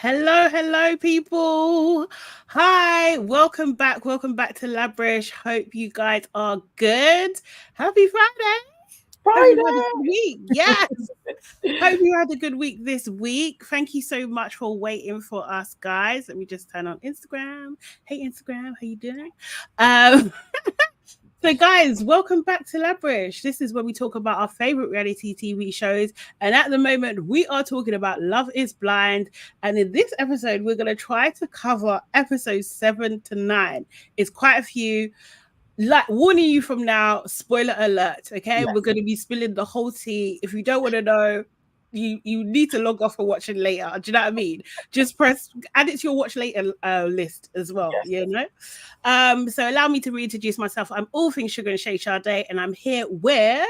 Hello, people. Hi, welcome back to LABRISH. Hope you guys are good. Happy Friday. Hope you had a good Friday. week. Yes. Hope you had a good week this week. Thank you so much for waiting for us, guys. Let me just turn on Instagram. Hey, Instagram, how you doing? Um, So, guys, welcome back to LABRISH. This is where we talk about our favorite reality TV shows. And at the moment, we are talking about Love is Blind. And in this episode, we're going to try to cover episodes 7 to 9. It's quite a few. Like, warning you from now, spoiler alert. Okay, Yeah. we're going to be spilling the whole tea. If you don't want to know, you need to log off and watch it later. Do you know what I mean? Just add it to your watch later list as well. Yes. You know. So allow me to reintroduce myself. I'm all things sugar and shea Sade, and I'm here with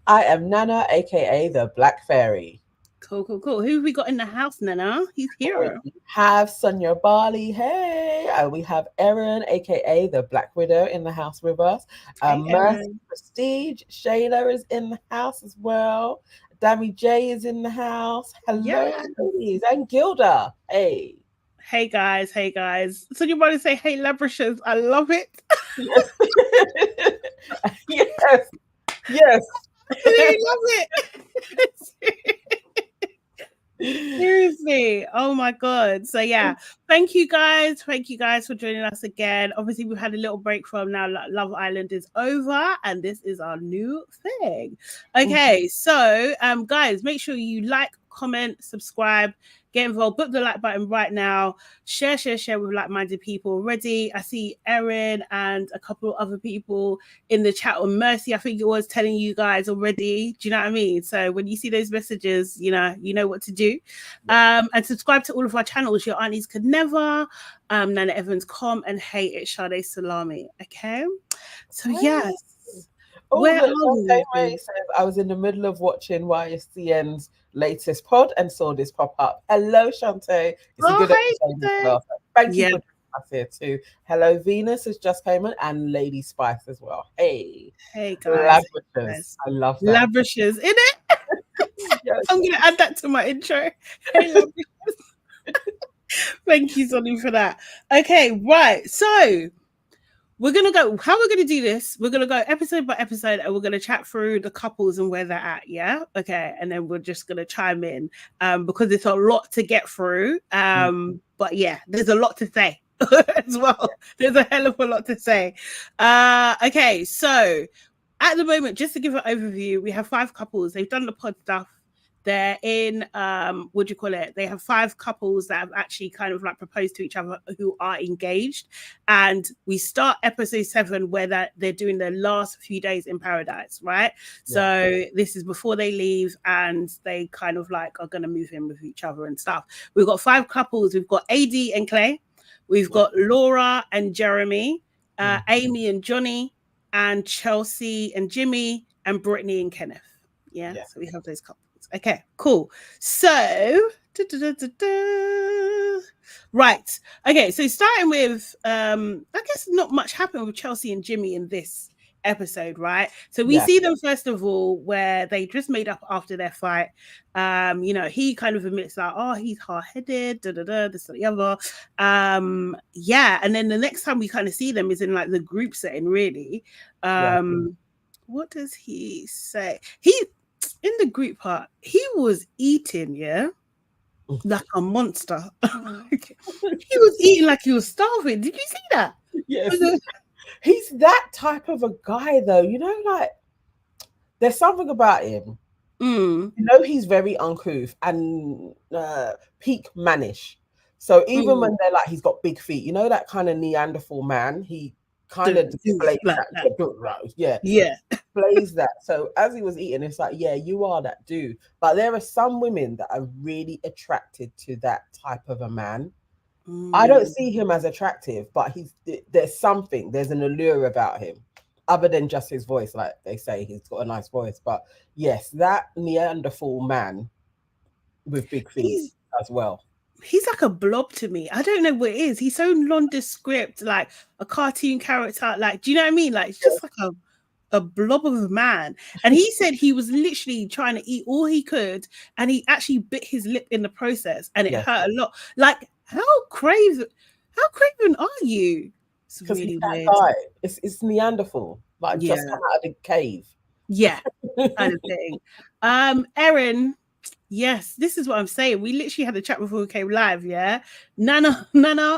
I am Nana, aka the Black Fairy. cool. Who have we got in the house, Nana? He's We here. have Sonia Barley, hey, and we have Erin, aka the Black Widow, in the house with us. Hey, Mercy Erin. Prestige, Shayla is in the house as well. Dammy J is in the house. Yeah. Hello, ladies, and Gilda. Hey. Hey guys. So you want to say, hey, Labrishers? I love it. Yes. Yes. Yes. I love it. Seriously. Oh my God. So yeah, thank you guys for joining us again. Obviously, we've had a little break from now. Love Island is over, and this is our new thing. Okay, so guys, make sure you like, comment, subscribe, get involved. Put the like button right now. Share with like-minded people already. I see Erin and a couple of other people in the chat on Mercy. I think it was telling you guys already. Do you know what I mean? So when you see those messages, you know what to do. And subscribe to all of our channels. Your aunties could never. Nana Evans Com and Hey, it's Sade Salami. Okay. So yes. Oh, Where look, are Shantae we? Ray says, I was in the middle of watching YSCN's latest pod and saw this pop up. Hello, Shantae. It's a Oh, good hey, episode as Sade. well. Thank you Yeah. for joining us here too. Hello, Venus has just came in and Lady Spice as well. Hey, Hey guys. Lavishers. I love that. Lavishes in it. Yes. I'm gonna add that to my intro. Hey, Lavishes. Thank you, Sonny, for that. Okay, right. So we're gonna go. How we're gonna do this? We're gonna go episode by episode, and we're gonna chat through the couples and where they're at. Yeah, okay. And then we're just gonna chime in, because it's a lot to get through. But yeah, there's a lot to say as well. There's a hell of a lot to say. Okay, so at the moment, just to give an overview, we have 5 couples. They've done the pod stuff. They're in what do you call it? They have 5 couples that have actually kind of like proposed to each other who are engaged. And we start episode 7 where they're doing their last few days in paradise, right? So this is before they leave and they kind of like are gonna move in with each other and stuff. We've got 5 couples. We've got AD and Clay, we've got Laura and Jeremy, Amy and Johnny, and Chelsea and Jimmy, and Brittany and Kenneth. Yeah. So we have those couples. Okay, cool. So, right. Okay, so starting with, I guess not much happened with Chelsea and Jimmy in this episode, right? So we see them first of all where they just made up after their fight. He kind of admits that, oh, he's hard-headed, this and the other. And then the next time we kind of see them is in like the group setting, really. What does he say? In the group part, he was eating, like a monster. He was eating like he was starving. Did you see that? Yes. He's that type of a guy, though. Like there's something about him. He's very uncouth and peak mannish. So even when they're like, he's got big feet, that kind of Neanderthal man, he kind of displays that. Displays that. So as he was eating, it's like, yeah, you are that dude. But there are some women that are really attracted to that type of a man. I don't see him as attractive, but there's an allure about him, other than just his voice. Like they say, he's got a nice voice. But yes, that Neanderthal man with big feet as well. He's like a blob to me. I don't know what it is. He's so nondescript, like a cartoon character. Like, do you know what I mean? Like, it's just like a blob of a man. And he said he was literally trying to eat all he could, and he actually bit his lip in the process, and it hurt a lot. Like, how craven are you? It's Because really he's that weird. guy. It's Neanderthal, like just come out of the cave. Yeah, kind of thing. Erin, yes, this is what I'm saying. We literally had a chat before we came live. Yeah, Nana,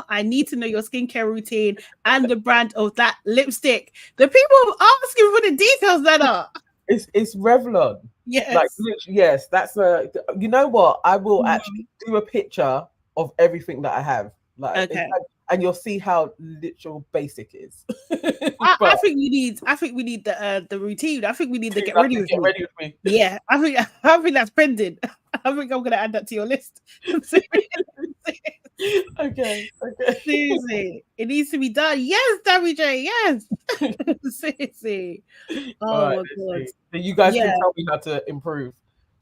I need to know your skincare routine and the brand of that lipstick. The people are asking for the details, Nana. It's Revlon. Yes, like yes. That's a. You know what? I will actually do a picture of everything that I have. Like, okay. And you'll see how literal basic is. I think we need the routine. I think we need to get ready with me. Yeah, I think that's pending. I think I'm gonna add that to your list. Okay. Seriously, it needs to be done. Yes, Dammy J. Yes. Seriously. Oh my god. So you guys can tell me how to improve.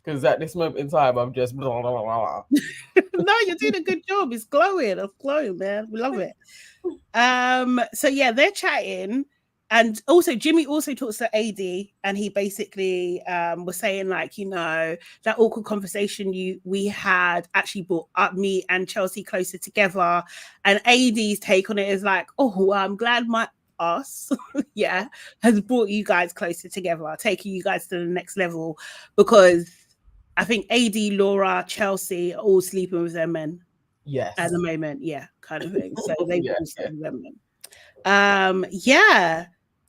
Because at this moment in time, I'm just blah, blah, blah, blah. No, you're doing a good job. It's glowing. It's glowing, man. We love it. So yeah, they're chatting, and also Jimmy also talks to AD, and he basically was saying, like, you know, that awkward conversation we had actually brought up me and Chelsea closer together. And AD's take on it is like, oh, well, I'm glad my ass has brought you guys closer together, taking you guys to the next level, because I think AD, Laura, Chelsea are all sleeping with their men. Yes. At the moment, kind of thing. So they've all slept with them then.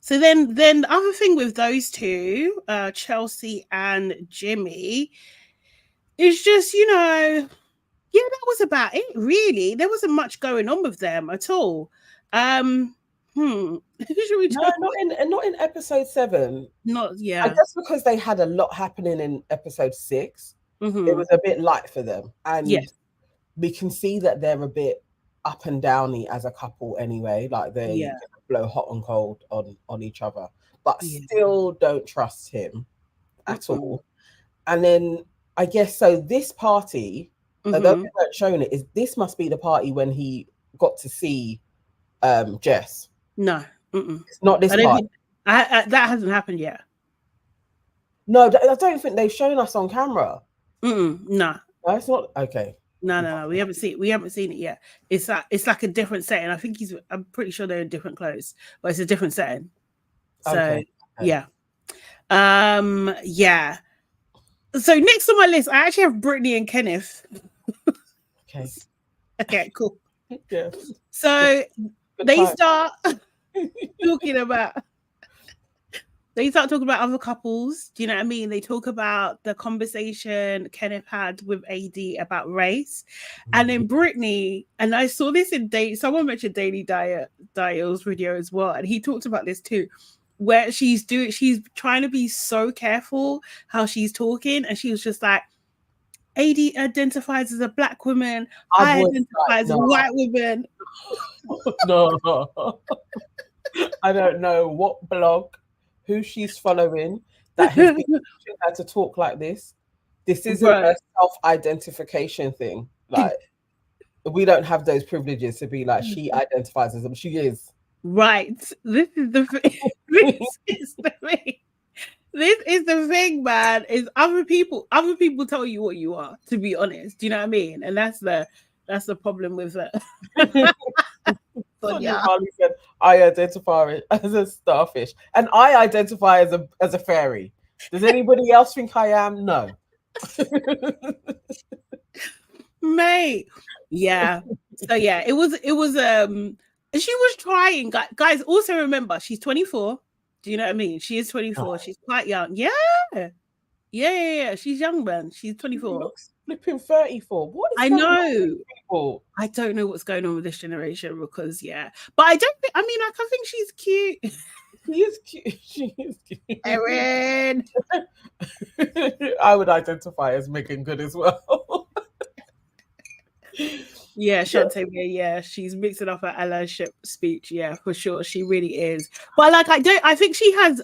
So then the other thing with those two, Chelsea and Jimmy, is just, you know, that was about it, really. There wasn't much going on with them at all. Should we not in episode 7. I guess because they had a lot happening in episode 6, it was a bit light for them. And we can see that they're a bit up and downy as a couple anyway. Like they blow hot and cold on each other, but still don't trust him at all. And then I guess so this party, although we weren't showing it, this must be the party when he got to see Jess. No. It's not this part. That hasn't happened yet. No, I don't think they've shown us on camera. No, it's not. Okay. No. We haven't seen it yet. It's like a different setting. I think I'm pretty sure they're in different clothes, but it's a different setting. So yeah. So next on my list, I actually have Brittany and Kenneth. Okay, cool. Yeah. So they start talking about other couples. Do you know what I mean? They talk about the conversation Kenneth had with AD about race. And then Brittany, and I saw this in someone mentioned Daily Dial's video as well, and he talked about this too, where she's trying to be so careful how she's talking, and she was just like, AD identifies as a black woman, I identify as a white woman. No. I don't know what blog, who she's following, that has been teaching her to talk like this. This isn't a self-identification thing. Like, we don't have those privileges to be like, she identifies as them. She is. Right. This is the thing. This is the thing, man. Is other people tell you what you are, to be honest. Do you know what I mean? And that's the problem with it. Harley said, I identify as a starfish, and I identify as a fairy. Does anybody else think I am? No. Mate. Yeah. So yeah, it was she was trying, guys. Also remember, she's 24. Do you know what I mean? She is 24. She's quite young. Yeah. She's young, man. She's 24. Flipping 34. What is I going know. on with people? I don't know what's going on with this generation, because but I don't think, I think she's cute. She is cute. She is cute. Erin. I would identify as Megan Good as well. Yeah, Shantae, yeah, she's mixing up her allyship speech, yeah, for sure, she really is. But like, I think she has,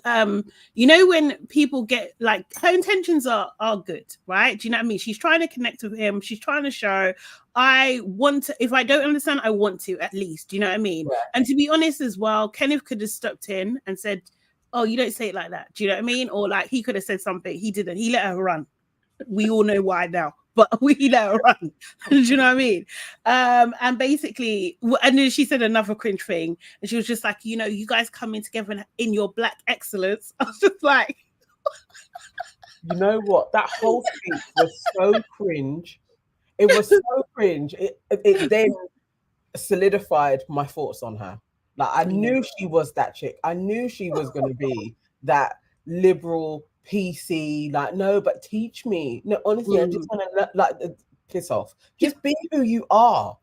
you know, when people get, like, her intentions are good, right? Do you know what I mean? She's trying to connect with him. She's trying to show, I want to, if I don't understand, I want to, at least. Do you know what I mean? Yeah. And to be honest as well, Kenneth could have stepped in and said, oh, you don't say it like that. Do you know what I mean? Or like he could have said something. He didn't. He let her run. We all know why now, but we let her run. Do you know what I mean? And basically, and then she said another cringe thing, and she was just like, you know, you guys coming together in your black excellence. I was just like, you know what? That whole speech was so cringe. It was so cringe. It then solidified my thoughts on her. Like I knew she was that chick. I knew she was going to be that liberal PC. Like, no, but teach me. No, honestly, I just want to like piss off. Just be who you are.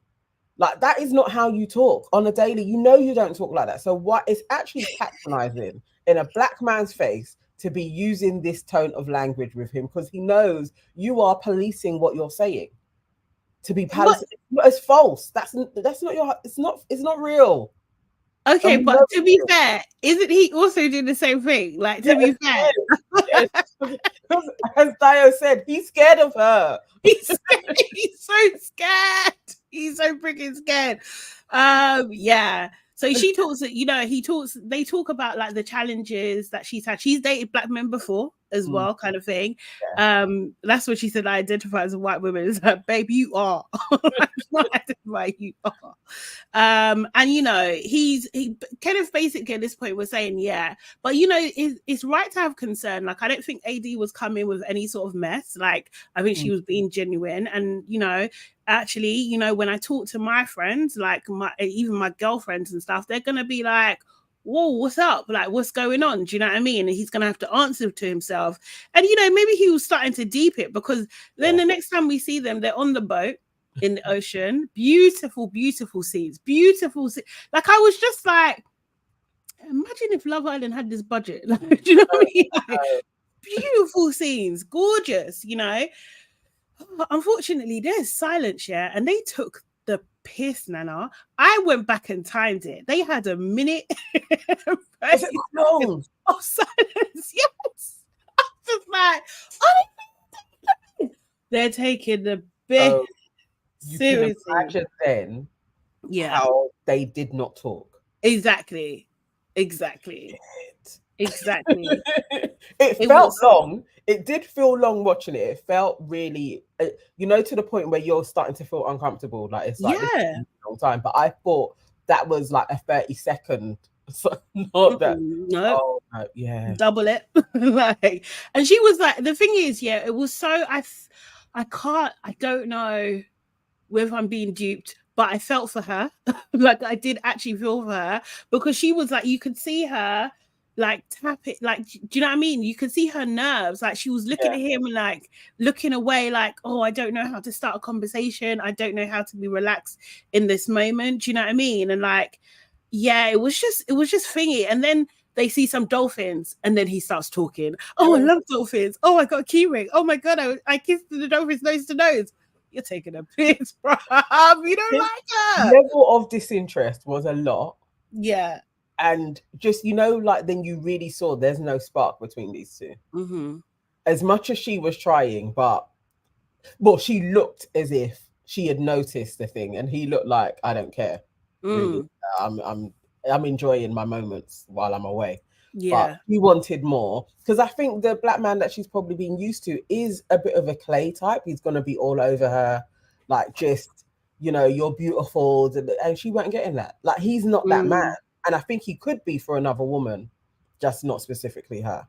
Like that is not how you talk on a daily. You know you don't talk like that. So what? It's actually patronizing in a black man's face to be using this tone of language with him because he knows you are policing what you're saying. To be it's false. That's not your. It's not real. Okay, but to be fair, isn't he also doing the same thing? Like to be fair, yes. As Dio said, he's scared of her. He's so scared. He's so freaking scared. Yeah. So she talks, you know, they talk about like the challenges that she's had. She's dated black men before as well, kind of thing. Yeah. That's what she said, I identify as a white woman. It's like, babe, you are. I identify you are. And you know, he kind of basically at this point was saying, yeah, but you know, it's right to have concern. Like, I don't think AD was coming with any sort of mess. Like, I think she was being genuine. And, you know, actually, you know, when I talk to my friends, like even my girlfriends and stuff, they're gonna be like, whoa, what's up? Like, what's going on? Do you know what I mean? And he's gonna have to answer to himself. And you know, maybe he was starting to deep it because then the next time we see them, they're on the boat in the ocean. Beautiful, beautiful scenes. Beautiful scenes. Like, I was just like, imagine if Love Island had this budget. Like, do you know what I mean? Like, beautiful scenes, gorgeous, you know. Unfortunately, there's silence, yeah, and they took the piss, Nana. I went back and timed it. They had a minute long of silence. Yes, I was just like, oh, they're taking the piss. Seriously, you can imagine then, how they did not talk. Exactly. It felt long. It did feel long watching it. It felt really, you know, to the point where you're starting to feel uncomfortable. Like it's like this is a long time. But I thought that was like a 30-second. So not that. No. Oh, no, yeah. Double it. Like, and she was like, the thing is, yeah, it was so I don't know whether I'm being duped, but I felt for her. Like, I did actually feel for her because she was like, you could see her like tap it, like, do you know what I mean? You could see her nerves. Like, she was looking at him and like looking away, like, oh, I don't know how to start a conversation. I don't know how to be relaxed in this moment. Do you know what I mean? And like, yeah, it was just thingy. And then they see some dolphins, and then he starts talking. Oh, I love dolphins. Oh, I got a key ring. Oh my god, I kissed the dolphins nose to nose. You're taking a piss, bro. You don't like her. Level of disinterest was a lot. Yeah. And just, you know, like then you really saw there's no spark between these two. As much as she was trying, but well, she looked as if she had noticed the thing, and he looked like, I don't care. Really. I'm enjoying my moments while I'm away. Yeah. But he wanted more because I think the black man that she's probably been used to is a bit of a clay type. He's gonna be all over her, like, just, you know, you're beautiful, and she wasn't getting that. Like, he's not that man. And I think he could be for another woman, just not specifically her.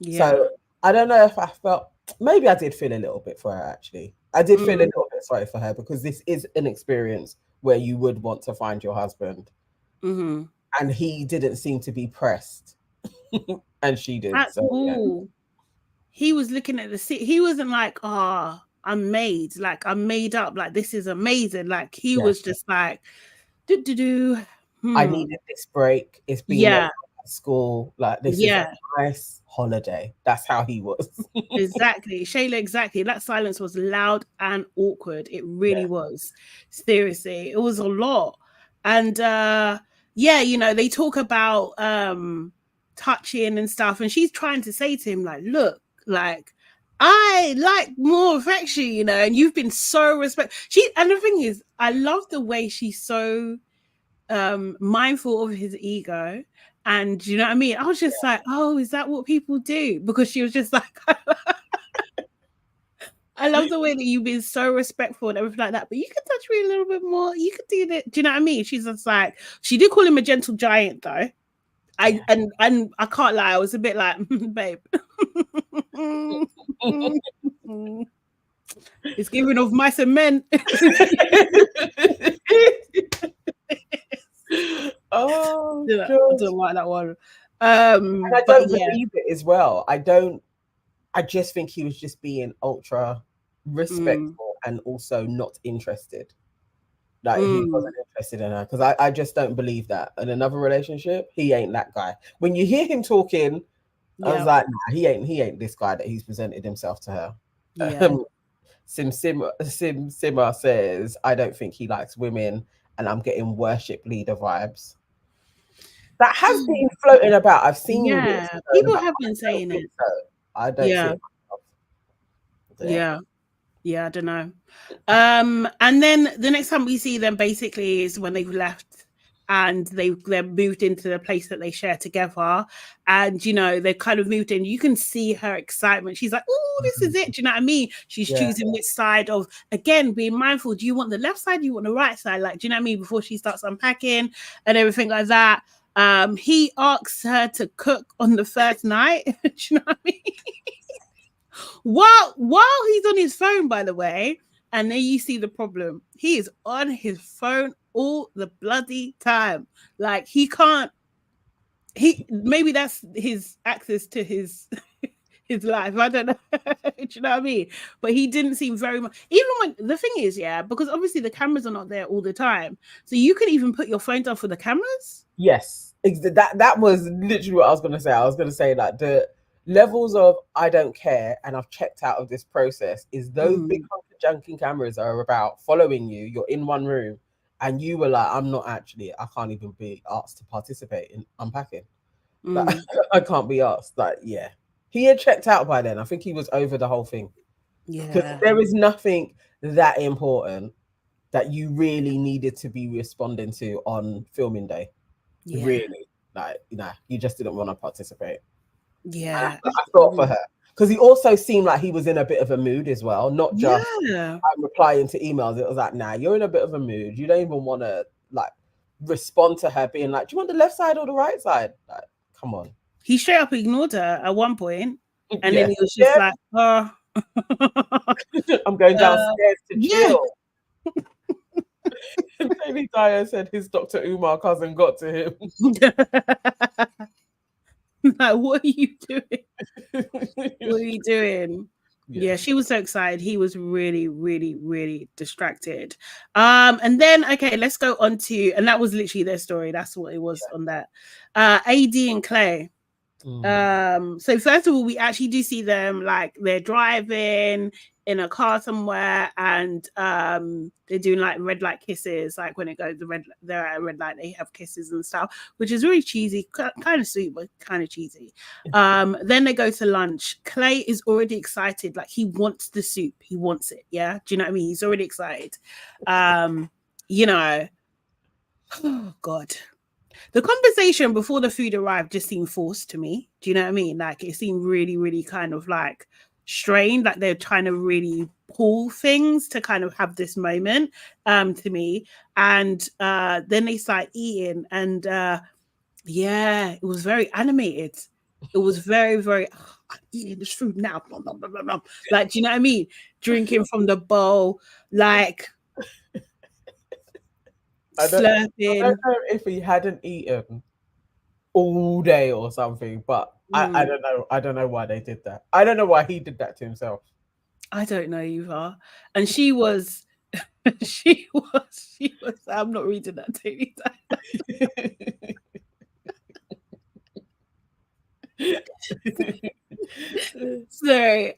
Yeah. So I don't know if I felt, maybe I did feel a little bit for her, actually. I did feel a little bit sorry for her because this is an experience where you would want to find your husband. And he didn't seem to be pressed. And she did. He was looking at the city. He wasn't like, oh, I'm made. Like, I'm made up. Like, this is amazing. Like, he was just like, I needed this break. It's been at school. Like, this is a nice holiday. That's how he was. Exactly. Shayla, exactly. That silence was loud and awkward. It really was. Seriously. It was a lot. And you know, they talk about touching and stuff. And she's trying to say to him, like, look, like, I like more affection, you know, and you've been so respectful. And the thing is, I love the way she's so mindful of his ego, And you know what I mean? I was just like, oh, is that what people do? Because she was just like, I love the way that you've been so respectful and everything like that, but you could touch me a little bit more. You could do that. Do you know what I mean? She's just like, she did call him a gentle giant though. And I can't lie, I was a bit like, babe. It's giving off mice and men. Oh, I don't like that one. And I don't believe it as well. I just think he was just being ultra respectful and also not interested. Like he wasn't interested in her, because I just don't believe that in another relationship. He ain't that guy. When you hear him talking, I was like, nah, he ain't this guy that he's presented himself to her. Simmer says, I don't think he likes women, and I'm getting worship leader vibes. That has been floating about. I've seen people have been saying it. So. I don't think yeah, I don't know. And then the next time we see them basically is when they've left and they're moved into the place that they share together, and you know they've kind of moved in. You can see her excitement. She's like, oh, this is it. Do you know what I mean? She's choosing which side of, again, being mindful. Do you want the left side? Do you want the right side? Like, do you know what I mean? Before she starts unpacking and everything like that. He asks her to cook on the first night. Do you know what I mean? While he's on his phone, by the way, and then you see the problem. He is on his phone all the bloody time. Like maybe that's his access to his life. I don't know. Do you know what I mean? But he didn't seem very much, even when the thing is, because obviously the cameras are not there all the time. So you can even put your phone down for the cameras. Yes. That was literally what I was gonna say. I was gonna say that the levels of I don't care and I've checked out of this process is those big junking cameras are about following you. You're in one room and you were like, I can't even be asked to participate in unpacking. Like, I can't be asked. Like, he had checked out by then. I think he was over the whole thing. Because there is nothing that important that you really needed to be responding to on filming day. Really, like, you just didn't want to participate. I thought for her, because he also seemed like he was in a bit of a mood as well, not just I'm replying to emails. It was like, nah, you're in a bit of a mood. You don't even want to like respond to her being like, do you want the left side or the right side? Like, come on. He straight up ignored her at one point, and then he was just like, oh, I'm going downstairs to chill. Baby Dyer said his Dr. Umar cousin got to him. Like, what are you doing? What are you doing? Yeah, she was so excited. He was really, really, really distracted. And then, okay, let's go on to, and that was literally their story. That's what it was on that. AD and Clay. So first of all, we actually do see them like they're driving in a car somewhere, and they're doing like red light kisses. Like when it goes they're at a red light, they have kisses and stuff, which is really cheesy, kind of sweet, but kind of cheesy. Then they go to lunch. Clay is already excited, like he wants the soup, he wants it. Yeah, do you know what I mean? He's already excited. You know, oh God. The conversation before the food arrived just seemed forced to me. Do you know what I mean? Like it seemed really, really kind of like strained, like they're trying to really pull things to kind of have this moment to me. And then they start eating, and it was very animated. It was very, very, I'm eating this food now. Blah, blah, blah, blah, blah. Like, do you know what I mean? Drinking from the bowl, like slurping. I don't know if he hadn't eaten all day or something, but I don't know. I don't know why they did that. I don't know why he did that to himself. I don't know either. And she was, she was. I'm not reading that daily time. Sorry,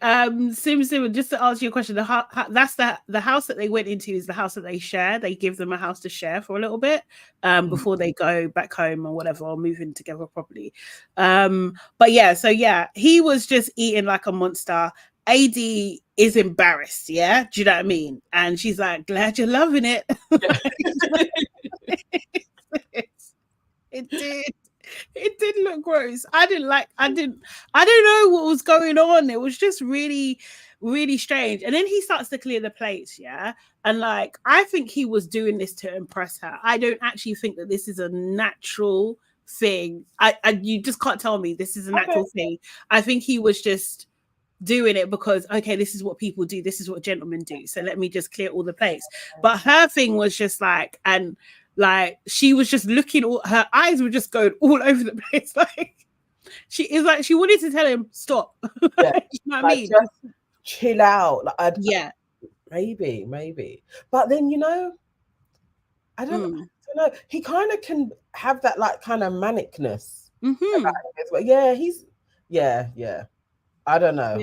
Sim, just to answer your question, that's the house that they went into is the house that they share. They give them a house to share for a little bit before they go back home or whatever, or move in together properly. But he was just eating like a monster. AD is embarrassed, do you know what I mean? And she's like, glad you're loving it. It It did look gross. I don't know what was going on. It was just really, really strange. And then he starts to clear the plates, yeah. And like, I think he was doing this to impress her. I don't actually think that this is a natural thing. You just can't tell me this is a natural thing. I think he was just doing it because, okay, this is what people do. This is what gentlemen do. So let me just clear all the plates. But her thing was just like, and like she was just looking, her eyes were just going all over the place. Like she wanted to tell him stop. Yeah. You know what I mean? Just chill out. Like, yeah, maybe. But then I don't know. He kind of can have that like kind of manicness. But yeah, he's yeah. I don't know.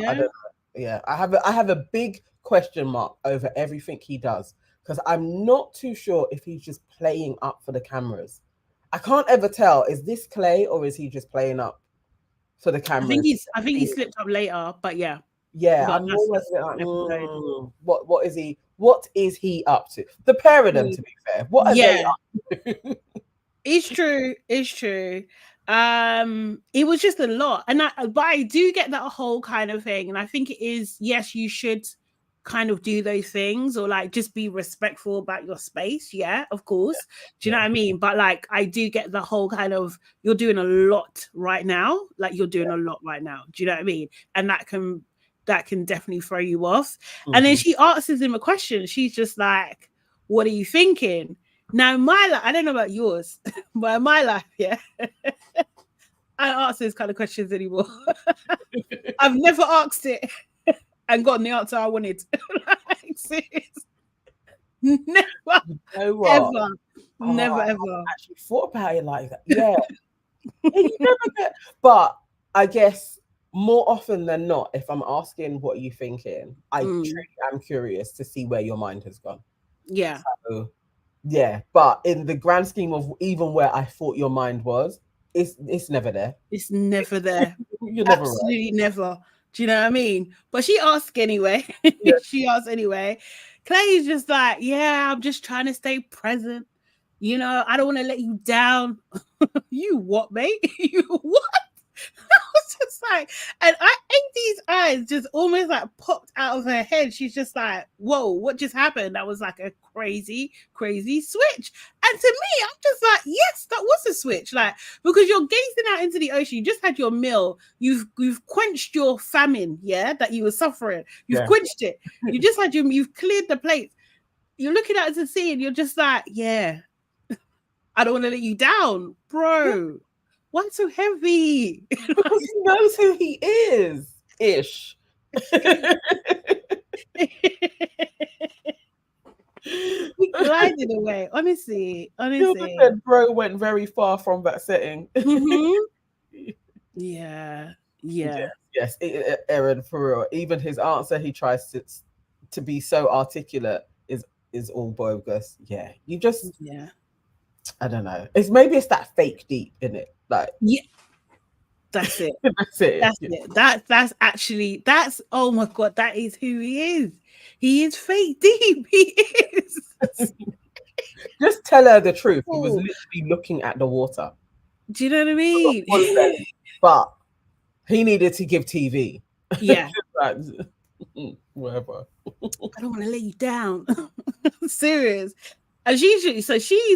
Yeah, I have a big question mark over everything he does. Because I'm not too sure if he's just playing up for the cameras. I can't ever tell. Is this Clay or is he just playing up for the cameras? I think he slipped up later, but yeah. Yeah, but I'm always like, what is he? What is he up to? The pair of them, to be fair. What are they up to? It's true. It was just a lot, but I do get that whole kind of thing, and I think it is. Yes, you should kind of do those things or like just be respectful about your space, yeah, of course. Do you know what I mean? But like I do get the whole kind of, you're doing a lot right now, like you're doing a lot right now, do you know what I mean? And that can definitely throw you off. And then she asks him a question, she's just like, what are you thinking? Now my life, I don't know about yours, but in my life, yeah, I don't ask those kind of questions anymore. I've never asked it and gotten the answer I wanted. Like, serious. Never, ever. Never, ever. I actually thought about it like that. Yeah. You never get, but I guess more often than not, if I'm asking what are you thinking, I truly am curious to see where your mind has gone. Yeah. So, yeah, but in the grand scheme of even where I thought your mind was, it's never there. It's never there. You're never absolutely never. Do you know what I mean? But she asked anyway. Yeah. She asked anyway. Clay's just like, yeah, I'm just trying to stay present. You know, I don't want to let you down. You what, mate? You what? I was just like, and these eyes just almost like popped out of her head. She's just like, whoa, what just happened? That was like a crazy, crazy switch. And to me, I'm just like, yes, that was a switch. Like, because you're gazing out into the ocean, you just had your meal, you've quenched your famine, yeah, that you were suffering. You've quenched it. You just had you've cleared the plates. You're looking out to sea and you're just like, yeah, I don't want to let you down, bro. Why so heavy? Because he knows who he is, ish. He glided away. Honestly. Said, bro went very far from that setting. Yeah. Yes, Aaron, for real. Even his answer, he tries to be so articulate is all bogus. Yeah, you just I don't know. Maybe it's that fake deep in it. Like that's it. That's it. That's oh my god, that is who he is. He is fake deep. He is. Just tell her the truth. He was literally looking at the water. Do you know what I mean? But he needed to give TV. Yeah. Like, whatever. I don't want to let you down. Serious. And she's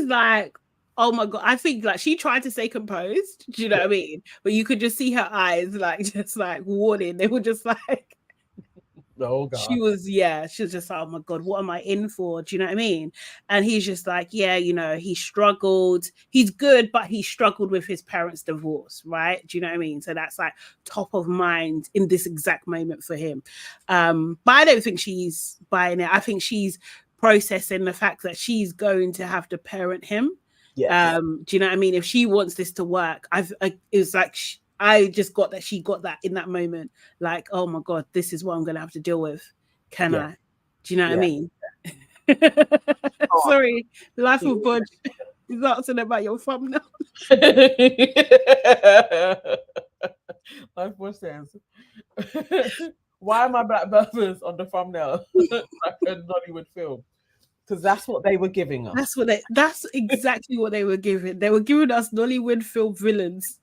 like, oh my god, I think like she tried to stay composed. Do you know what I mean? But you could just see her eyes like just like warning. They were just like, oh god. She was just like, oh my god, what am I in for? Do you know what I mean? And he's just like, yeah, you know, he struggled. He's good, but he struggled with his parents' divorce, right? Do you know what I mean? So that's like top of mind in this exact moment for him. But I don't think she's buying it. I think she's processing the fact that she's going to have to parent him. Yeah. Do you know what I mean? If she wants this to work, it was like I just got that she got that in that moment. Like, oh my god, this is what I'm gonna have to deal with. Can I? Do you know what I mean? Sorry, Life of Budge. He's asking about your thumbnail. Life Budge says, why are my black brothers on the thumbnail? Like a Nollywood film. Because that's what they were giving us. That's exactly what they were giving. They were giving us Nollywood film villains.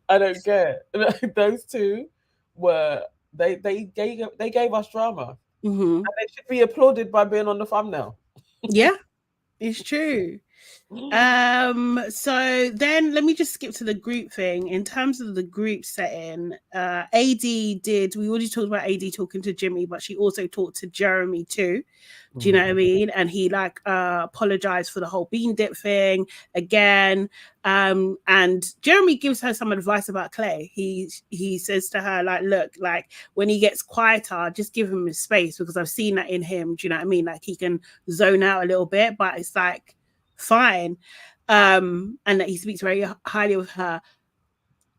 I don't care. Those two were they gave us drama. Mm-hmm. And they should be applauded by being on the thumbnail. Yeah, it's true. So then let me just skip to the group thing. In terms of the group setting, we already talked about AD talking to Jimmy, but she also talked to Jeremy too. Do you know what I mean? And he like apologized for the whole bean dip thing again. And Jeremy gives her some advice about Clay. He says to her, like, look, like when he gets quieter, just give him his space, because I've seen that in him. Do you know what I mean? Like he can zone out a little bit, but it's like fine. And that he speaks very highly of her.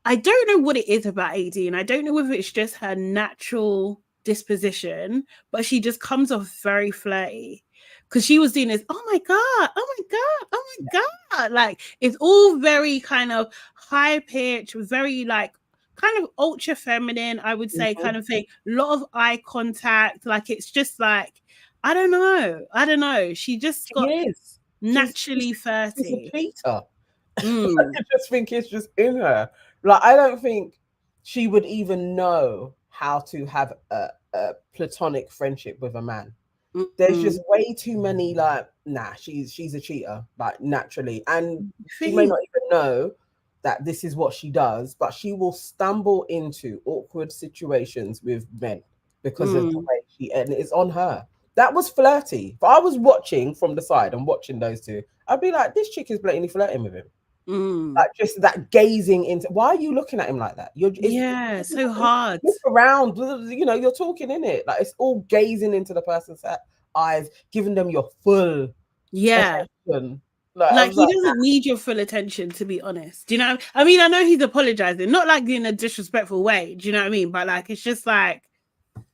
I don't know what it is about AD, and I don't know whether it's just her natural disposition, but she just comes off very flirty, because she was doing this, oh my god, oh my god, oh my god, like it's all very kind of high pitch, very like kind of ultra feminine, I would say, kind of thing. A lot of eye contact, like it's just like I don't know. She got naturally flirty. She's a cheater. I just think it's just in her. Like I don't think she would even know how to have a platonic friendship with a man. There's just way too many like, nah, she's a cheater, like naturally. And she may not even know that this is what she does, but she will stumble into awkward situations with men because of the way and it's on her. That was flirty. If I was watching from the side and watching those two, I'd be like, this chick is blatantly flirting with him. Like just that gazing into, why are you looking at him like that? It's so hard. Look around, you know, you're talking in it. Like it's all gazing into the person's eyes, giving them your full attention. Like he doesn't need your full attention, to be honest. Do you know? I mean, I know he's apologizing, not like in a disrespectful way. Do you know what I mean? But like, it's just like,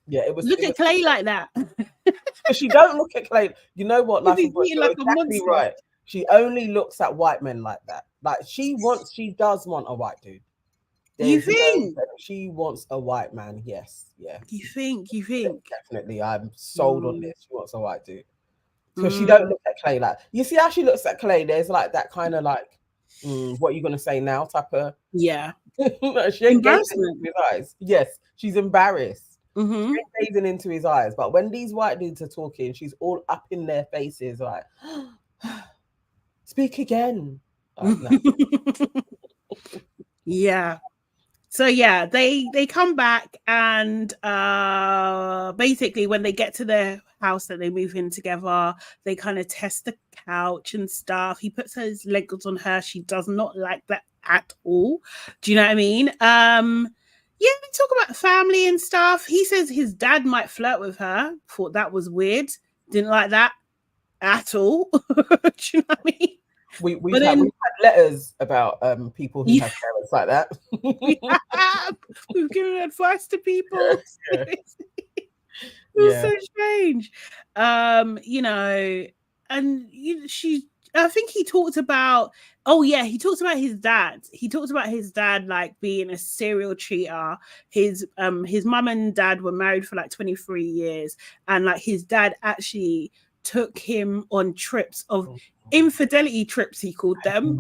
look at Clay like that. But she don't look at Clay. You know what? Like, like exactly right. She only looks at white men like that. Like she does want a white dude. You think she wants a white man? Yes, yeah. You think? Definitely, I'm sold on this. She wants a white dude. Because she don't look at Clay like. You see how she looks at Clay? There's like that kind of like, what are you gonna say now? Type of She ain't gazing into his eyes. Yes, she's embarrassed. She's gazing into his eyes. But when these white dudes are talking, she's all up in their faces, like, speak again. So they come back, and basically when they get to their house that they move in together, they kind of test the couch and stuff. He puts his legs on her. She does not like that at all. Do you know what I mean? They talk about family and stuff. He says his dad might flirt with her. Thought that was weird. Didn't like that at all. Do you know what I mean? We've had letters about people who have parents like that. We've given advice to people. It was so strange. I think he talked about his dad. He talked about his dad like being a serial cheater. His mum and dad were married for like 23 years, and like his dad actually took him on trips of infidelity trips, he called them.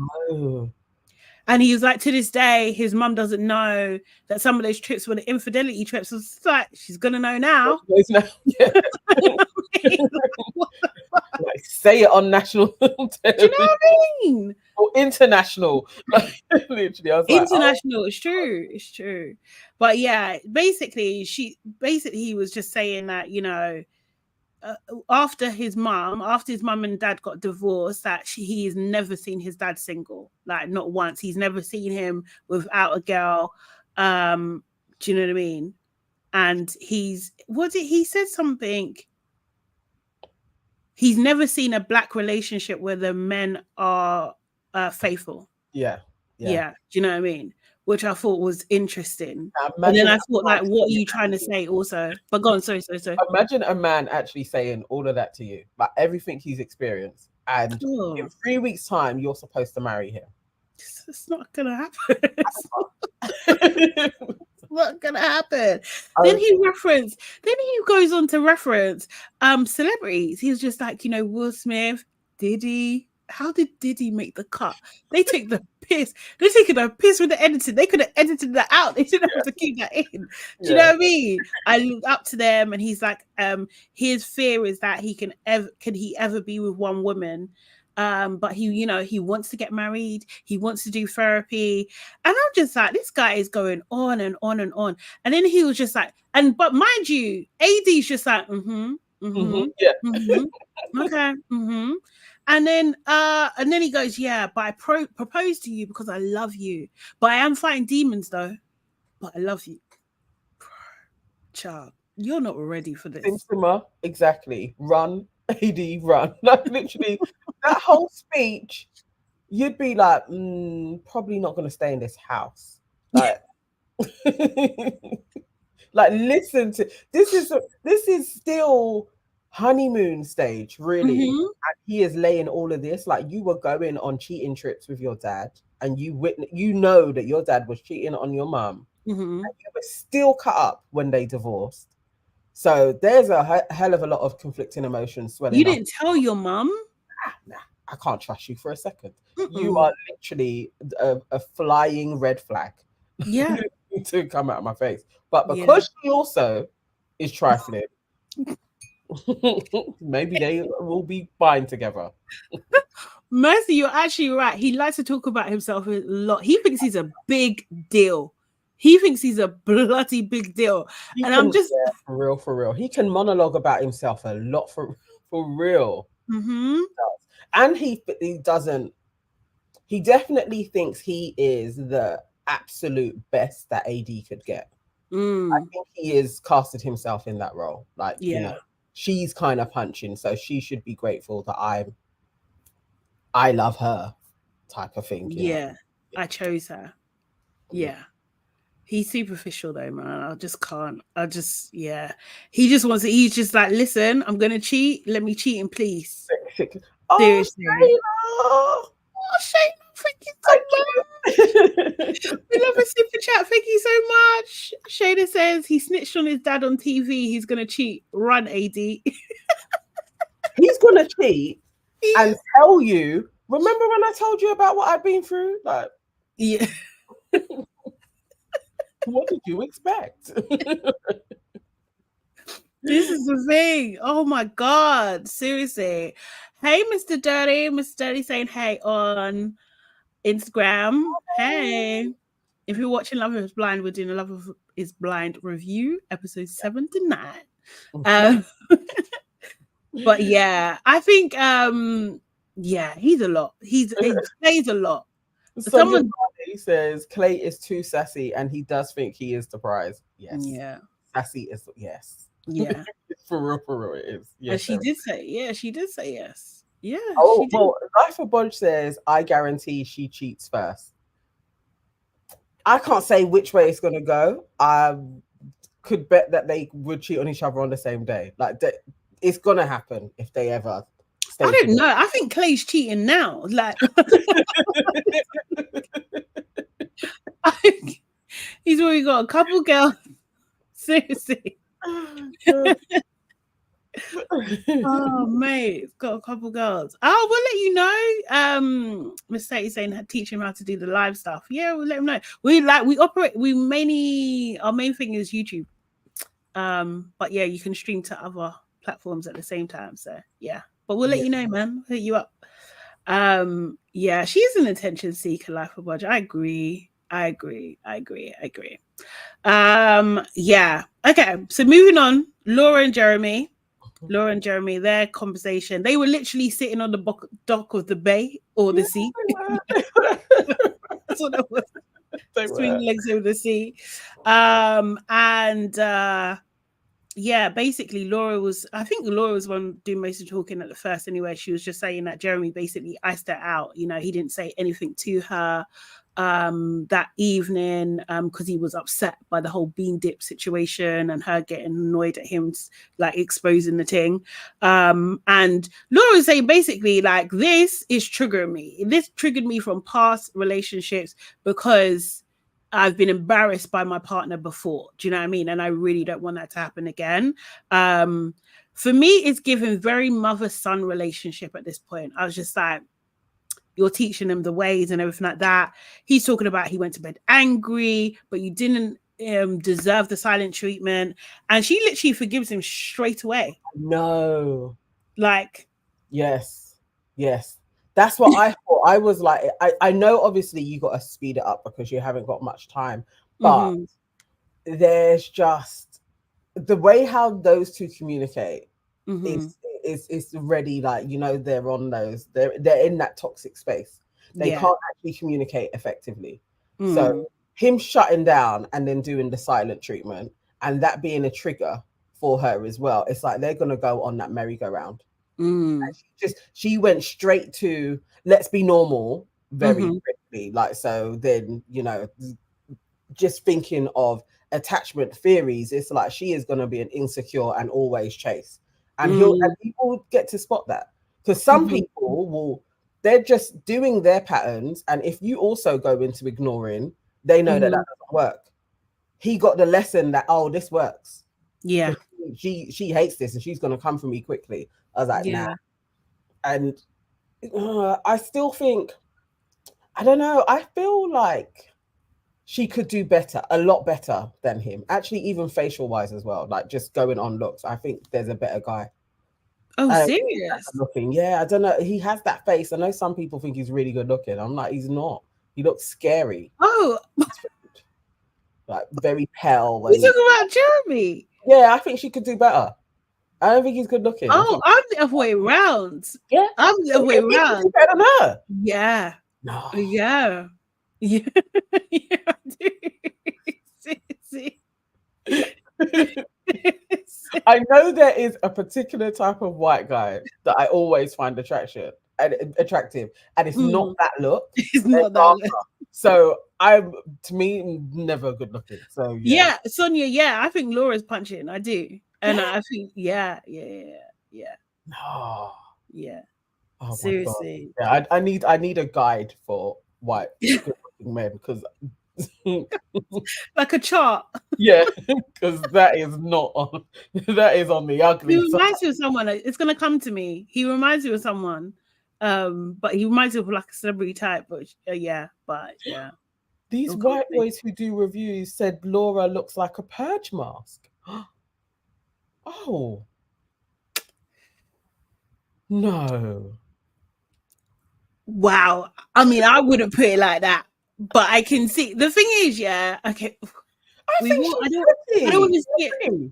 And he was like, to this day, his mum doesn't know that some of those trips were the infidelity trips. It's like, she's gonna know now. Like, say it on national television. Do you know what I mean? Or international. Like, literally, I was like, international. It's true. But yeah, basically, he was just saying that, you know, after his mum and dad got divorced, that he's never seen his dad single, like not once. He's never seen him without a girl. Do you know what I mean? And he said something. He's never seen a black relationship where the men are faithful. Yeah. Do you know what I mean? Which I thought was interesting. And then I thought, like, what are you trying to say also? But go on, sorry. Imagine a man actually saying all of that to you, like everything he's experienced, and in 3 weeks' time, you're supposed to marry him. It's not gonna happen. What's gonna happen? Then he goes on to reference celebrities. He was just like, Will Smith, Diddy. How did Diddy make the cut? They take the piss. They're taking the piss with the editing. They could have edited that out. They didn't have to keep that in. Do you know what I mean? I look up to them, and he's like, his fear is that can he ever be with one woman? But he wants to get married. He wants to do therapy. And I'm just like, this guy is going on and on and on. And then he was just like, but mind you, AD's just like, okay. And then he goes, yeah, but I propose to you because I love you. But I am fighting demons though. But I love you. Child, you're not ready for this. Exactly. Run, AD, run. Like literally, that whole speech, you'd be like, probably not going to stay in this house. Like, like listen to this is still honeymoon stage, really. And he is laying all of this. Like, you were going on cheating trips with your dad, and you know that your dad was cheating on your mum, and you were still cut up when they divorced. So there's a hell of a lot of conflicting emotions swelling. You didn't tell your mum? Nah, I can't trust you for a second. You are literally a flying red flag. Yeah. To come out of my face. But because she also is trifling, maybe they will be fine together. Mercy, you're actually right. He likes to talk about himself a lot. He thinks he's a big deal. He thinks he's a bloody big deal. I'm just for real. He can monologue about himself a lot for real. And he doesn't. He definitely thinks he is the absolute best that AD could get. I think he has casted himself in that role. Like, she's kind of punching, so she should be grateful that I love her, type of thing. Yeah, I chose her. Yeah. He's superficial though, man. I just can't. He just wants to. He's just like, listen, I'm gonna cheat. Let me cheat in peace. Seriously. Oh, Shayna, thank you so much. We love a super chat. Thank you so much. Shayna says he snitched on his dad on TV. He's gonna cheat. Run, AD. He's gonna cheat and tell you. Remember when I told you about what I've been through? Like, yeah. What did you expect? This is the thing. Oh my God. Seriously. Hey, Mr. Dirty. Mr. Dirty saying hey on Instagram. Hey. If you're watching Love is Blind, we're doing a Love is Blind review, episode 7 to 9. But yeah, I think he's a lot. He plays a lot. Someone says Clay is too sassy, and he does think he is the prize. Yes. Yeah. Sassy is yes. Yeah. for real, it is. Yes. And she did say yes. Yeah. Oh, well, Life of Bodge says, I guarantee she cheats first. I can't say which way it's gonna go. I could bet that they would cheat on each other on the same day. Like, it's gonna happen if they ever. I don't know. I think Clay's cheating now. Like, he's already got a couple girls. Seriously. Oh, mate, it's got a couple girls. Oh, we'll let you know. Miss Sadie saying teach him how to do the live stuff. Yeah, we'll let him know. Our main thing is YouTube. But yeah, you can stream to other platforms at the same time. So yeah. But we'll let you know, man. We'll hit you up. Yeah, she's an attention seeker, Life of Bodge. I agree. Yeah. Okay, so moving on. Laura and Jeremy, their conversation. They were literally sitting on the dock of the bay or the sea. That's what it was. Swing legs over the sea. Yeah, basically Laura was one doing most of the talking at the first anyway. She was just saying that Jeremy basically iced her out. You know, he didn't say anything to her that evening because he was upset by the whole bean dip situation and her getting annoyed at him like exposing the thing. And Laura was saying basically like, this is triggering me. This triggered me from past relationships because I've been embarrassed by my partner before. Do you know what I mean? And I really don't want that to happen again. For me, it's given very mother-son relationship at this point. I was just like, you're teaching him the ways and everything like that. He's talking about he went to bed angry, but you didn't deserve the silent treatment. And she literally forgives him straight away. No. Like, yes. That's what I thought. I was like, I know obviously you got to speed it up because you haven't got much time, but there's just the way how those two communicate is ready. Like, you know, they're on those, they're in that toxic space. They can't actually communicate effectively. So him shutting down and then doing the silent treatment and that being a trigger for her as well. It's like they're gonna go on that merry-go-round. She went straight to let's be normal very quickly. Like, so then, you know, just thinking of attachment theories, it's like she is going to be an insecure and always chase, and people get to spot that, because some people they're just doing their patterns, and if you also go into ignoring, they know that doesn't work. He got the lesson that, oh, this works. Yeah, she hates this and she's going to come for me quickly. I was like, nah. And I still think, I don't know, I feel like she could do better, a lot better than him. Actually, even facial wise as well. Like, just going on looks, I think there's a better guy. Oh, serious? Looking, yeah. I don't know. He has that face. I know some people think he's really good looking. I'm like, he's not. He looks scary. Oh, like very pale. You talking about Jeremy? Yeah, I think she could do better. I don't think he's good looking. Oh, I'm the other way around. Yeah, I'm the other way around. Better than her. Yeah. No. Yeah. Yeah. I know there is a particular type of white guy that I always find attractive, and it's not that look. It's not that look. So to me, never good looking. So yeah, Sonia. Yeah, I think Laura's punching. I do, and I think yeah. No. Yeah. Oh, seriously. Yeah, I need a guide for white good looking men, because like a chart. Yeah, because that is not on. That is on the ugly side. He reminds you of someone. It's gonna come to me. He reminds you of someone, but he reminds you of like a celebrity type. But yeah. These white boys who do reviews said Laura looks like a purge mask. Oh no! Wow. I mean, I wouldn't put it like that, but I can see. The thing is, yeah. Okay. I don't want to see it.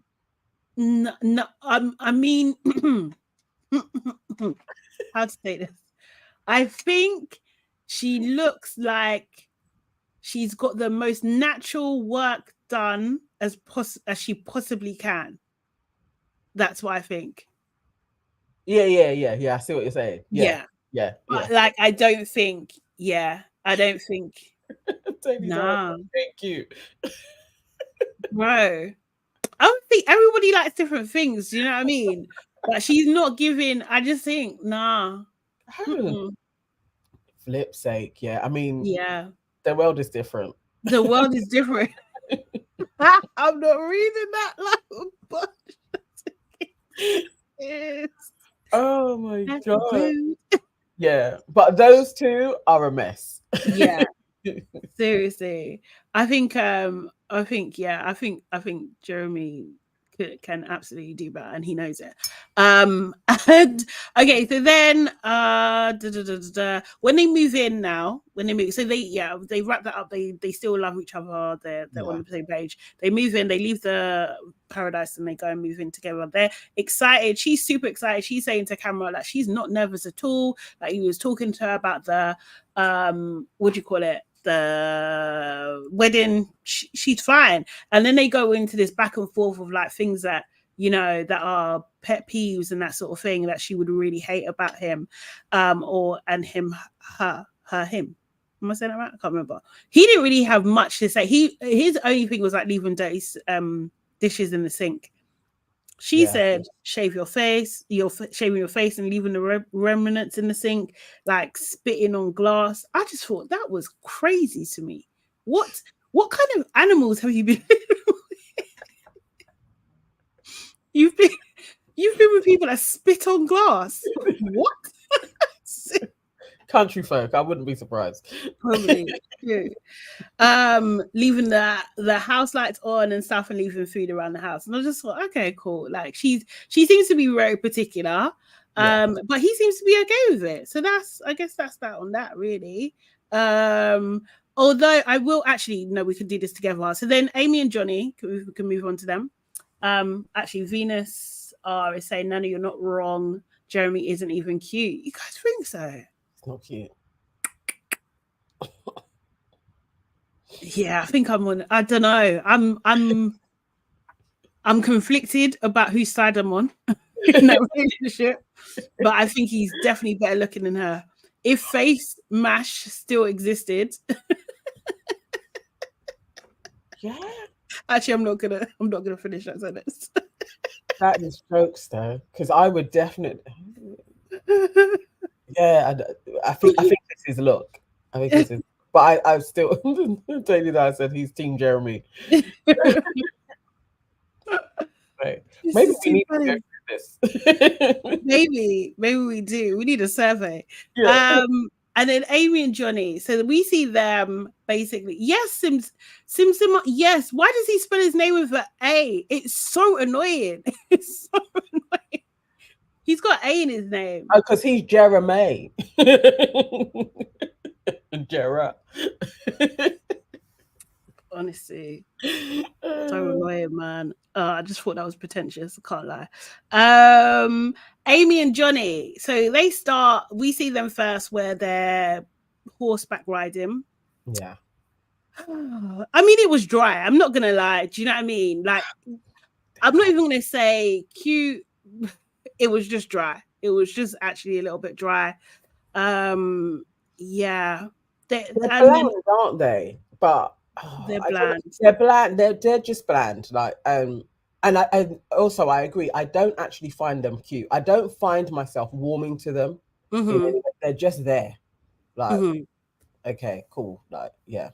No. I mean, how to say this? I think she looks like she's got the most natural work done as she possibly can. That's what I think. Yeah. I see what you're saying. Yeah. But like, I don't think. Yeah, I don't think. No. Thank you, bro. I don't think everybody likes different things. Do you know what I mean? But she's not giving. I just think, nah. Flip sake, yeah. I mean, yeah. The world is different. The world is different. I'm not reading that like a Oh my god. Yeah, but those two are a mess. Yeah. Seriously. I think Jeremy can absolutely do better, and he knows it. And okay, so then when they move in now, so they wrap that up. They still love each other. They're on the same page. They move in, they leave the paradise, and they go and move in together. They're excited. She's super excited. She's saying to camera like she's not nervous at all. Like, he was talking to her about the what do you call it? The wedding. She's fine. And then they go into this back and forth of like things that, you know, that are pet peeves and that sort of thing that she would really hate about him, him. Am I saying that right? I can't remember. He didn't really have much to say. His only thing was like leaving dirty dishes in the sink. She said, shave your face. You're shaving your face and leaving the remnants in the sink, like spitting on glass. I just thought that was crazy to me. What What kind of animals have you been? You've been with people that spit on glass. What? Country folk, I wouldn't be surprised. Probably. Yeah. Leaving the house lights on and stuff, and leaving food around the house. And I just thought, okay, cool. Like she seems to be very particular. But he seems to be okay with it. So I guess that's that on that, really. Although I will actually, no, we could do this together. So then Amy and Johnny, we can move on to them. Actually, Venus is saying, Nana, you're not wrong. Jeremy isn't even cute. You guys think so? It's not cute. Yeah, I think I'm on. I don't know. I'm conflicted about whose side I'm on in that relationship, but I think he's definitely better looking than her. If face mash still existed, yeah. Actually, I'm not gonna finish that sentence. That is jokes though, because I would definitely. Yeah, I think this is look. I think this is, but I still tell you that I said he's Team Jeremy. Right. Maybe we need to go through this. maybe we do. We need a survey. Yeah. And then Amy and Johnny. So we see them basically. Yes, Sim. Yes. Why does he spell his name with an A? It's so annoying. It's so annoying. He's got A in his name. Oh, because he's Jeremy. Jera. Honestly, so annoying, man. I just thought that was pretentious. I can't lie. Amy and Johnny. So we see them first where they're horseback riding. Yeah. I mean, it was dry. I'm not gonna lie. Do you know what I mean? Like, I'm not even gonna say cute. It was just dry. It was just actually a little bit dry. Yeah. They're bland, aren't they? But they're bland. They're bland. They're just bland. Like, and I also I agree. I don't actually find them cute. I don't find myself warming to them. Mm-hmm. They're just there. Like, okay, cool. Like, yeah,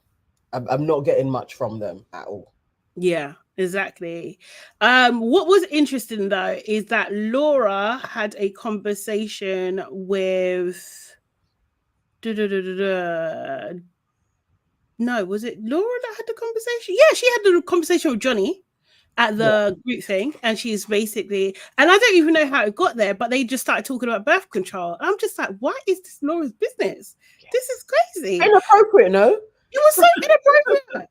I'm not getting much from them at all. Yeah, exactly. What was interesting though is that Laura had a conversation with. No, was it Laura that had the conversation? Yeah, she had the conversation with Johnny at the group thing, and she's basically, and I don't even know how it got there, but they just started talking about birth control. I'm just like, what is this Laura's business? Yeah. This is crazy. Inappropriate, no? It was so inappropriate.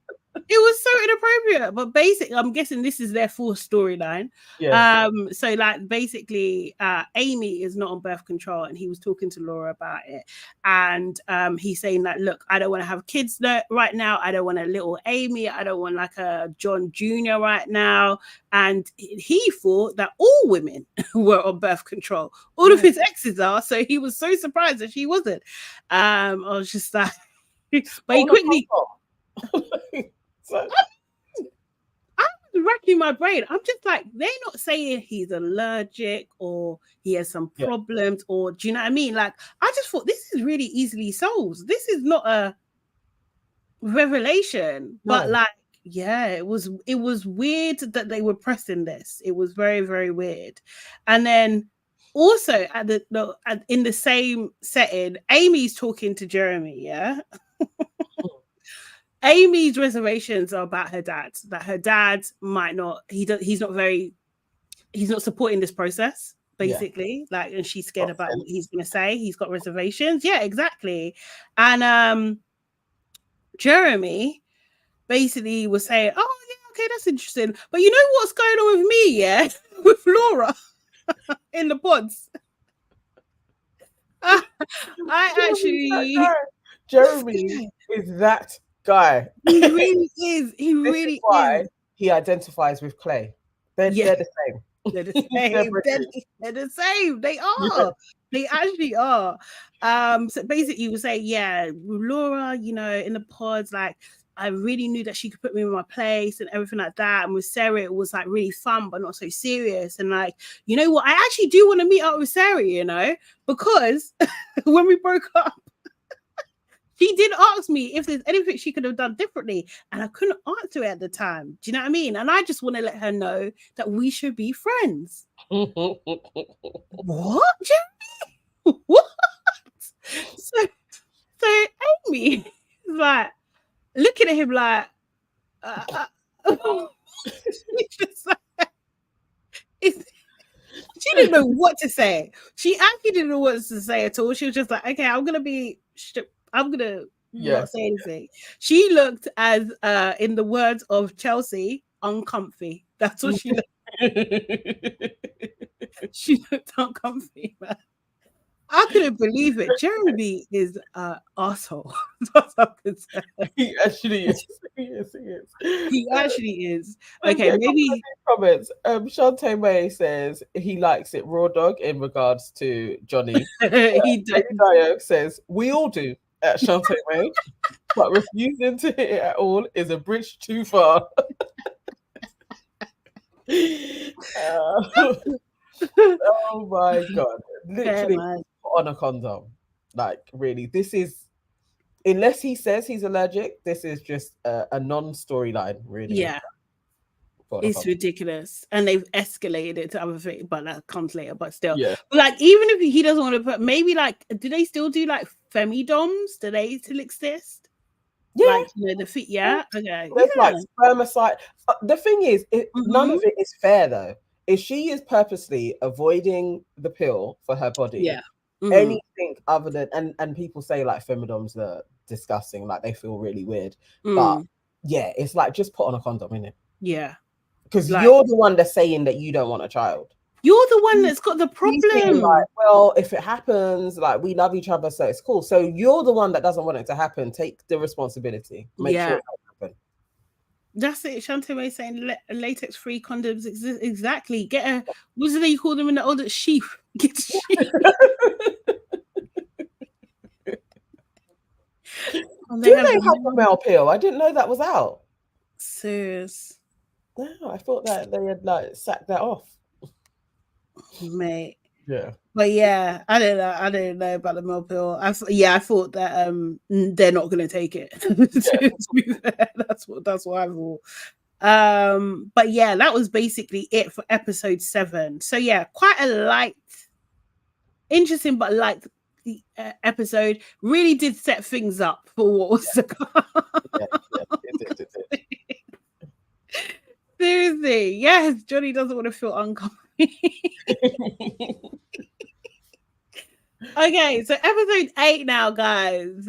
It was so inappropriate, but basically, I'm guessing this is their full storyline. Yeah. So like basically, Amy is not on birth control, and he was talking to Laura about it, and he's saying that, look, I don't want to have kids right now. I don't want a little Amy. I don't want like a John Jr. right now. And he thought that all women were on birth control. All of his exes are. So he was so surprised that she wasn't. I was just like, but he quickly. So I'm racking my brain. I'm just like, they're not saying he's allergic or he has some problems, or do you know what I mean? Like, I just thought this is really easily solved. This is not a revelation, but like, yeah, it was weird that they were pressing this. It was very, very weird. And then also in the same setting, Amy's talking to Jeremy, yeah. Amy's reservations are about her dad, that her dad might not, he's not supporting this process, basically. Like, and she's scared about what he's going to say. He's got reservations. Yeah, exactly. And Jeremy basically was saying, oh, yeah, okay, that's interesting. But you know what's going on with me, yeah? With Laura in the pods. Jeremy is that guy. He really is. He really is. He identifies with Clay. They're the same. They're the same. They're the same. They are. Yeah. They actually are. So basically, you would say, yeah, Laura, you know, in the pods, like, I really knew that she could put me in my place and everything like that. And with Sarah, it was like really fun, but not so serious. And like, you know what? I actually do want to meet up with Sarah, you know, because when we broke up, She did ask me if there's anything she could have done differently, and I couldn't answer it at the time. Do you know what I mean? And I just want to let her know that we should be friends. What, Jeremy? What? So Amy is like looking at him like, she's just like, she didn't know what to say. She actually didn't know what to say at all. She was just like, okay, I'm gonna not say anything. She looked as, in the words of Chelsea, uncomfy. That's what she looked. She looked uncomfy, man. I couldn't believe it. Jeremy is an asshole. That's what I'm saying. He actually is. He is. He actually is. Okay, maybe comments. Shantae May says he likes it raw dog in regards to Johnny. He does. Dio says we all do at Shantae May, but refusing to hit it at all is a bridge too far. Oh my god! Literally put on a condom. Like really, this is, unless he says he's allergic, this is just a non-storyline. Really, yeah. It's ridiculous, and they've escalated it to other things, but that comes later. But still, yeah. But like, even if he doesn't want to put, maybe like, do they still do like femidoms? Do they still exist? Yeah, like, you know, the feet. Yeah, okay. There's like spermicide. The thing is, none of it is fair though. If she is purposely avoiding the pill for her body, anything other than, and people say like femidoms are disgusting, like they feel really weird. But yeah, it's like just put on a condom, innit? Yeah. Because like, you're the one that's saying that you don't want a child. You're the one that's got the problem. Like, well, if it happens, like we love each other, so it's cool. So you're the one that doesn't want it to happen. Take the responsibility. Make sure it doesn't happen. That's it. Shantae May saying latex-free condoms exist. Exactly. Get a, what do they call them in the older sheath? Get a sheath. Do they have the male pill? I didn't know that was out. Serious. No, I thought that they had like sacked that off. Mate. Yeah. But yeah, I didn't know about the male pill. I thought that they're not going to take it. To be fair, that's what I thought. But yeah, that was basically it for episode 7. So yeah, quite a light, interesting but light episode. Really did set things up for what was to come. It did. Seriously, yes, Johnny doesn't want to feel uncomfortable. Okay, so episode 8 now, guys.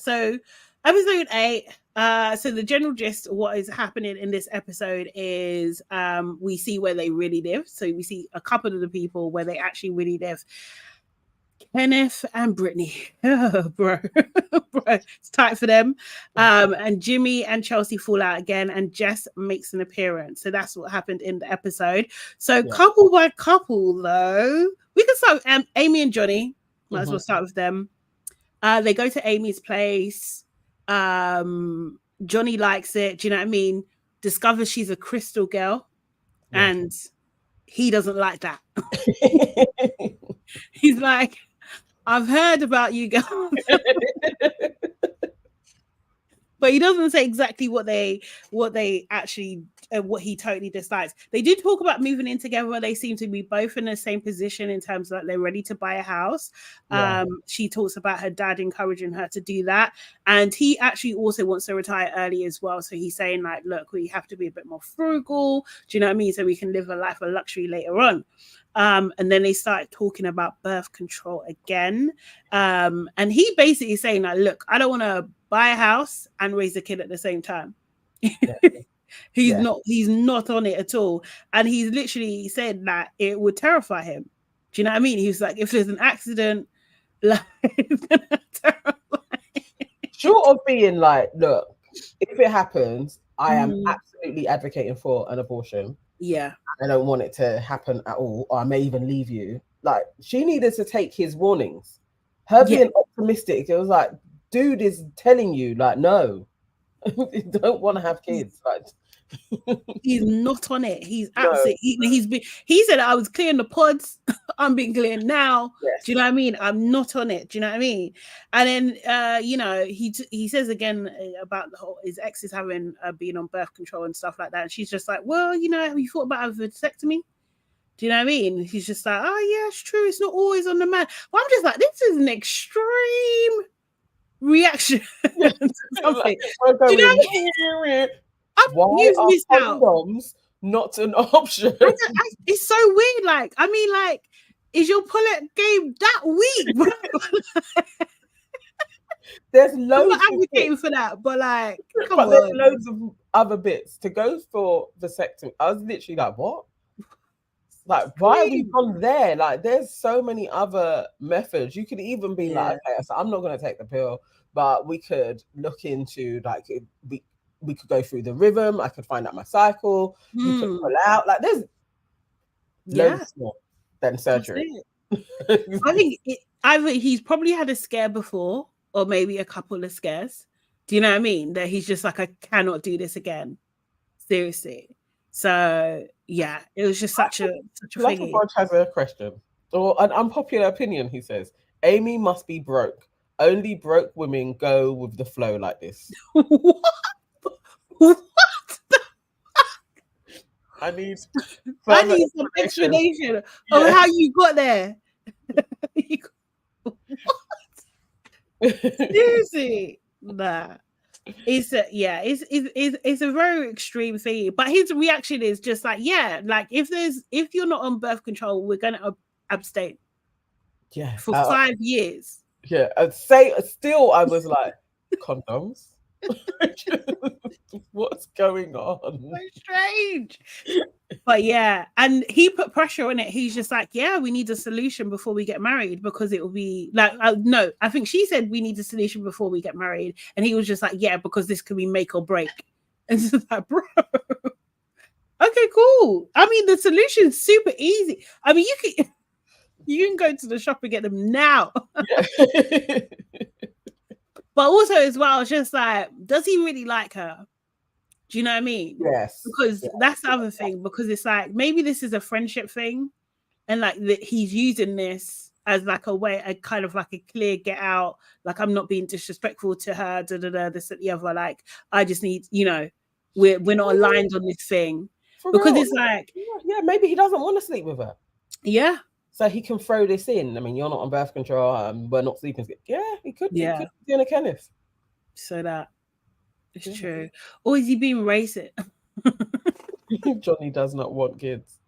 So episode 8. So the general gist of what is happening in this episode is we see where they really live. So we see a couple of the people where they actually really live. Kenneth and Brittany, bro, it's tight for them. And Jimmy and Chelsea fall out again, and Jess makes an appearance. So that's what happened in the episode. So couple by couple, though, we can start with Amy and Johnny. Might as well start with them. They go to Amy's place. Johnny likes it. Do you know what I mean? Discovers she's a crystal girl, and he doesn't like that. He's like, I've heard about you girls. But he doesn't say exactly what they actually what he totally dislikes. They do talk about moving in together, where they seem to be both in the same position in terms of like they're ready to buy a house. She talks about her dad encouraging her to do that, and he actually also wants to retire early as well. So he's saying like, look, we have to be a bit more frugal. Do you know what I mean? So we can live a life of luxury later on. And then they started talking about birth control again. And he basically saying like, look, I don't want to buy a house and raise a kid at the same time. He's not on it at all. And he's literally said that it would terrify him. Do you know what I mean? He was like, if there's an accident, like, it's gonna terrify him. Short of being like, look, if it happens, I am absolutely advocating for an abortion. Yeah. I don't want it to happen at all, or I may even leave you. Like, she needed to take his warnings. Her being optimistic, it was like, dude is telling you, like, no, you don't want to have kids. Like, He's not on it. He's No. absolutely. He said I was clearing the pods. I'm being clear now. Yes. Do you know what I mean? I'm not on it. Do you know what I mean? And then he says again about the whole his ex is having being on birth control and stuff like that. And she's just like, well, have you thought about having a vasectomy? Do you know what I mean? He's just like, oh yeah, it's true. It's not always on the man. But I'm just like, this is an extreme reaction to something. Like, do you know what I mean? Why are condoms not an option? It's so weird. Like, I mean, like, is your pull-up game that weak, bro? There's loads. I'm not advocating for that, but like, come on. There's loads of other bits to go for vasectomy. I was literally like, what? Like, why are we gone there? Like, there's so many other methods. You could even be like, okay, so I'm not going to take the pill, but we could look into like we could go through the rhythm. I could find out my cycle. You could pull out. Like, there's loads more than surgery. I think either he's probably had a scare before, or maybe a couple of scares. Do you know what I mean? That he's just like, I cannot do this again. Seriously. So yeah, it was just such a thing. Love has a question or an unpopular opinion. He says Amy must be broke. Only broke women go with the flow like this. What? I need some explanation of how you got there. What? Seriously, nah. It's a very extreme thing. But his reaction is just like, like if you're not on birth control, we're gonna abstain. Yeah, for 5 years. Yeah, I'd say still I was like, condoms. What's going on? So strange. But yeah, and he put pressure on it. He's just like, yeah, we need a solution before we get married, because it will be like, no, I think she said we need a solution before we get married, and he was just like, yeah, because this could be make or break. And it's like, bro, okay, cool. I mean, the solution's super easy. I mean, you can go to the shop and get them now. Yeah. But also as well, it's just like, does he really like her? Do you know what I mean? Yes. Because that's the other thing, because it's like, maybe this is a friendship thing, and like that he's using this as like a way, a kind of like a clear get out, like, I'm not being disrespectful to her, this and the other, like, I just need, we're not aligned on this thing. Because it's like, maybe he doesn't want to sleep with her. Yeah. So he can throw this in. I mean, you're not on birth control. We're not sleeping. Yeah, he could. Yeah. He could be in a Kenneth. So that it's true. Or is he being racist? Johnny does not want kids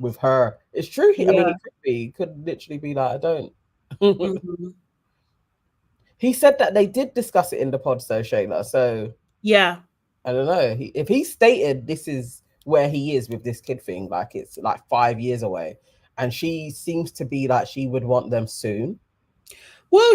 with her. It's true. I mean, he could literally be like, I don't. He said that they did discuss it in the pod, so Shayla. So yeah, I don't know. If he stated this is where he is with this kid thing, like it's like 5 years away, and she seems to be like she would want them soon. Well,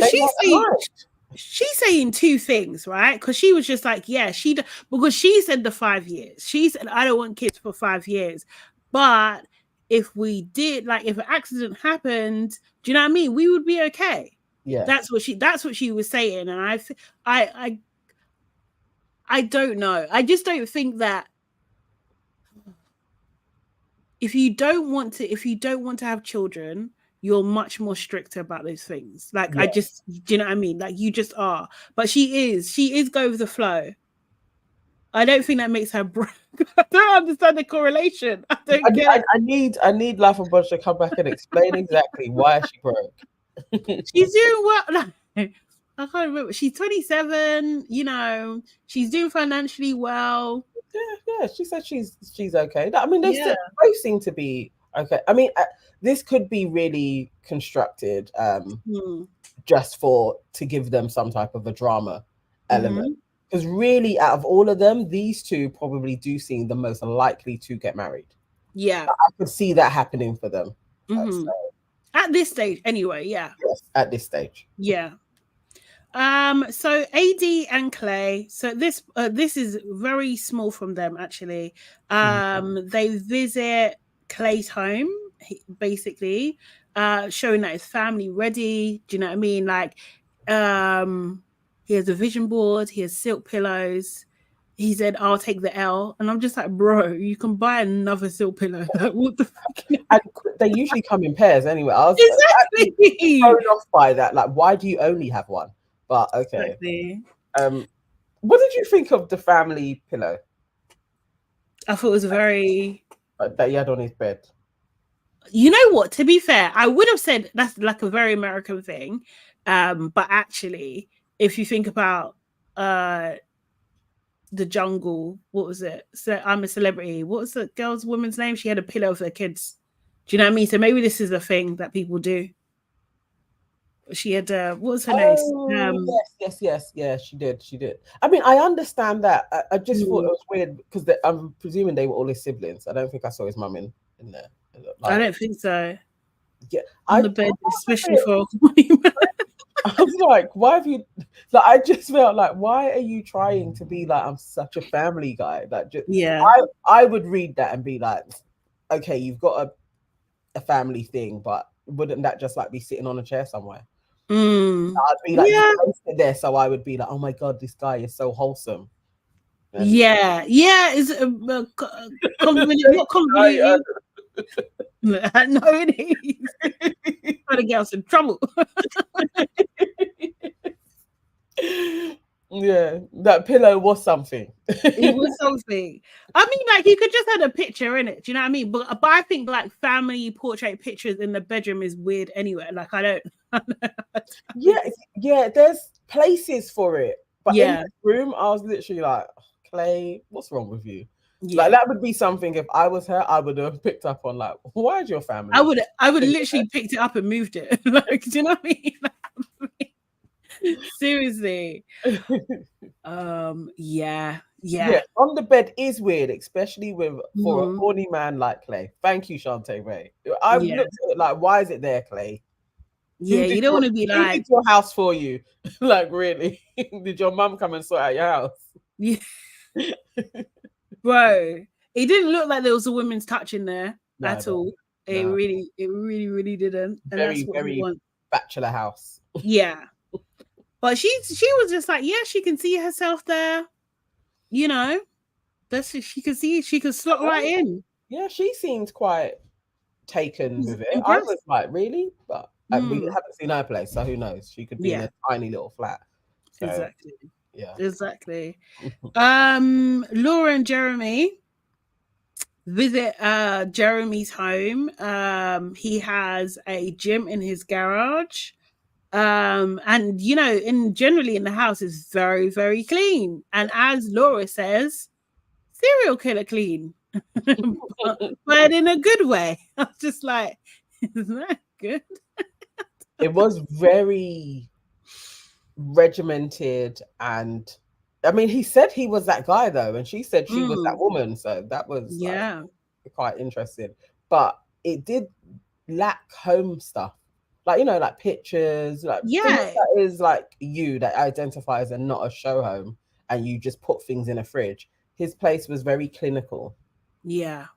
she's saying two things, right? Because she was just like, because she said the 5 years. She said, I don't want kids for 5 years. But if we did, like, if an accident happened, do you know what I mean? We would be okay. Yeah, that's what she was saying. And I don't know. I just don't think that if you don't want to have children, you're much more stricter about those things. Like, do you know what I mean? Like, you just are. But she is go with the flow. I don't think that makes her broke. I don't understand the correlation. I don't get it. I need Life and Bunch to come back and explain exactly why she broke. She's doing well. I can't remember. She's 27. She's doing financially well. Yeah. She said she's okay. I mean, they both seem to be okay. I mean, this could be really constructed just to give them some type of a drama element. Because really, out of all of them, these two probably do seem the most likely to get married. Yeah, I could see that happening for them. At this stage, anyway. Yeah. Yes, at this stage. Yeah. So AD and Clay. So this is very small from them, actually. They visit Clay's home, basically, showing that his family ready. Do you know what I mean? Like, he has a vision board. He has silk pillows. he said, "I'll take the L," and I'm just like, bro, you can buy another silk pillow. Like, what the fuck? And they usually come in pairs anyway. I was Exactly. thrown off by that. Like, why do you only have one? But okay. Exactly. What did you think of the family pillow? I thought it was very That he had on his bed. You know what? To be fair, I would have said that's like a very American thing. But actually, if you think about the Jungle, what was it? So I'm a Celebrity. What was the woman's name? She had a pillow for her kids. Do you know what I mean? So maybe this is a thing that people do. She had what was her name? Yes. Yeah, she did. I mean, I understand that. I just thought it was weird because I'm presuming they were all his siblings. I don't think I saw his mum in there. Like, I don't think so. Yeah, on the bed, especially for. I was like, why have you? Like, I just felt like, why are you trying to be like, I'm such a family guy? Like, just, yeah, I would read that and be like, okay, you've got a family thing, but wouldn't that just like be sitting on a chair somewhere? I'd be like, you placed it there, so I would be like, oh my god, this guy is so wholesome. And it's convoluted. Not convoluted. No, it is. Trying to get us in trouble. Yeah, that pillow was something. It was something. I mean, like, you could just have a picture in it. Do you know what I mean? But I think like family portrait pictures in the bedroom is weird anyway. Like, I don't. Yeah. There's places for it, but in the room, I was literally like, Clay, what's wrong with you? Yeah. Like, that would be something if I was her, I would have picked up on, like, why is your family? I would literally picked it up and moved it. Like, do you know what I mean? Seriously. Yeah. On the bed is weird, especially for a horny man like Clay. Thank you, Shantae Ray. I've looked at it like, why is it there, Clay? Yeah, you don't want to be like, who did your house for you? Like, really? Did your mum come and sort out your house? Yeah. Bro, it didn't look like there was a women's touch in there at all. It really didn't. And very, that's what very we want. Bachelor house. Yeah. But she was just like, yeah, she can see herself there. You know, she could slot right in. Yeah, she seems quite taken with it. I was like, really? But we haven't seen her place, so who knows? She could be in a tiny little flat. So, exactly. Yeah. Exactly. Laura and Jeremy visit Jeremy's home. He has a gym in his garage. And you know, generally in the house is very, very clean. And as Laura says, serial killer clean. but in a good way. I was just like, is that good? It was very regimented, and I mean, he said he was that guy though, and she said she was that woman, so that was like, quite interesting. But it did lack home stuff, like, you know, like pictures, like things that is like you that identifies and not a show home, and you just put things in a fridge. His place was very clinical. Yeah.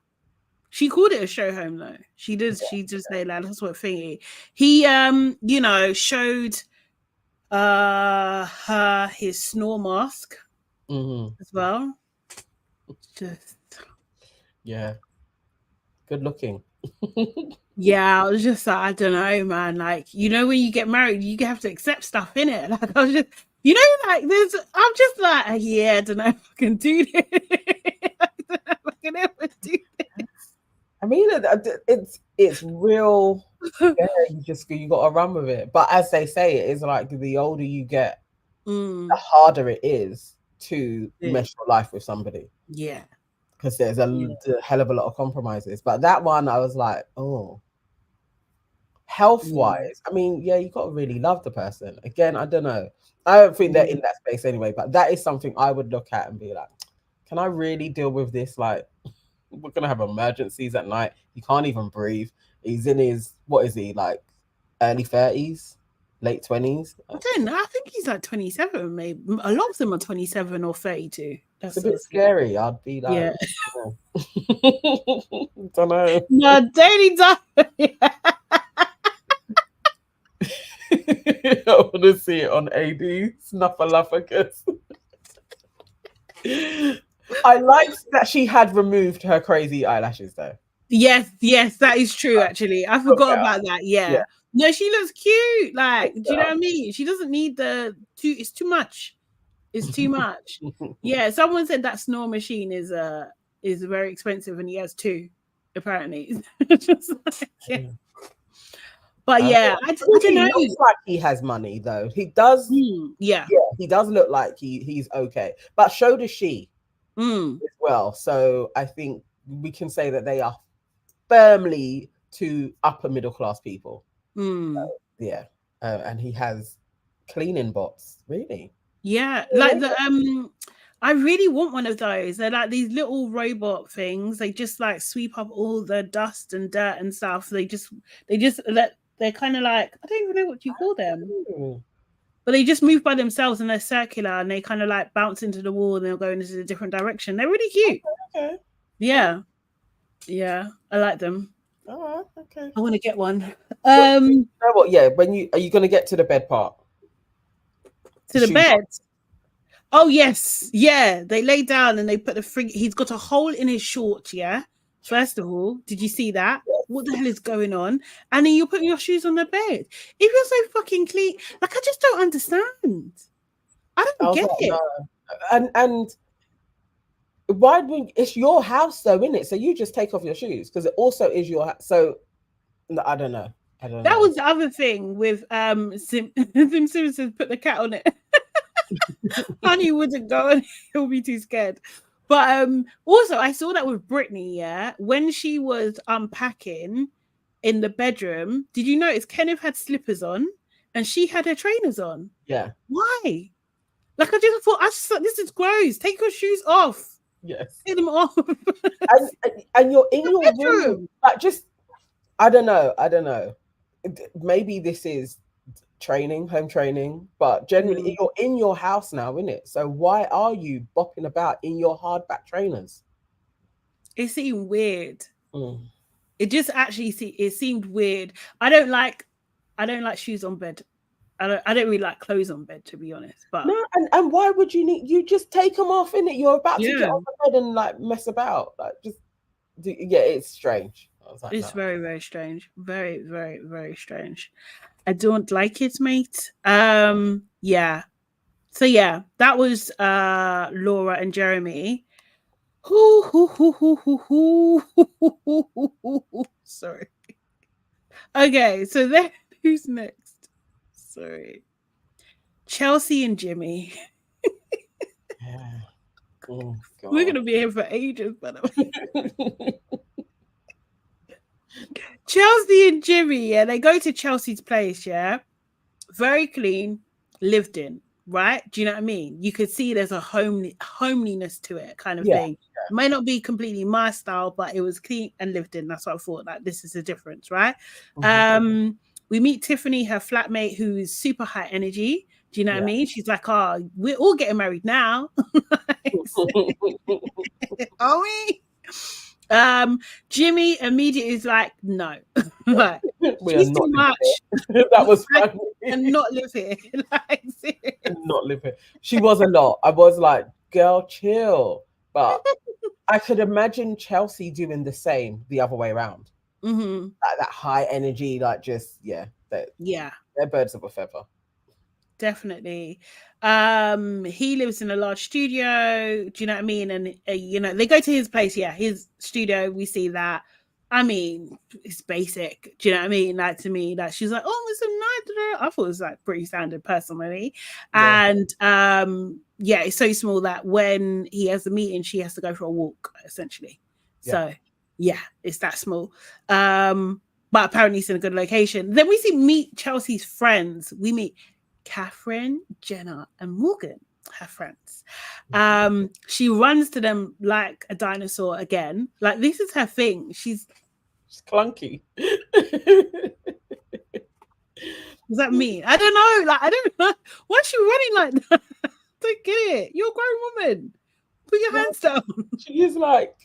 She called it a show home though. She did. She just said like, that's what thingy. He you know, showed her his snore mask as well. Just good looking. Yeah, I was just like, I don't know, man. Like, you know, when you get married, you have to accept stuff in it. Like, I was just, you know, like I'm just like, yeah, I don't know if I can do this. I don't know if I can ever do this. I mean, it's real. Yeah, you got to run with it. But as they say, it is like the older you get, the harder it is to mesh your life with somebody. Yeah, because there's a hell of a lot of compromises. But that one, I was like, oh, health-wise, I mean, yeah, you got to really love the person. Again, I don't know. I don't think they're in that space anyway. But that is something I would look at and be like, can I really deal with this? Like, we're gonna have emergencies at night. He can't even breathe. He's in his, what is he, like early 30s, late 20s? I don't know. I think he's like 27, maybe. A lot of them are 27 or 32. That's a bit scary. I'd be like, yeah. Don't know. No, don't. I want to see it on AD Snuffleupagus. I liked that she had removed her crazy eyelashes though. Yes, that is true. Actually, I forgot about that. Yeah. No, she looks cute. Like, do you know what I mean? She doesn't need it's too much. It's too much. Yeah. Someone said that snore machine is very expensive, and he has two, apparently. Just like, yeah. But yeah, I don't know. He looks like he has money though. He does. Yeah, he does look like he's okay. But so does she as well. So I think we can say that they are firmly to upper middle class people. Yeah, and he has cleaning bots. Really? Yeah, like I really want one of those. They're like these little robot things. They just like sweep up all the dust and dirt and stuff. They're kind of like, I don't even know what you call them. But they just move by themselves and they're circular and they kind of like bounce into the wall and they'll go into a different direction. They're really cute. Okay. Yeah. Yeah. I like them. All right. Okay. I want to get one. You know what? Yeah. Are you going to get to the bed part? To the bed? Oh, yes. Yeah. They lay down and they put he's got a hole in his shorts. Yeah. First of all, did you see that? Yes. What the hell is going on? And then you're putting your shoes on the bed. If you're so fucking clean, like, I just don't understand. I don't get it. No. And why would it's your house though, isn't it? So you just take off your shoes because it also is your house. So I don't know. That was the other thing with Sim Simpson put the cat on it. Honey wouldn't go and he'll be too scared. But also I saw that with Brittany, yeah, when she was unpacking in the bedroom. Did you notice Kenneth had slippers on and she had her trainers on? Yeah. Why? Like, I just thought, this is gross. Take your shoes off. Yes. Take them off. and you're in your room. Like, just I don't know. Maybe this is home training, but generally you're in your house now, isn't it? So why are you bopping about in your hardback trainers? It seemed weird. It just it seemed weird. I don't like shoes on bed. I don't really like clothes on bed, to be honest. But no, and why would you just take them off, innit? You're about to get on the bed and like mess about, like it's strange. Like, it's very, very strange. Very, very, very strange. I don't like it, mate. Yeah. So yeah, that was Laura and Jeremy. Sorry. Okay, so then who's next? Sorry. Chelsea and Jimmy. Yeah. Oh, God. We're gonna be here for ages, by the way. Chelsea and Jimmy, yeah, they go to Chelsea's place, yeah. Very clean, lived in, right? Do you know what I mean? You could see there's a homeliness to it, kind of thing. Yeah. Might not be completely my style, but it was clean and lived in. That's what I thought. Like, this is a difference, right? We meet Tiffany, her flatmate, who is super high energy. Do you know what I mean? She's like, oh, we're all getting married now. Are we? Jimmy immediately is like, no, like, she's too much. That was funny. And not live here. Like, not live here. She was a lot. I was like, girl, chill. But I could imagine Chelsea doing the same the other way around. Like that high energy, like just they're birds of a feather. Definitely. He lives in a large studio. Do you know what I mean? And they go to his place. Yeah, his studio. We see that. I mean, it's basic. Do you know what I mean? Like, to me, like, she's like, oh, it's so nice. I thought it was like pretty standard personally. And it's so small that when he has a meeting, she has to go for a walk, essentially. So it's that small. But apparently it's in a good location. Then we meet Chelsea's friends. We meet Catherine, Jenna, and Morgan, her friends. She runs to them like a dinosaur again. Like, this is her thing. She's clunky. Does that mean? I don't know. Like, I don't know. Why is she running like that? I don't get it. You're a grown woman. Put your hands down. She is like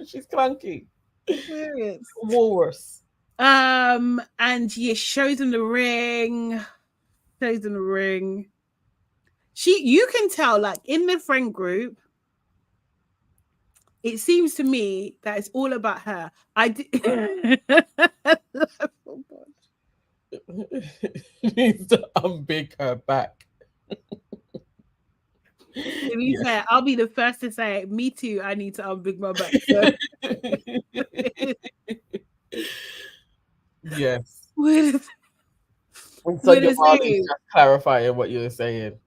she's clunky. Serious. Walrus. And shows them the ring. you can tell, like, in the friend group, it seems to me that it's all about her. Needs to unbig her back. To be fair, I'll be the first to say, me too, I need to unbig my back. So. Yes. So just clarifying what you were saying.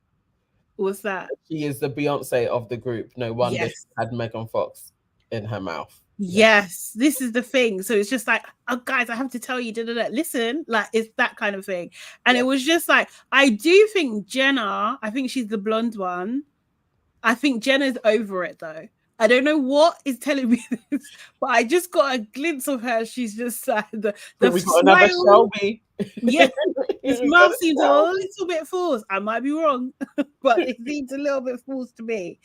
What's that? She is the Beyonce of the group. No wonder she had Megan Fox in her mouth. Yes, this is the thing. So it's just like, oh, guys, I have to tell you, listen, like, it's that kind of thing. And it was just like, I do think Jenna, I think she's the blonde one. I think Jenna's over it though. I don't know what is telling me this, but I just got a glimpse of her. She's just like the we got another Shelby. Yeah, his mouth seems a little bit forced. I might be wrong, but it seems a little bit forced to me.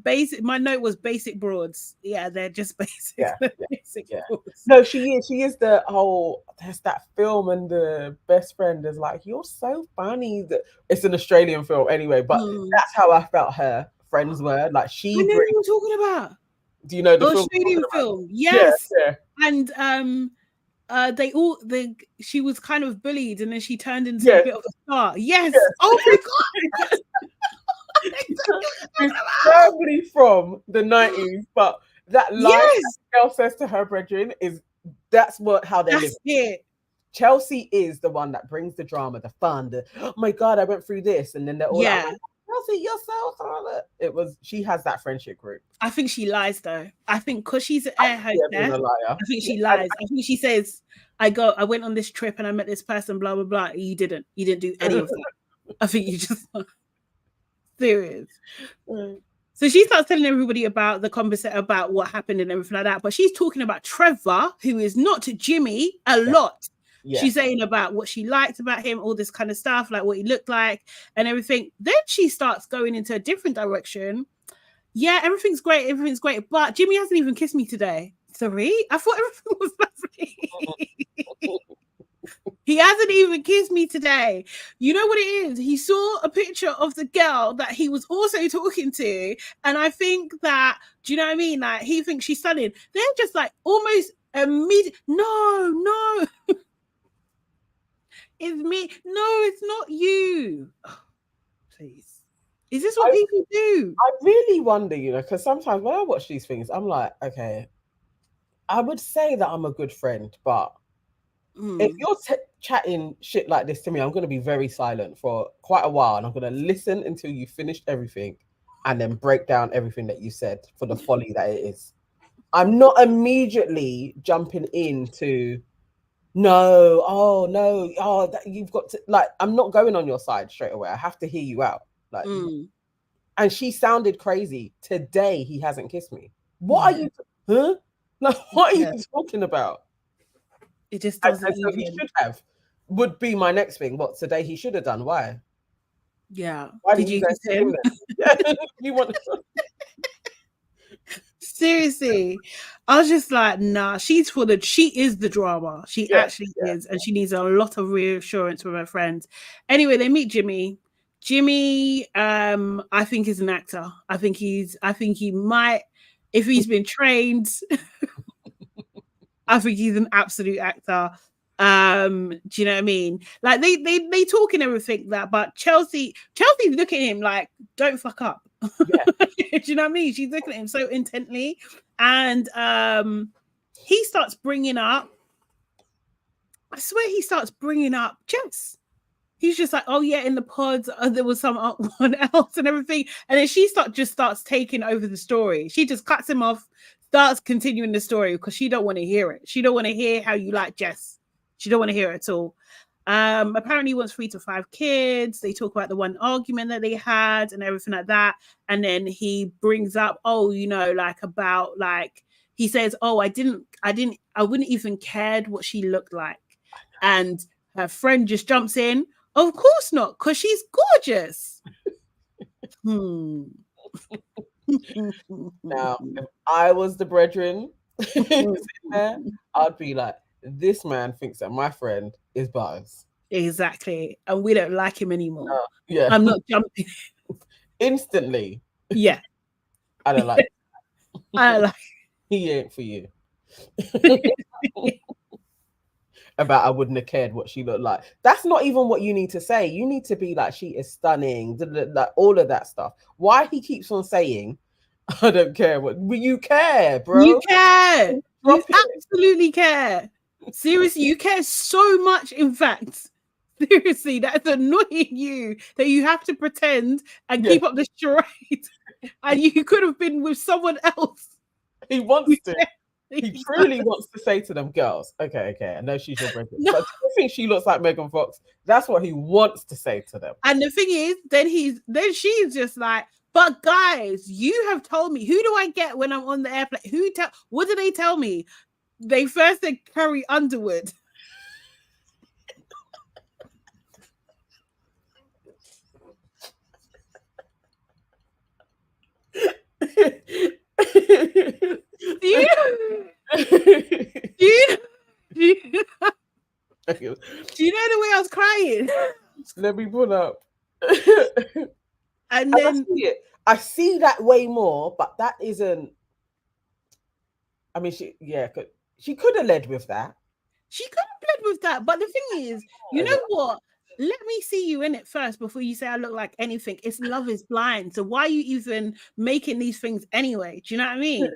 Basic. My note was basic broads. Yeah, they're just basic. Basic broads. No, she is. She is the whole. There's that film, and the best friend is like, "You're so funny." It's an Australian film, anyway. But that's how I felt her friends were. Like she. I know what you're talking about. Do you know the Australian film? Yes. Yeah. And she was kind of bullied, and then she turned into a bit of a star. Yes. Oh my god. It's probably from the 90s, but that line that girl says to her brethren that's how they live. It. Chelsea is the one that brings the drama, the fun, oh my god, I went through this, and then they're all like, Chelsea, yourself. She has that friendship group. I think she lies though. I think because she's an air hostess, I think she lies. I think she says, I went on this trip and I met this person, blah blah blah. You didn't do any of that. I think you just serious. So she starts telling everybody about the conversation about what happened and everything like that. But she's talking about Trevor, who is not Jimmy, a lot. Yeah. She's saying about what she liked about him, all this kind of stuff, like what he looked like and everything. Then she starts going into a different direction. Yeah, everything's great. But Jimmy hasn't even kissed me today. Sorry? I thought everything was lovely. He hasn't even kissed me today. You know what it is? He saw a picture of the girl that he was also talking to. And I think that, do you know what I mean? Like, he thinks she's stunning. They're just like almost immediate. No. It's me. No, it's not you. Oh, please. Is this what people do? I really wonder, because sometimes when I watch these things, I'm like, okay, I would say that I'm a good friend, but if you're chatting shit like this to me, I'm going to be very silent for quite a while, and I'm going to listen until you finished everything and then break down everything that you said for the folly that it is. I'm not immediately jumping into that you've got to, like, I'm not going on your side straight away. I have to hear you out. Like, and she sounded crazy. Today he hasn't kissed me. What are you? Huh? Like, what are you talking about? It just doesn't. So he should have. Would be my next thing. What today he should have done? Why? Yeah. Why did you kiss him? You want? Seriously, I was just like, nah. She is the drama. She actually is, and she needs a lot of reassurance from her friends. Anyway, they meet Jimmy. I think is an actor. I think he might, if he's been trained. I think he's an absolute actor. Do you know what I mean? Like they talk and everything that, but Chelsea's looking at him like, don't fuck up. Do you know what I mean? She's looking at him so intently, and he starts bringing up. I swear he starts bringing up Jess. He's just like, oh yeah, in the pods there was someone else and everything, and then she starts taking over the story. She just cuts him off, starts continuing the story because she don't want to hear it. She don't want to hear how you like Jess. She don't want to hear it at all. Apparently he wants 3 to 5 kids. They talk about the one argument that they had and everything like that. And then he brings up, he says, I wouldn't even cared what she looked like. And her friend just jumps in. Of course not, because she's gorgeous. Now, if I was the brethren, I'd be like, this man thinks that my friend is butters. Exactly. And we don't like him anymore. Yeah. I'm not jumping. Instantly. Yeah. I don't like I don't like he ain't for you. About I wouldn't have cared what she looked like. That's not even what you need to say. You need to be like, she is stunning, like all of that stuff. Why he keeps on saying, I don't care what you care, bro. You care. You absolutely care. Seriously, you care so much, in fact. Seriously, that's annoying you that you have to pretend and keep up the charade. And you could have been with someone else. He wants to. He truly wants to say to them, girls, okay, I know she's your breakup, but do you think she looks like Megan Fox? That's what he wants to say to them. And the thing is, then she's just like, but guys, you have told me, who do I get when I'm on the airplane? What do they tell me? They first said Carrie Underwood. Do you know the way I was crying? Let me pull up. And then I see that way more, but that isn't. I mean, she could have led with that. She could have led with that, but the thing is, you know what? Let me see you in it first before you say I look like anything. It's Love is Blind. So why are you even making these things anyway? Do you know what I mean?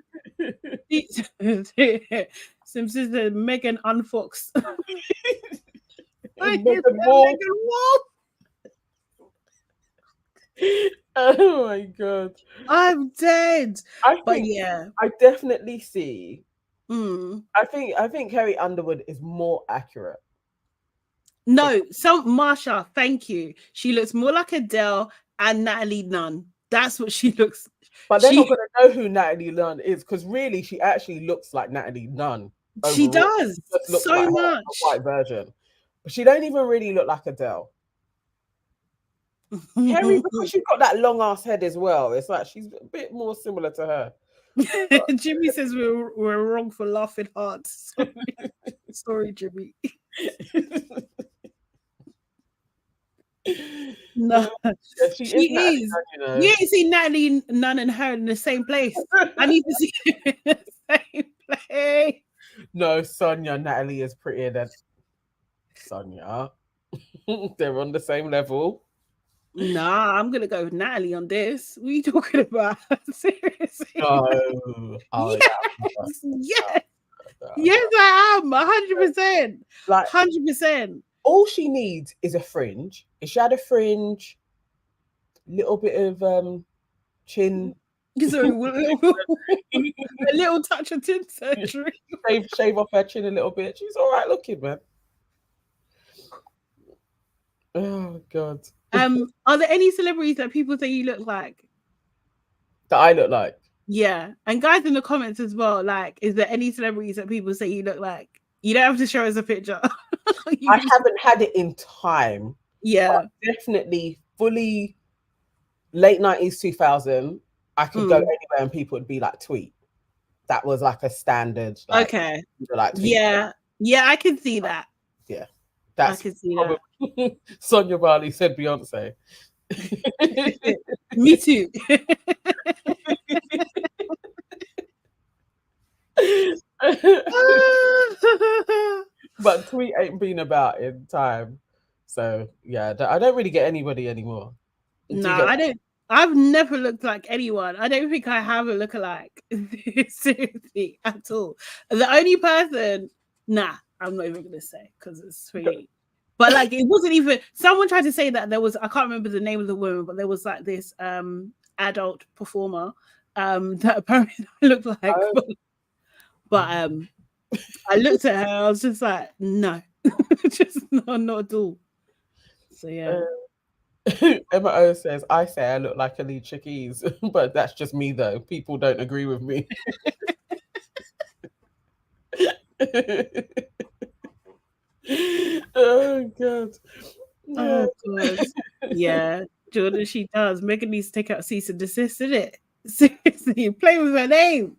Simpsons the Megan Unfox. Megan Wolf. Oh my god. I'm dead. I definitely see. I think Carrie Underwood is more accurate. No, Marsha, thank you. She looks more like Adele and Natalie Nunn. That's what she looks. But they're not going to know who Natalie Nunn is, because really she actually looks like Natalie Nunn. Overall. She does so like much. A white version. But she don't even really look like Adele. Carrie, because she's got that long ass head as well. It's like she's a bit more similar to her. Jimmy says we're wrong for laughing hard. Sorry, Jimmy. No, she is. You ain't seen Natalie Nunn and her in the same place. I need to see them in the same place. No, Sonia, Natalie is prettier than Sonia. They're on the same level. Nah, I'm gonna go with Natalie on this. What are you talking about? Seriously? No. Oh, yes. Yes, I am 100%. Like 100%. All she needs is a fringe. If she had a fringe, little bit of chin. Sorry, a little touch of chin surgery. Shave off her chin a little bit. She's all right looking, man. Oh god. Are there any celebrities that people say you look like? That I look like? Yeah. And guys in the comments as well, like, is there any celebrities that people say you look like? You don't have to show us a picture. I haven't had it in time. Yeah. Definitely fully late 90s, 2000. I could go anywhere and people would be like, tweet. That was like a standard. Like, okay. Like, yeah. Yeah, I can see that. Yeah. That's I can see that. Sonia Barley said Beyonce. Me too. But tweet ain't been about in time. So yeah, I don't really get anybody anymore. No, I don't. I've never looked like anyone. I don't think I have a lookalike. Seriously, at all. The only person, nah, I'm not even gonna say because it's sweet. But like, it wasn't even. Someone tried to say that there was. I can't remember the name of the woman, but there was like this adult performer that apparently looked like. But I looked at her. I was just like, no, just no, not at all. So yeah. Emma O says, I say I look like Alicia Keys, but that's just me though. People don't agree with me. Oh god. Oh god. Yeah. Jordan, she does. Megan needs to take out cease and desist, isn't it? Seriously, play with her name.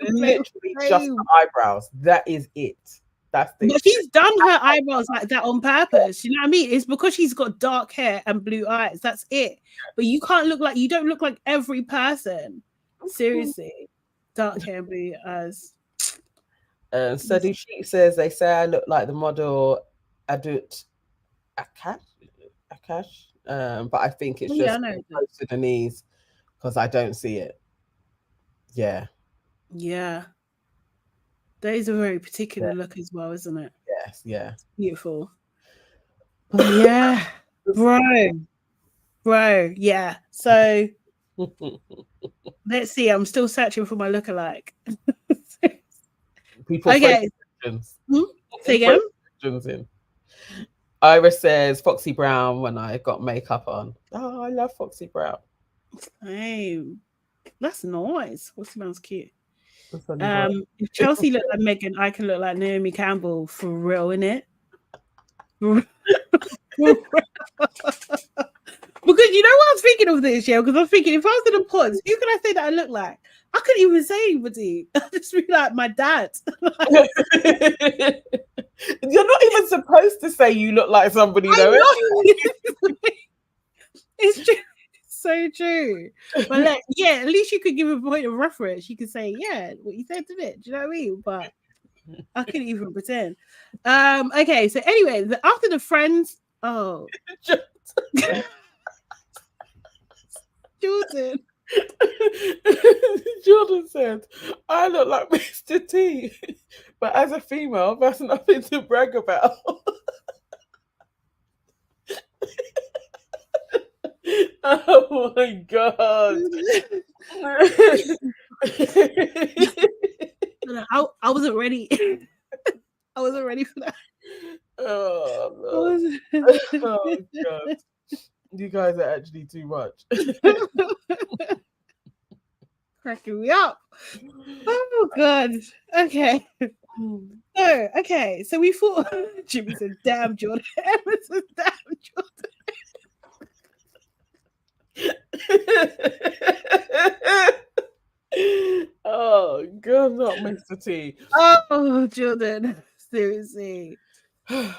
Literally just the eyebrows. That is it. That's the. But she's done her eyebrows like that on purpose. You know what I mean? It's because she's got dark hair and blue eyes. That's it. But you can't look like, you don't look like every person. Seriously, dark hair, blue eyes. Sade Sheep says they say I look like the model Adut Akash. But I think it's just close to the knees because I don't see it. Yeah. Yeah. That is a very particular look as well, isn't it? Yes, yeah. It's beautiful. But yeah, bro, yeah. So let's see. I'm still searching for my lookalike. People okay. Say again. In. Iris says Foxy Brown when I got makeup on. Oh, I love Foxy Brown. Hey, that's nice. Foxy Brown's cute. If Chelsea looked like Megan, I can look like Naomi Campbell for real, innit? Because you know what I was thinking of this, yeah? Because I was thinking if I was in the pods, who can I say that I look like? I couldn't even say anybody. I just be like my dad. You're not even supposed to say you look like somebody, though. It's true. So true. But like, yeah, at least you could give a point of reference. You could say, yeah, what you said to it. Do you know what I mean? But I couldn't even pretend. Okay, so anyway, after the friends, Jordan. Jordan said, I look like Mr. T, but as a female, that's nothing to brag about. Oh my god. I wasn't ready. I wasn't ready for that. Oh, no. Oh god. You guys are actually too much. Cracking me up. Oh god. Okay. So okay. So we thought Jimmy said, damn Jordan. Emma said, damn Jordan. Oh god, not Mr. T. Oh Jordan. Seriously. Okay.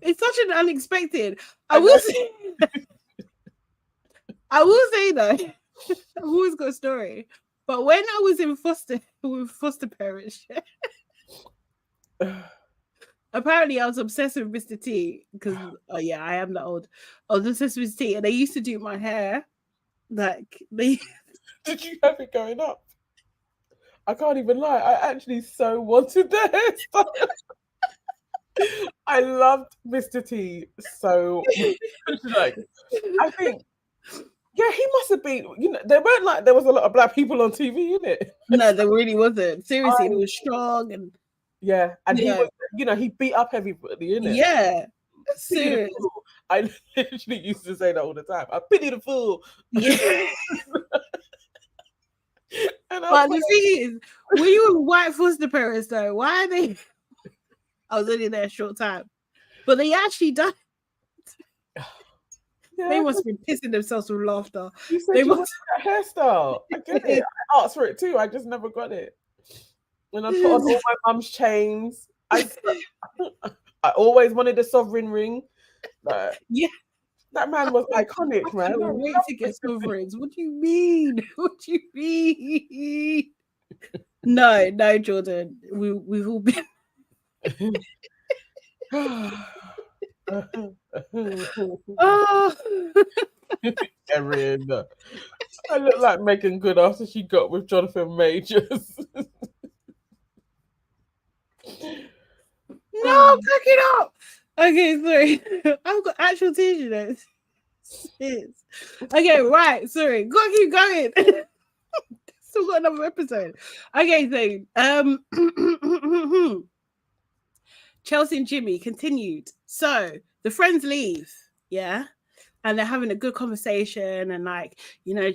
It's such an unexpected. I will say though, I've always got a story. But when I was in foster parents, apparently I was obsessed with Mr. T because I am that old. I was obsessed with Mr. T, and they used to do my hair. Like they Did you have it going up? I can't even lie. I actually so wanted the hairstyle. I loved Mr. T so much. I think, yeah, he must have been. There was a lot of black people on TV, innit? No, there really wasn't. Seriously, he was strong and yeah, and he was, he beat up everybody, innit? Yeah, serious. I literally used to say that all the time. I pity the fool. Yeah. But the thing is, when you were white foster parents, though, why are they? I was only there a short time, but they actually done. Yeah, they must have been pissing themselves with laughter. You said you wanted that hairstyle. I get it. I asked for it too. I just never got it. When I put on all my mum's chains, I always wanted a sovereign ring. Yeah. That man was iconic, man. I can't wait to get sovereigns. What do you mean? What do you mean? No, Jordan. We've all been. Oh. Erin. I look like Megan Good after she got with Jonathan Majors. No, pick it up. Okay, sorry. I've got actual t-shirts. Okay, right. Sorry. Gotta keep going. Still got another episode. Okay, so Chelsea and Jimmy continued. So the friends leave, yeah, and they're having a good conversation, and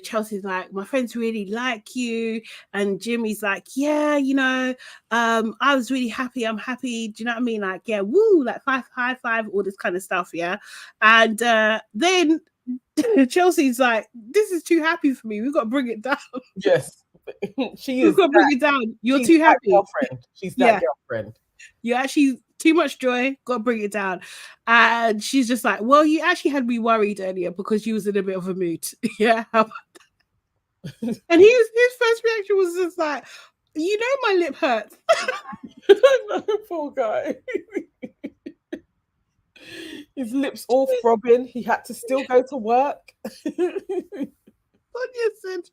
Chelsea's like, my friends really like you, and Jimmy's like, yeah, I was really happy, I'm happy, do you know what I mean? Like, yeah, woo, like high five, all this kind of stuff, yeah. And then Chelsea's like, this is too happy for me, we've got to bring it down. Yes, She You've is. got to bring it down. You're She's too that happy. girlfriend. She's that girlfriend. You're actually too much joy. Got to bring it down. And she's just like, well, you actually had me worried earlier because you was in a bit of a mood. Yeah. And his first reaction was just like, you know, my lip hurts. Poor guy. His lips all throbbing. He had to still go to work. Sonia said,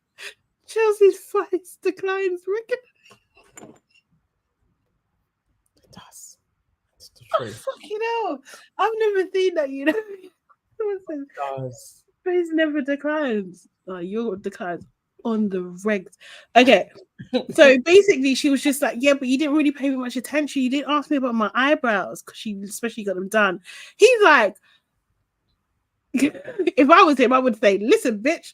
Chelsea's face declines regularly. It does. It's the Oh, truth. fucking hell. I've never seen that, you know. It does. Face never declines. Oh, your declines on the regs. Okay. So basically, she was just like, yeah, but you didn't really pay me much attention. You didn't ask me about my eyebrows because she especially got them done. He's like, if I was him, I would say, listen, bitch.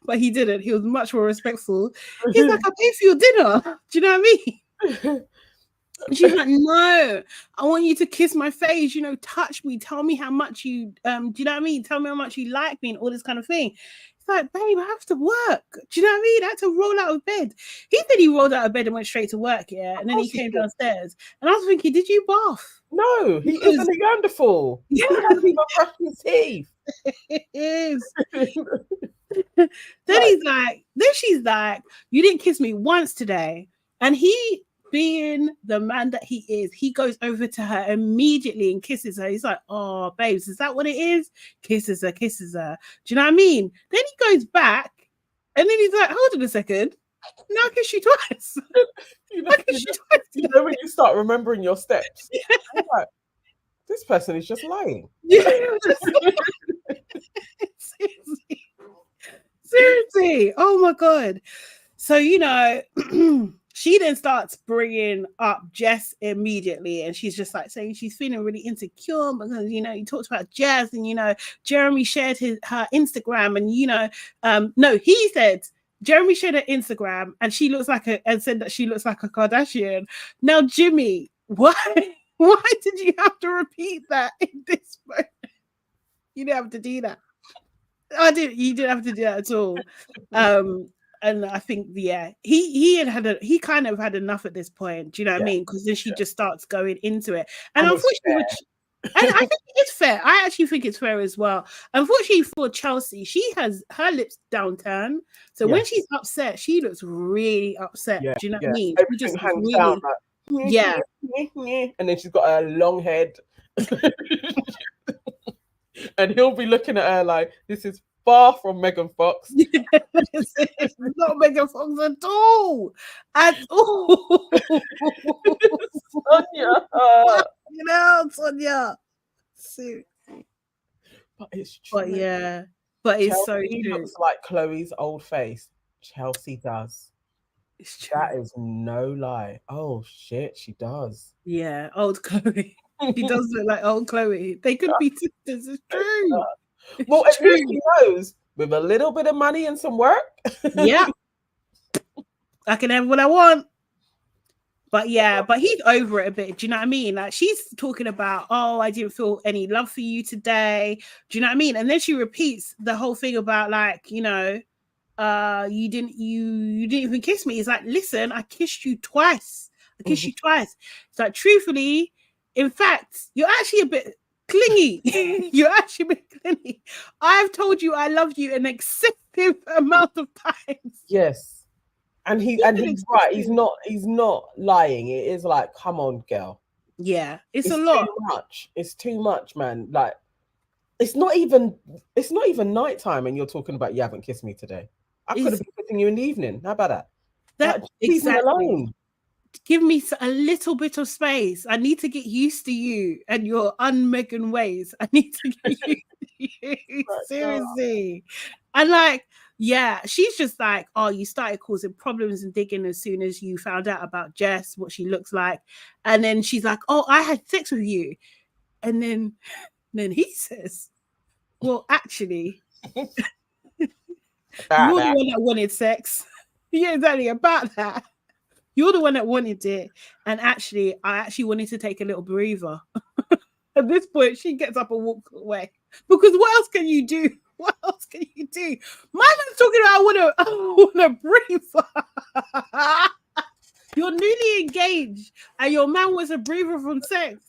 But he didn't. He was much more respectful. He's like, I paid for your dinner. Do you know what I mean? She's like, no, I want you to kiss my face, you know, touch me, tell me how much you do you know what I mean? Tell me how much you like me and all this kind of thing. It's like, babe, I have to work. Do you know what I mean? I had to roll out of bed. He said he rolled out of bed and went straight to work, yeah. And then he came downstairs. And I was thinking, did you bath? No, he isn't a wonderful. Yeah. He hasn't even brushed his teeth. It is. Then she's like, you didn't kiss me once today. And he, being the man that he is, he goes over to her immediately and kisses her. He's like, oh, babes, is that what it is? Kisses her. Do you know what I mean? Then he goes back and then he's like, hold on a second. No, I kiss you twice. You know when you start remembering your steps. Yeah. I'm like, this person is just lying. Yeah. Seriously. Oh my God. So, you know, she then starts bringing up Jess immediately, and she's just like saying she's feeling really insecure because, you know, you talked about Jess and, you know, Jeremy shared her Instagram and, you know, no, he said Jeremy shared her Instagram and she looks like and said that she looks like a Kardashian. Now, Jimmy, why did you have to repeat that in this moment? You didn't have to do that. You didn't have to do that at all. And I think, yeah, he kind of had enough at this point. Do you know what I mean? Because then she just starts going into it. And unfortunately, and I think it's fair. I actually think it's fair as well. Unfortunately for Chelsea, she has her lips downturned. So when she's upset, she looks really upset. Do you know what I mean? Everything just hangs down. Like, yeah. And then she's got a long head. And he'll be looking at her like, this is far from Megan Fox. It's not Megan Fox at all. At all. Sonia. You know, Sonia. Seriously. But it's true. But yeah. But it's Chelsea so true. Looks like Chloe's old face. Chelsea does. It's true. That is no lie. Oh shit, she does. Yeah, old Chloe. She does look like old Chloe. They could be sisters. It's true. Well, at least he knows with a little bit of money and some work. Yeah. I can have what I want. But yeah, but he's over it a bit. Do you know what I mean? Like she's talking about, oh, I didn't feel any love for you today. Do you know what I mean? And then she repeats the whole thing about like, you know, you didn't even kiss me. It's like, listen, I kissed you twice. You twice. It's like, truthfully, in fact, you're actually a bit clingy. You're actually a bit clingy. I've told you I love you an excessive amount of times. Yes. And he's right. He's not lying. It is like, come on, girl. Yeah. It's a lot. Too much. It's too much, man. Like, it's not even nighttime and you're talking about you haven't kissed me today. I could have been kissing you in the evening. How about that? Like, exactly. Alone. Give me a little bit of space. I need to get used to you and your un-Megan ways. I need to get used to you. Seriously. And like, yeah, she's just like, oh, you started causing problems and digging as soon as you found out about Jess, what she looks like. And then she's like, oh, I had sex with you. And then he says, well, actually, you're the one that wanted sex. Yeah, exactly, about that. You're the one that wanted it. And actually, I actually wanted to take a little breather. At this point, she gets up and walks away. Because what else can you do What else can you do? My man's talking about I want to breathe. You're newly engaged and your man was a breather from sex.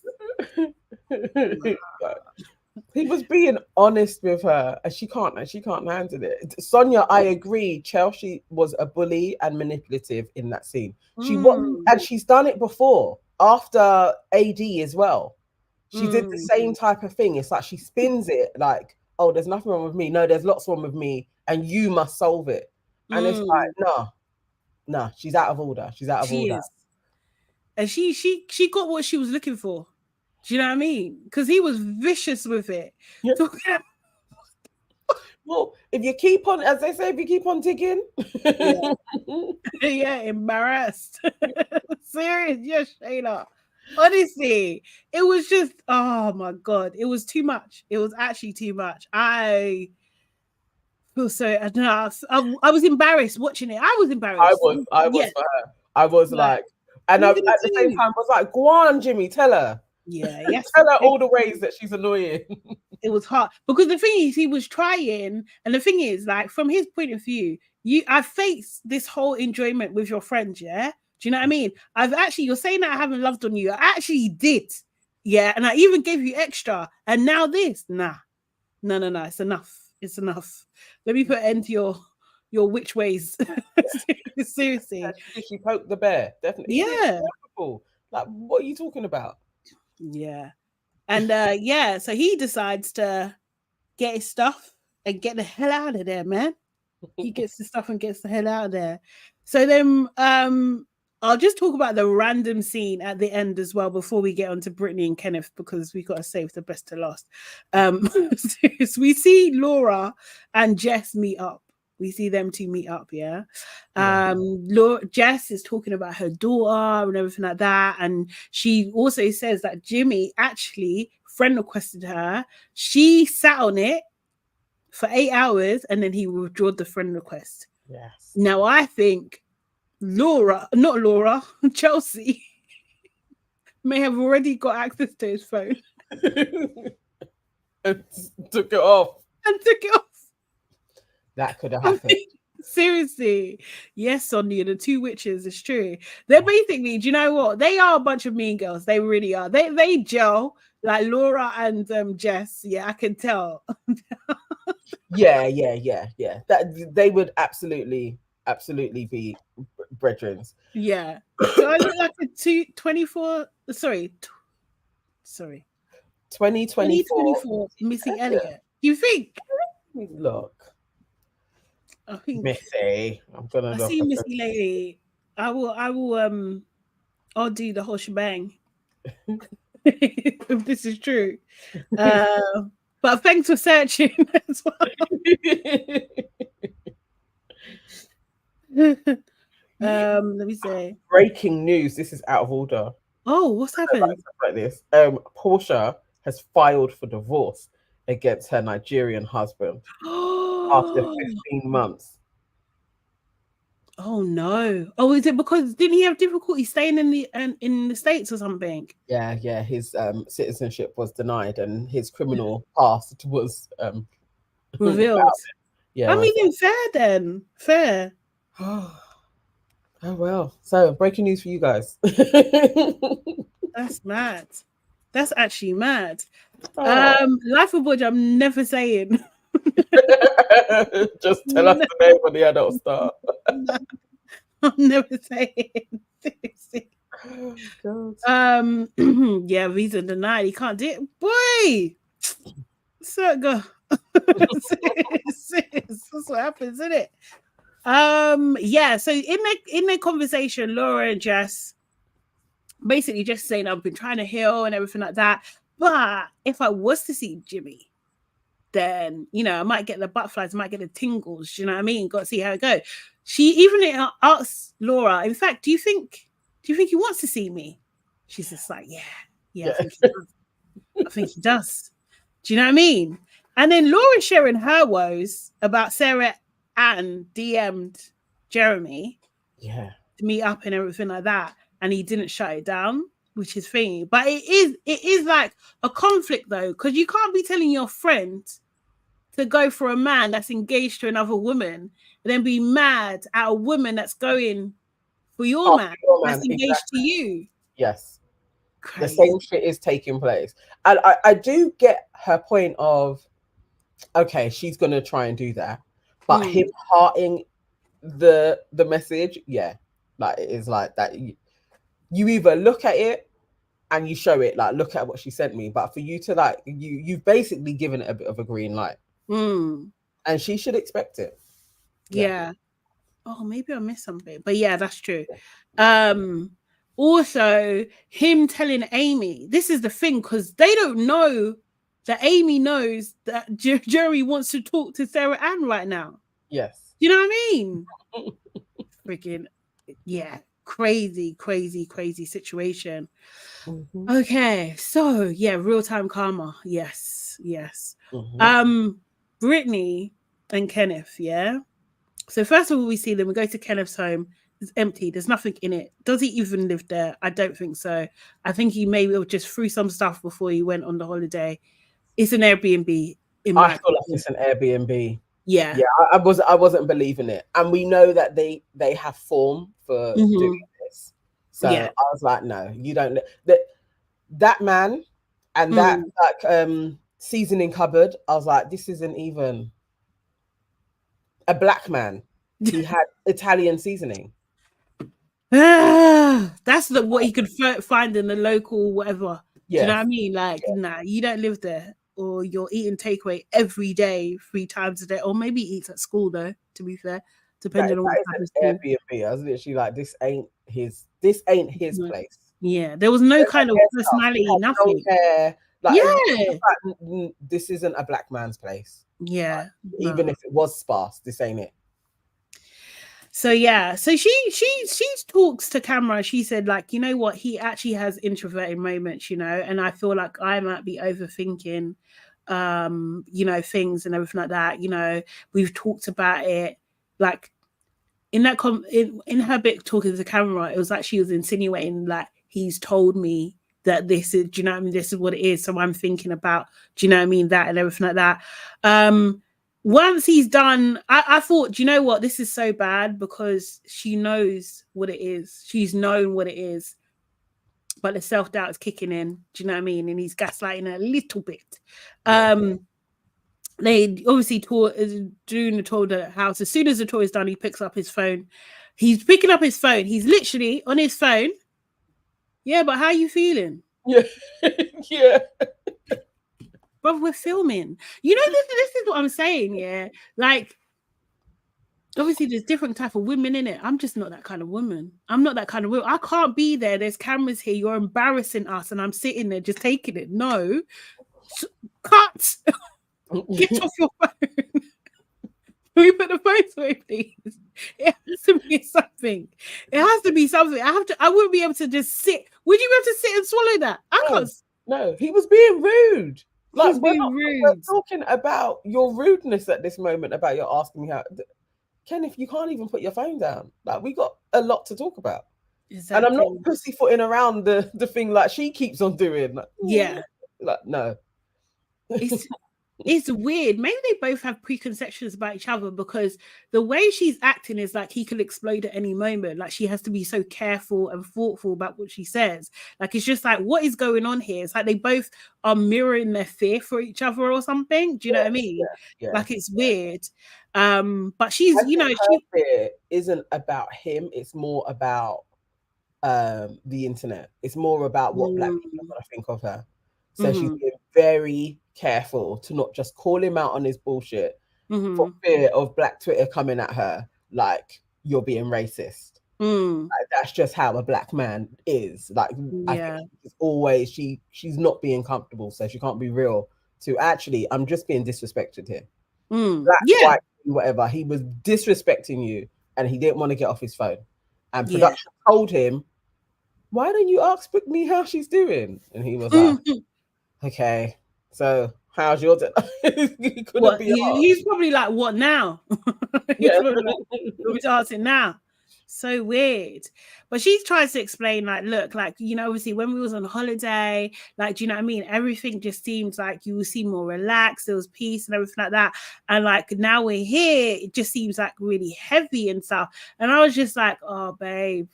He was being honest with her, and she can't handle it. Sonia, I agree. Chelsea was a bully and manipulative in that scene. She was, and she's done it before after AD as well. She did the same type of thing. It's like she spins it like, oh, there's nothing wrong with me. No, there's lots wrong with me, and you must solve it. And it's like, no, she's out of order. She's out of order. Is. And she got what she was looking for. Do you know what I mean? Because he was vicious with it. Yep. Well, if you keep on, as they say, if you keep on digging, yeah, embarrassed. Serious, yes, Shayla. Honestly, it was just, oh my god, it was too much. It was actually too much. I feel so. I don't know. I was embarrassed watching it. I was embarrassed. I was for her. I was like, and at the same time, I was like, go on, Jimmy, tell her. Yeah, yes. Tell her all the ways that she's annoying. It was hard because the thing is, he was trying, and the thing is, like, from his point of view, I faced this whole enjoyment with your friends, yeah. Do you know what I mean? You're saying that I haven't loved on you. I actually did, yeah, and I even gave you extra, and now this, no, it's enough. It's enough. Let me put an end to your witch ways. Seriously, she poked the bear, definitely. Yeah. Like, what are you talking about? Yeah. And so he decides to get his stuff and get the hell out of there, man. He gets the stuff and gets the hell out of there. So then I'll just talk about the random scene at the end as well before we get on to Brittany and Kenneth, because we've got to save the best to last. So we see Laura and Jess meet up. We see them two meet up, yeah. Jess is talking about her daughter and everything like that, and she also says that Jimmy actually friend requested her. She sat on it for 8 hours, and then he withdrew the friend request. Yes. Now I think Chelsea may have already got access to his phone and took it off. That could have happened. Seriously. Yes, Sonia, the two witches, it's true. They're basically, do you know what? They are a bunch of mean girls. They really are. They gel, like Laura and Jess. Yeah, I can tell. Yeah. That they would absolutely be brethren. Yeah. So I look like a 2024 Missy Elliott. You think? Look. I think Missy. I see Missy lady. I'll do the whole shebang. If this is true. But thanks for searching as well. Let me say. Breaking news. This is out of order. Oh, what's happened? Like this. Portia has filed for divorce against her Nigerian husband after 15 months. Oh no! Oh, is it because didn't he have difficulty staying in the States or something? Yeah. His citizenship was denied, and his criminal past was revealed. Yeah, I mean, fair. Oh well. So breaking news for you guys. That's mad. That's actually mad. Life of Budge, I'm never saying. Just tell us the name when the adults start. I'm never saying. Yeah, visa denied. He can't do it. Boy, so go. That's what happens, isn't it? Yeah. So in their conversation, Laura and Jess basically just saying, I've been trying to heal and everything like that. But if I was to see Jimmy, then, you know, I might get the butterflies, I might get the tingles. You know what I mean? Got to see how it goes. She even asks Laura, in fact, do you think he wants to see me? She's just like, yeah, I think he does. Do you know what I mean? And then Laura's sharing her woes about Sarah Ann DM'd Jeremy to meet up and everything like that, and he didn't shut it down, which is thingy. But it is like a conflict though, because you can't be telling your friend to go for a man that's engaged to another woman and then be mad at a woman that's going for your man that's engaged to you. Yes. Crazy. The same shit is taking place. And I do get her point of, okay, she's going to try and do that. But him hearting the message, yeah, like it is like that. You either look at it and you show it, like, look at what she sent me. But for you to like, you've basically given it a bit of a green light. And she should expect it. Yeah. Oh, maybe I missed something. But yeah, that's true. Also, him telling Amy, this is the thing, because they don't know that Amy knows that Jerry wants to talk to Sarah Ann right now. Yes. You know what I mean? Freaking, yeah. Crazy situation. Okay, so yeah, real-time karma. Yes. Brittany and Kenneth, yeah. So first of all, we see them. We go to Kenneth's home. It's empty. There's nothing in it. Does he even live there? I don't think so. I think he maybe just threw some stuff before he went on the holiday. It's an Airbnb. I feel like it's an Airbnb. Yeah. I wasn't believing it, and we know that they have form for doing this. So I was like, no, you don't. That man and that like seasoning cupboard. I was like, this isn't even a black man. He had Italian seasoning. That's what he could find in the local whatever. Yes. Do you know what I mean? Like, nah, you don't live there, or you're eating takeaway every day, 3 times a day, or maybe he eats at school though. To be fair, depending on what type of school. Airbnb. I was literally like, this ain't his place. Yeah, there was no kind of personality, nothing. No hair. Like, this isn't a black man's place. Yeah, like, even if it was sparse, this ain't it. So yeah, so she talks to camera. She said, like, you know what, he actually has introverted moments, you know, and I feel like I might be overthinking, you know, things and everything like that. You know, we've talked about it, like in that in her bit talking to camera, it was like she was insinuating like he's told me that this is, do you know what I mean? This is what it is. So I'm thinking about, do you know what I mean? That and everything like that. Once he's done, I thought, do you know what? This is so bad because she knows what it is. She's known what it is. But the self-doubt is kicking in. Do you know what I mean? And he's gaslighting a little bit. They obviously doing the tour of the house. As soon as the tour is done, he picks up his phone. He's picking up his phone. He's literally on his phone. Yeah, but how are you feeling? Yeah. Yeah. But we're filming. You know, this is what I'm saying, yeah? Like, obviously there's different type of women in it. I'm just not that kind of woman. I'm not that kind of woman. I can't be there. There's cameras here. You're embarrassing us. And I'm sitting there just taking it. No. Cut. Get off your phone. Can we put the phone away, please? It has to be something. It has to be something. I wouldn't be able to just sit. Would you be able to sit and swallow that? I can't. No, he was being rude. Like, we're talking about your rudeness at this moment, about your asking me how. Kenneth, you can't even put your phone down. Like, we got a lot to talk about. Exactly. And I'm not pussyfooting around the thing like she keeps on doing. Like, yeah. Like, no. It's weird. Maybe they both have preconceptions about each other because the way she's acting is like he could explode at any moment. Like, she has to be so careful and thoughtful about what she says. Like, it's just like, what is going on here? It's like they both are mirroring their fear for each other or something. Do you know what I mean? Yeah. Like, it's weird. But she's, you know, her fear isn't about him. It's more about the internet. It's more about what black people are going to think of her. So she's being very careful to not just call him out on his bullshit for fear of black Twitter coming at her like, you're being racist. Like, that's just how a black man is. Like, I think it's always she's not being comfortable, so she can't be real to actually, I'm just being disrespected here. Black, white, whatever. He was disrespecting you and he didn't want to get off his phone. And production told him, why don't you ask Brittany how she's doing? And he was like, okay, so how's your day? He's probably like, what now? He's probably like, asking now. So weird. But she tries to explain, like, look, like, you know, obviously when we was on holiday, like, do you know what I mean? Everything just seems like you will seem more relaxed. There was peace and everything like that. And like now we're here, it just seems like really heavy and stuff. And I was just like, oh, babe,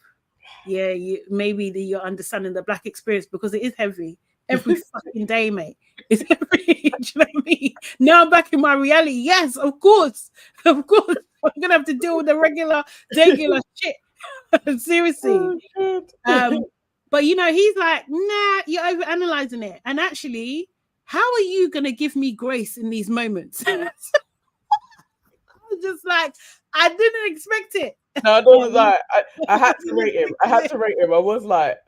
yeah, maybe you're understanding the Black experience, because it is heavy every fucking day, mate. It's heavy. Do you know what I mean? Now I'm back in my reality. Yes, of course. I'm gonna have to deal with the regular shit. Seriously. But you know, he's like, nah, you're over analyzing it. And actually, how are you gonna give me grace in these moments? I was just like, I didn't expect it. No, I was like, I had to rate him. I was like,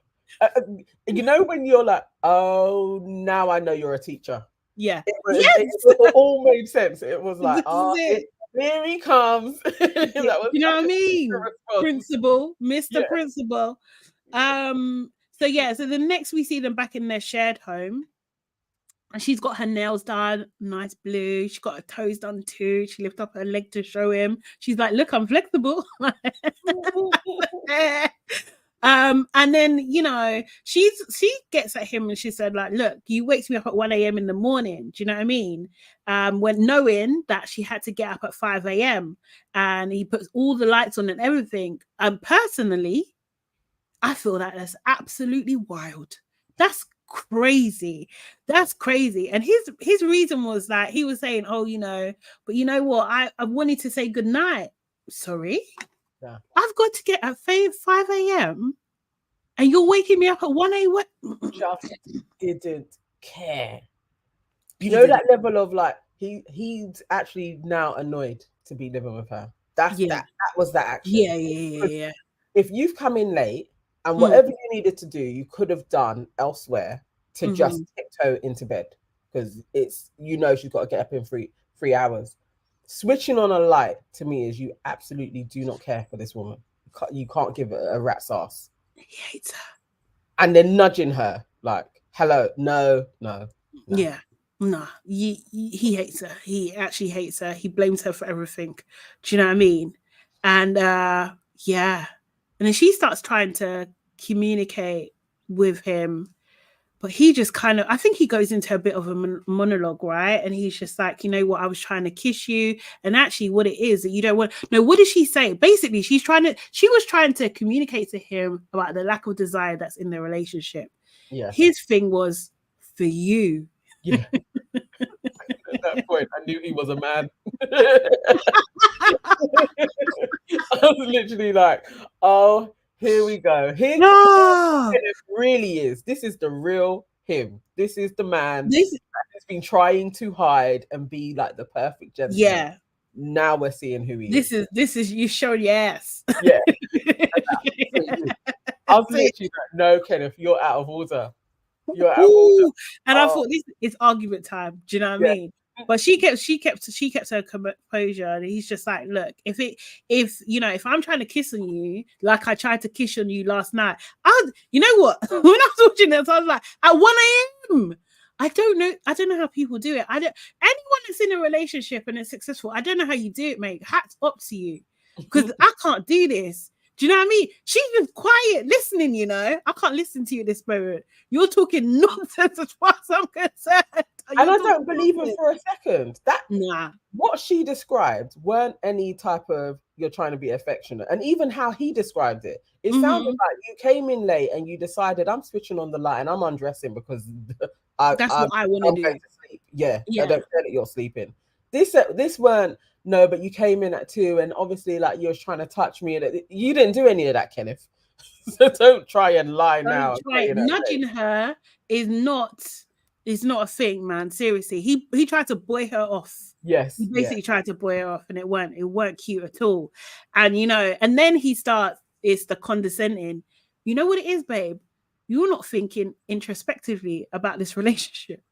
you know, when you're like, oh, now I know you're a teacher. Yeah. It all made sense. It was like, here he comes. You know what I mean? Principal, Mr. Principal. So the next we see them back in their shared home. And she's got her nails done, nice blue. She's got her toes done too. She lifted up her leg to show him. She's like, look, I'm flexible. And then, you know, she gets at him and she said, like, look, you wakes me up at 1 a.m. in the morning. Do you know what I mean? When knowing that she had to get up at 5 a.m. and he puts all the lights on and everything. Personally, I feel that that's absolutely wild. That's crazy. And his reason was that he was saying, oh, you know, but you know what? I wanted to say goodnight. Sorry. Yeah. I've got to get at 5 a.m. and you're waking me up at 1 a.m. Just didn't care. You know, that level of like, he's actually now annoyed to be living with her. That was that action. Yeah. If you've come in late and whatever you needed to do, you could have done elsewhere to just tiptoe into bed, because it's, you know, she's got to get up in 3 hours. Switching on a light to me is you absolutely do not care for this woman. You can't give a rat's ass. He hates her. And then nudging her like, hello, no. Yeah, no, he hates her. He actually hates her. He blames her for everything. Do you know what I mean? And and then she starts trying to communicate with him. But he just kind of, I think he goes into a bit of a monologue, right? And he's just like, you know what, I was trying to kiss you. And actually what it is that you don't want. No, what did she say? Basically, she was trying to communicate to him about the lack of desire that's in their relationship. Yeah. His thing was for you. Yeah. At that point, I knew he was a man. I was literally like, oh, here we go. Here it really is. This is the real him. This is the man that has been trying to hide and be like the perfect gentleman. Yeah. Now we're seeing who he is. This is you showed your ass. Yeah. I was literally like, no, Kenneth, you're out of order. You're out of order. And I thought, this is argument time. Do you know what I mean? But she kept her composure, and he's just like, look, if I'm trying to kiss on you like I tried to kiss on you last night, you know what? When I was watching this, I was like, at 1 a.m. I don't know how people do it. Anyone that's in a relationship and is successful, I don't know how you do it, mate. Hats up to you, because I can't do this. Do you know what I mean? She's been quiet, listening, you know. I can't listen to you at this moment. You're talking nonsense as far as I'm concerned. And I don't believe him for a second. What she described weren't any type of, you're trying to be affectionate. And even how he described it, it sounded like you came in late and you decided, I'm switching on the light and I'm undressing because that's what I want to do. Going to sleep. Yeah, I don't care that you're sleeping. This weren't, no, but you came in at 2 and obviously like you were trying to touch me. And you didn't do any of that, Kenneth. So don't try and lie now. Nudging her is not a thing, man. Seriously. He tried to buoy her off. Yes. He basically tried to buoy her off, and it weren't cute at all. And you know, and then it's the condescending. You know what it is, babe? You're not thinking introspectively about this relationship.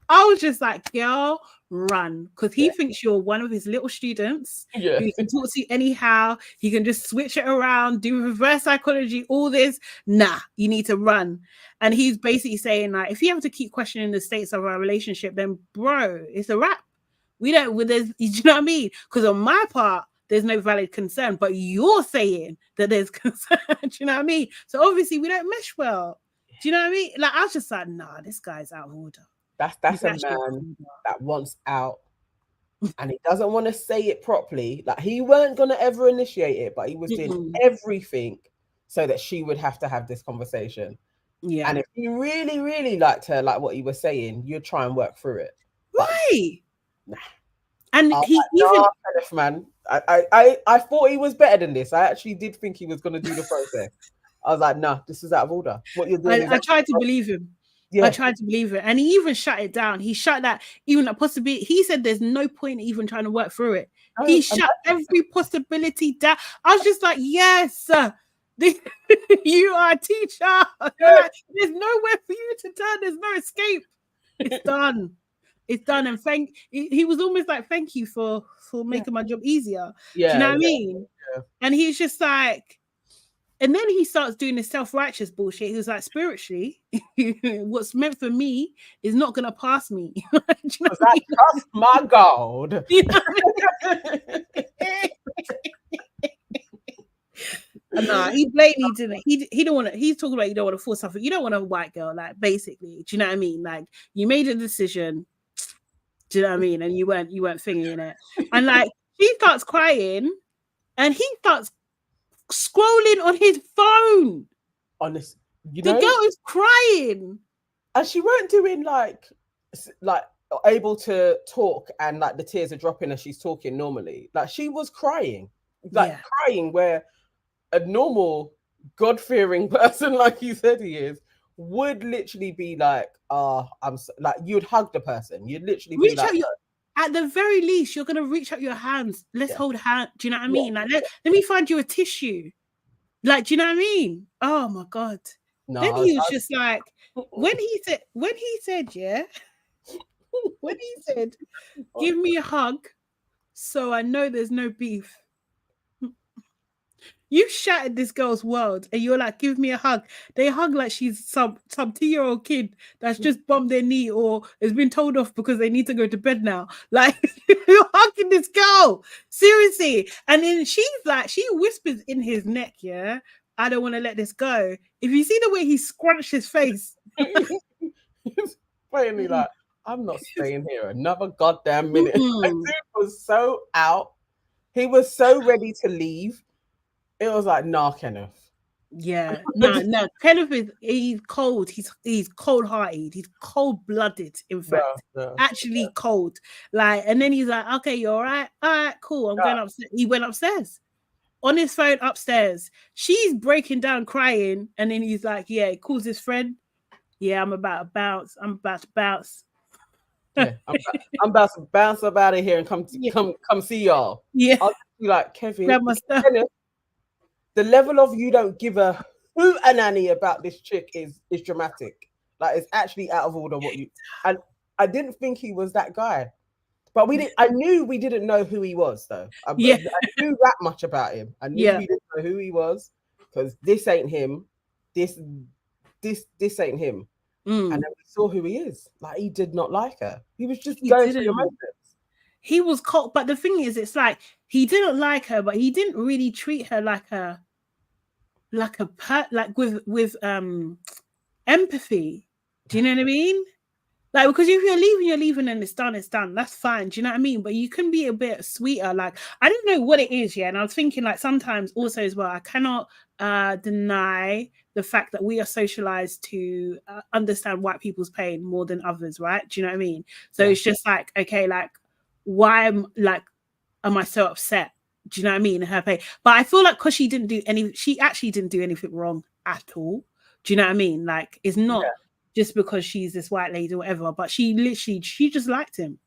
I was just like, girl, run, because he thinks you're one of his little students who can talk to you anyhow. He can just switch it around, do reverse psychology, all this. Nah, you need to run. And he's basically saying, like, if you have to keep questioning the states of our relationship, then bro, it's a wrap. You know what I mean? Because on my part, there's no valid concern, but you're saying that there's concern. Do you know what I mean? So obviously we don't mesh well. Do you know what I mean? Like I was just like, nah, this guy's out of order. That's a man that wants out. And he doesn't want to say it properly. Like he weren't gonna ever initiate it, but he was doing everything so that she would have to have this conversation. Yeah. And if you really, really liked her, like what he was saying, you'd try and work through it. Right. Nah. And he even man, I thought he was better than this. I actually did think he was gonna do the process. I was like, nah, this is out of order. What you're doing. I tried to believe him. Yeah. I tried to believe it. And he even shut it down. He shut that, even a possibility. He said there's no point even trying to work through it. He shut every possibility down. I was just like, yes, you are a teacher. Like, there's nowhere for you to turn. There's no escape. It's done. It's done. And he was almost like, thank you for making my job easier. Yeah, do you know what I mean? Yeah. And he's just like, and then he starts doing this self-righteous bullshit. He was like, spiritually, what's meant for me is not going to pass me. You know that's my God. You know nah, he blatantly didn't. He don't want to. He's talking about you don't want to force something. You don't want a white girl, like basically. Do you know what I mean? Like you made a decision. Do you know what I mean? And you weren't fingering it. And like he starts crying, and he starts scrolling on his phone. Honest, the girl is crying, and she weren't doing like able to talk, and like the tears are dropping as she's talking normally. Like she was crying, crying where a normal God-fearing person, like you said he is, would literally be like, I'm so, like you'd hug the person. You'd literally reach be like, out at the very least, you're gonna reach out your hands. Let's hold hands. Do you know what I mean? Like let me find you a tissue. Like, do you know what I mean? Oh my God. No, then he was just like, when he said, yeah, when he said, give me a hug so I know there's no beef. You shattered this girl's world and you're like, give me a hug. They hug like she's some 2-year-old kid that's just bumped their knee or has been told off because they need to go to bed now. Like, you're hugging this girl. Seriously. And then she's like, she whispers in his neck, yeah, I don't want to let this go. If you see the way he scrunched his face. He's plainly like, I'm not staying here another goddamn minute. Like, dude was so out. He was so ready to leave. It was like, nah, Kenneth. Yeah, no. Kenneth he's cold. He's cold-hearted. He's cold-blooded. In fact, actually cold. Like, and then he's like, okay, you all right? All right, cool. I'm going upstairs. He went upstairs on his phone upstairs. She's breaking down, crying, and then he's like, yeah, he calls his friend. Yeah, I'm about to bounce. Yeah, I'm about to bounce up out of here and come see y'all. Yeah, I'll be like, Kevin. The level of you don't give a hootenanny about this chick is dramatic. Like it's actually out of order what you. And I didn't think he was that guy, but I knew we didn't know who he was though. I knew that much about him. I knew we didn't know who he was because this ain't him. This ain't him. And then we saw who he is. Like he did not like her. He was just going through the motions. He was cold, but the thing is, it's like he didn't like her, but he didn't really treat her like with empathy. Do you know what I mean? Like, because if you're leaving and it's done. That's fine. Do you know what I mean? But you can be a bit sweeter. Like, I don't know what it is, yeah. And I was thinking, like, sometimes also as well, I cannot deny the fact that we are socialized to understand white people's pain more than others, right? Do you know what I mean? So it's just like, okay, like, why am I so upset? Do you know what I mean? Her pain. But I feel like because she actually didn't do anything wrong at all. Do you know what I mean? Like, it's not just because she's this white lady or whatever, but she just liked him.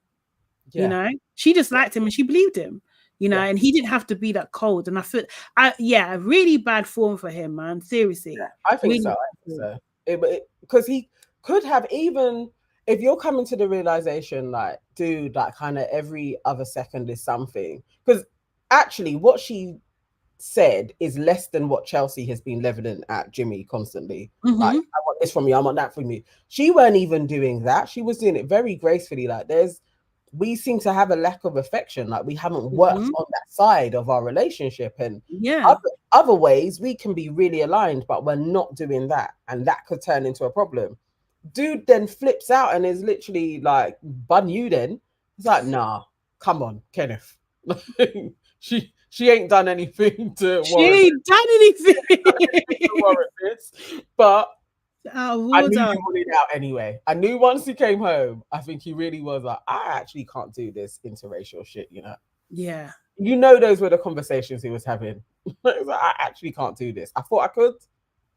You know, she just liked him and she believed him, you know, and he didn't have to be that cold. And I feel, really bad form for him, man. Seriously. Yeah, I think so. Because he could have, even if you're coming to the realization, like, dude, like kind of every other second is something. Because actually what she said is less than what Chelsea has been leveling at Jimmy constantly. Like, I want this from you, I want that from you. She weren't even doing that. She was doing it very gracefully. Like, there's we seem to have a lack of affection. Like we haven't worked on that side of our relationship. And other ways we can be really aligned, but we're not doing that. And that could turn into a problem. Dude then flips out and is literally like, bun you then. He's like, nah, come on, Kenneth. she ain't done anything to she ain't done anything to warrant this. But I knew he water. wanted out anyway. I knew once he came home, I think he really was like, I actually can't do this interracial shit, you know? Yeah. You know, those were the conversations he was having. Like, I actually can't do this. I thought I could,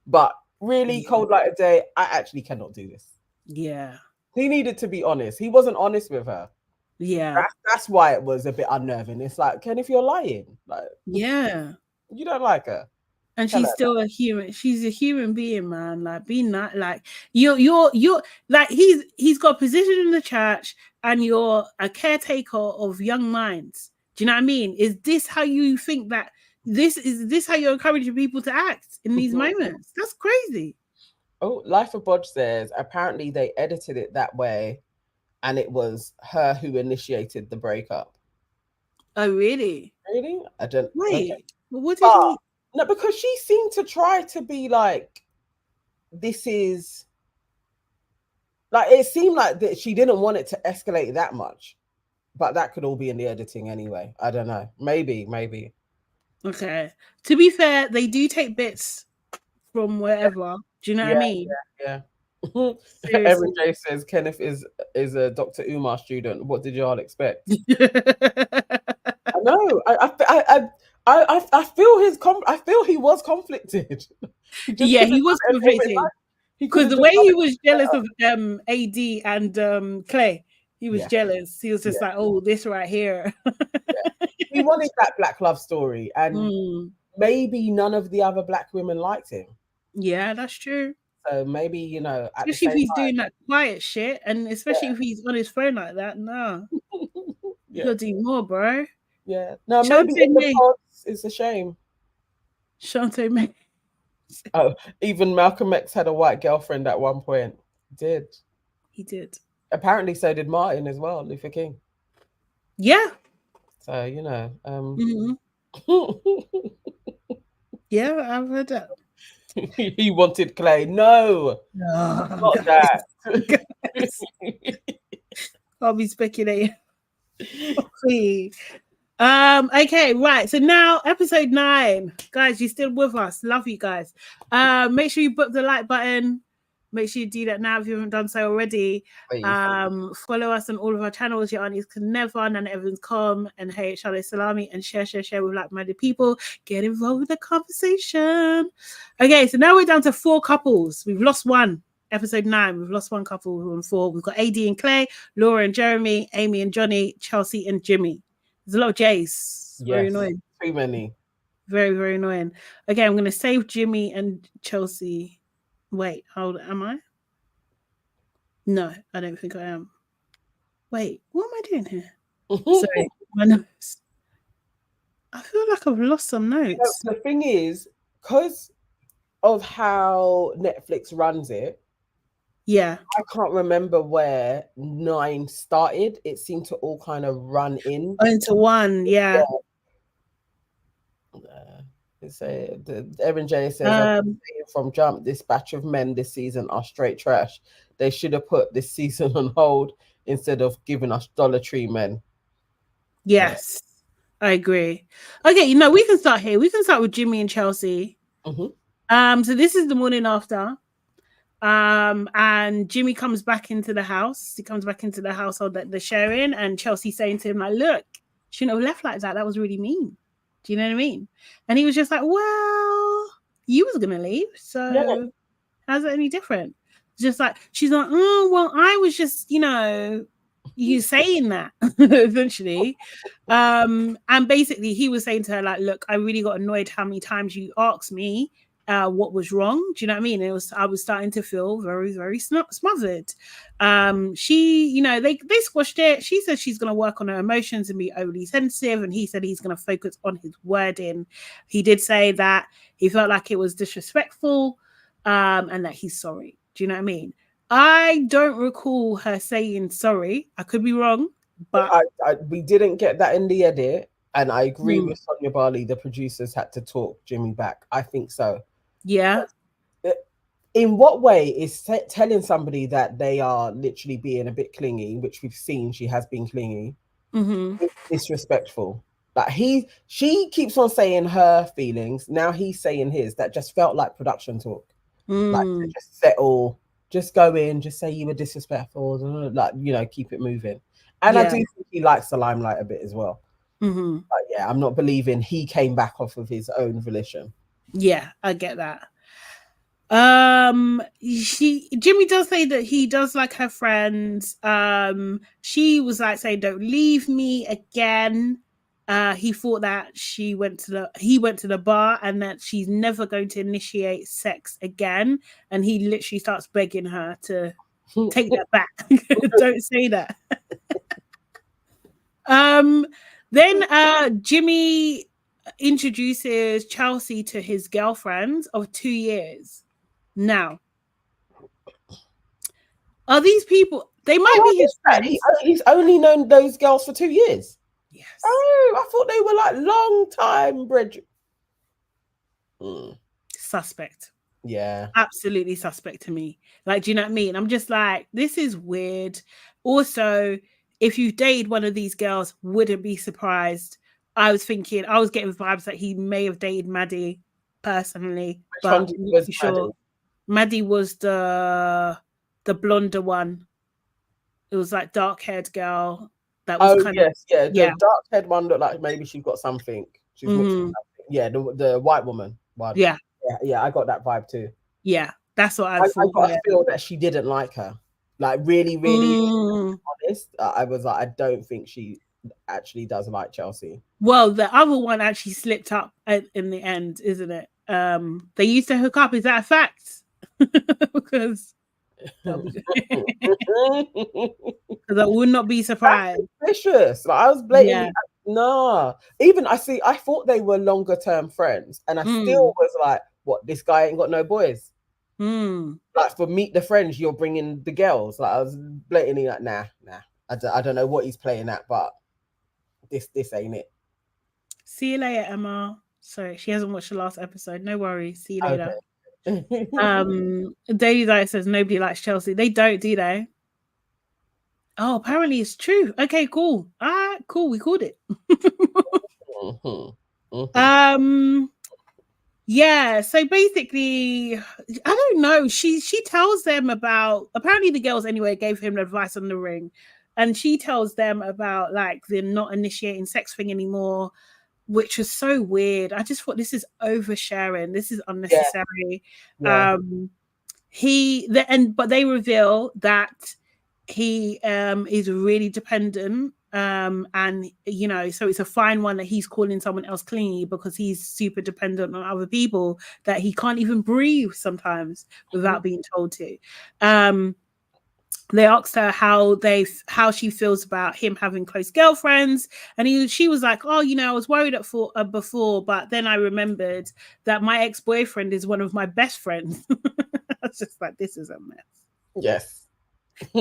but really, cold light of day, I actually cannot do this. Yeah. He needed to be honest. He wasn't honest with her. Yeah. That's why it was a bit unnerving. It's like, Ken, if you're lying, like, yeah, you don't like her. and she's still a human. She's a human being, man. Like, be not like you're like he's got a position in the church, and you're a caretaker of young minds. Do you know what I mean? Is this how you think that is this how you're encouraging people to act in these moments? That's crazy. Oh, Life of Bodge says apparently they edited it that way, and it was her who initiated the breakup. Oh, really? Really? I don't. Wait, okay. Well, what did he? No, because she seemed to try to be like, this is like, it seemed like that she didn't want it to escalate that much, but that could all be in the editing anyway. I don't know. Maybe. Okay. To be fair, they do take bits from wherever. Do you know what I mean? Yeah. Erin J says Kenneth is a Dr. Umar student. What did y'all expect? I know. I feel he was conflicted. He was conflicted because the way he was jealous of AD and Clay, he was jealous. He was just like, "Oh, this right here." He wanted that black love story, and maybe none of the other black women liked him. Yeah, that's true. So maybe, you know, especially if he's doing that quiet shit, and especially if he's on his phone like that. No, you gotta do more, bro. Yeah, no, maybe in the pods, it's a shame. Shantae May. Oh, even Malcolm X had a white girlfriend at one point. He did. Apparently, so did Martin as well, Luther King. Yeah. So, you know. Yeah, I've heard that. He wanted Clay. No, not that. I'll be speculating. Okay, right. So now episode 9. Guys, you're still with us. Love you guys. Make sure you book the like button. Make sure you do that now if you haven't done so already. Follow us on all of our channels. Your aunties can never, Nana Evans com, and Hey Charlotte Salami, and share with like-minded people. Get involved with the conversation. Okay, so now we're down to 4 couples. We've lost one. Episode 9, we've lost one couple. We're on 4. We've got AD and Clay, Laura and Jeremy, Amy and Johnny, Chelsea and Jimmy. There's a lot of J's. Very annoying. Too many. Very, very annoying. Okay, I'm going to save Jimmy and Chelsea. Wait, hold on. Am I? No, I don't think I am. Wait, what am I doing here? Sorry, my notes. I feel like I've lost some notes. The thing is, because of how Netflix runs it, I can't remember where 9 started. It seemed to all kind of run into one. Erin J says, from jump, this batch of men this season are straight trash. They should have put this season on hold instead of giving us Dollar Tree men. Yes, I agree. Okay, we can start here. We can start with Jimmy and Chelsea. So this is the morning after. And Jimmy comes back into the house. He comes back into the household that they're sharing, and Chelsea saying to him, like, look, shouldn't have left like that. That was really mean. Do you know what I mean? And he was just like, well, you was gonna leave, so how's it any different? Just like, she's like, oh, well, I was just, you saying that essentially. And basically he was saying to her, like, look, I really got annoyed how many times you asked me what was wrong. Do you know what I mean? I was starting to feel very, very smothered. She, they squashed it. She said she's going to work on her emotions and be overly sensitive, and he said he's going to focus on his wording. He did say that he felt like it was disrespectful, and that he's sorry. Do you know what I mean? I don't recall her saying sorry. I could be wrong. But we didn't get that in the edit. And I agree with Sonia Barley. The producers had to talk Jimmy back. I think so. Yeah. In what way is telling somebody that they are literally being a bit clingy, which we've seen she has been clingy, disrespectful? Like she keeps on saying her feelings. Now he's saying his. That just felt like production talk. Like to just settle, just go in, just say you were disrespectful, like, you know, keep it moving. And I do think he likes the limelight a bit as well. But yeah, I'm not believing he came back off of his own volition. Yeah, I get that. Jimmy does say that he does like her friends. She was like saying, "Don't leave me again." He thought that he went to the bar and that she's never going to initiate sex again, and he literally starts begging her to take that back. Don't say that. Then Jimmy introduces Chelsea to his girlfriend of 2 years. Now, are these people? They might be his friends. He's only known those girls for 2 years. Yes. Oh, I thought they were like long time bridge. Suspect. Yeah. Absolutely suspect to me. Like, do you know what I mean? I'm just like, this is weird. Also, if you dated one of these girls, wouldn't be surprised. I was getting vibes that he may have dated Maddie personally. Which one was sure. Maddie was the blonder one. It was like dark-haired girl. That was the dark-haired one looked like maybe she's got something. She's mixing something. Yeah, the white woman one. Yeah, I got that vibe too. Yeah, that's what I thought. I got a feel that she didn't like her. Like really, really honest. I was like, I don't think she actually does like Chelsea. Well, the other one actually slipped up in the end, isn't it? They used to hook up. Is that a fact? Because I would not be surprised. That's suspicious. Like, I was blatantly Even I thought they were longer term friends, and I still was like, what? This guy ain't got no boys. Like for meet the friends, you're bringing the girls. Like I was blatantly like, nah. I don't know what he's playing at, but this ain't it. See you later, Emma. Sorry, she hasn't watched the last episode. No worries. See you later. Okay. Daily Diet says nobody likes Chelsea. They don't, do they? Oh, apparently it's true. Okay, cool. Cool. We called it. Yeah, so basically, I don't know. She tells them about, apparently the girls anyway gave him advice on the ring, and she tells them about like the not initiating sex thing anymore, which was so weird. I just thought this is oversharing. This is unnecessary. Yeah. But they reveal that he is really dependent. And you know, so it's a fine one that he's calling someone else clingy because he's super dependent on other people that he can't even breathe sometimes without being told to. They asked her how she feels about him having close girlfriends, and she was like, oh, you know, I was worried before, but then I remembered that my ex-boyfriend is one of my best friends. I was just like, this is a mess. Yes.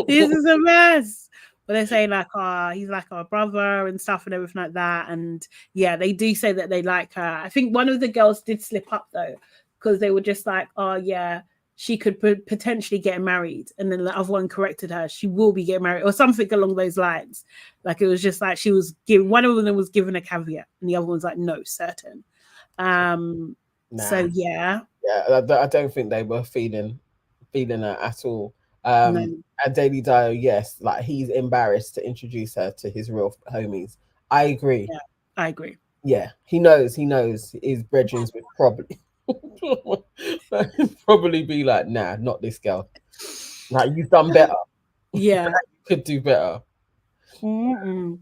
This is a mess. But they're saying like, he's like our brother and stuff and everything like that. And yeah, they do say that they like her. I think one of the girls did slip up though, because they were just like, oh yeah, she could potentially get married. And then the other one corrected her, she will be getting married or something along those lines. Like it was just like she was given, one of them was given a caveat and the other one's like, no, certain. So yeah. Yeah, I don't think they were feeling it at all. And Daily Dio, yes, like he's embarrassed to introduce her to his real homies. I agree. Yeah, I agree. Yeah, he knows his brethren would probably be like, nah, not this girl. Like you've done better. Yeah, you could do better. Yeah,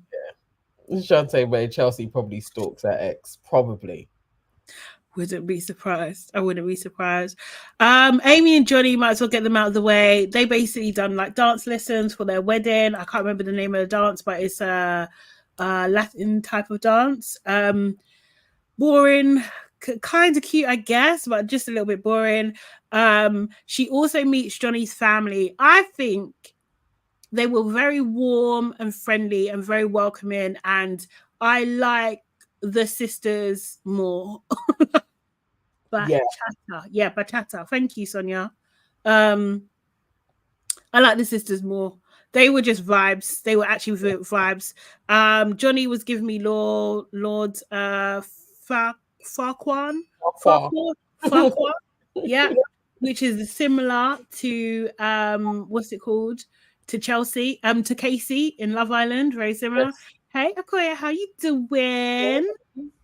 Shantae May, Chelsea probably stalks her ex, probably. Wouldn't be surprised. I wouldn't be surprised. Amy and Johnny, might as well get them out of the way. They basically done like dance lessons for their wedding. I can't remember the name of the dance, but it's a Latin type of dance. Boring, kind of cute, I guess, but just a little bit boring. She also meets Johnny's family. I think they were very warm and friendly and very welcoming, and I like the sisters more. Bachata. Thank you, Sonia. I like the sisters more. They were just vibes. They were actually vibes. Johnny was giving me Lord Farquaad. Yeah, which is similar to what's it called? To Chelsea, to Casey in Love Island, very similar. Yes. Hey, Okoye, how you doing?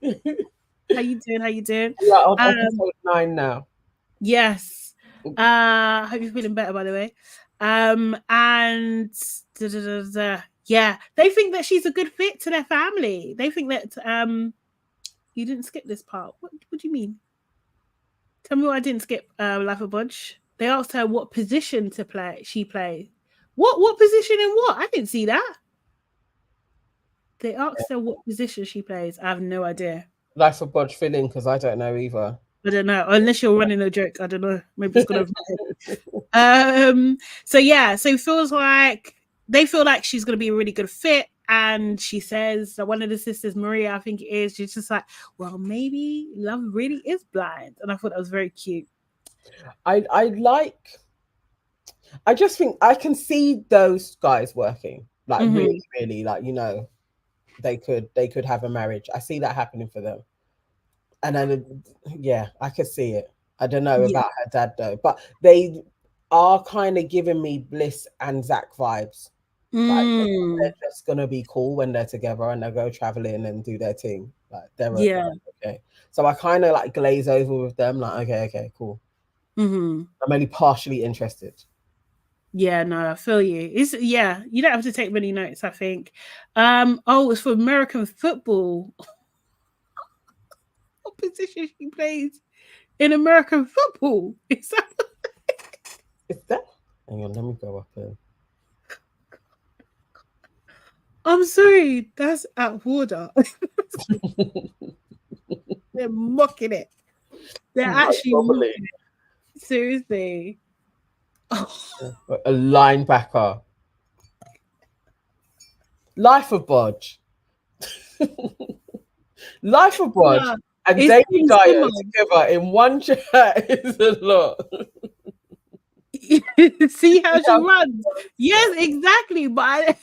How you doing? Yeah, on episode 9 now. Yes. Hope you're feeling better, by the way. And yeah, they think that she's a good fit to their family. They think that you didn't skip this part. What do you mean? Tell me what I didn't skip, Life of Budge. They asked her what position to play. She played. What position in what? I didn't see that. They asked her what position she plays. I have no idea. Life of Budge fill in because I don't know either. I don't know. Unless you're running a joke. I don't know. Maybe it's gonna so yeah, so it feels like they feel like she's gonna be a really good fit. And she says that one of the sisters, Maria, I think it is, she's just like, well, maybe love really is blind. And I thought that was very cute. I just think I can see those guys working. Like really, really, like, you know, they could have a marriage. I see that happening for them. And then yeah, I could see it. I don't know about her dad though, but they are kind of giving me Bliss and Zach vibes. Like they're just gonna be cool when they're together and they go traveling and do their thing. Like they're okay. So I kind of like glaze over with them. Like okay, cool. I'm only partially interested. Yeah, no, I feel you. You don't have to take many notes, I think. It's for American football. What position she plays in American football? Is that? Hang on, let me go up here. I'm sorry, that's out of order. They're mocking it. They're actually mocking it. Seriously. Oh. A linebacker. Life of Budge. Life of Budge and David Dyer together in one chat is a lot. See how she runs? Yes, exactly. But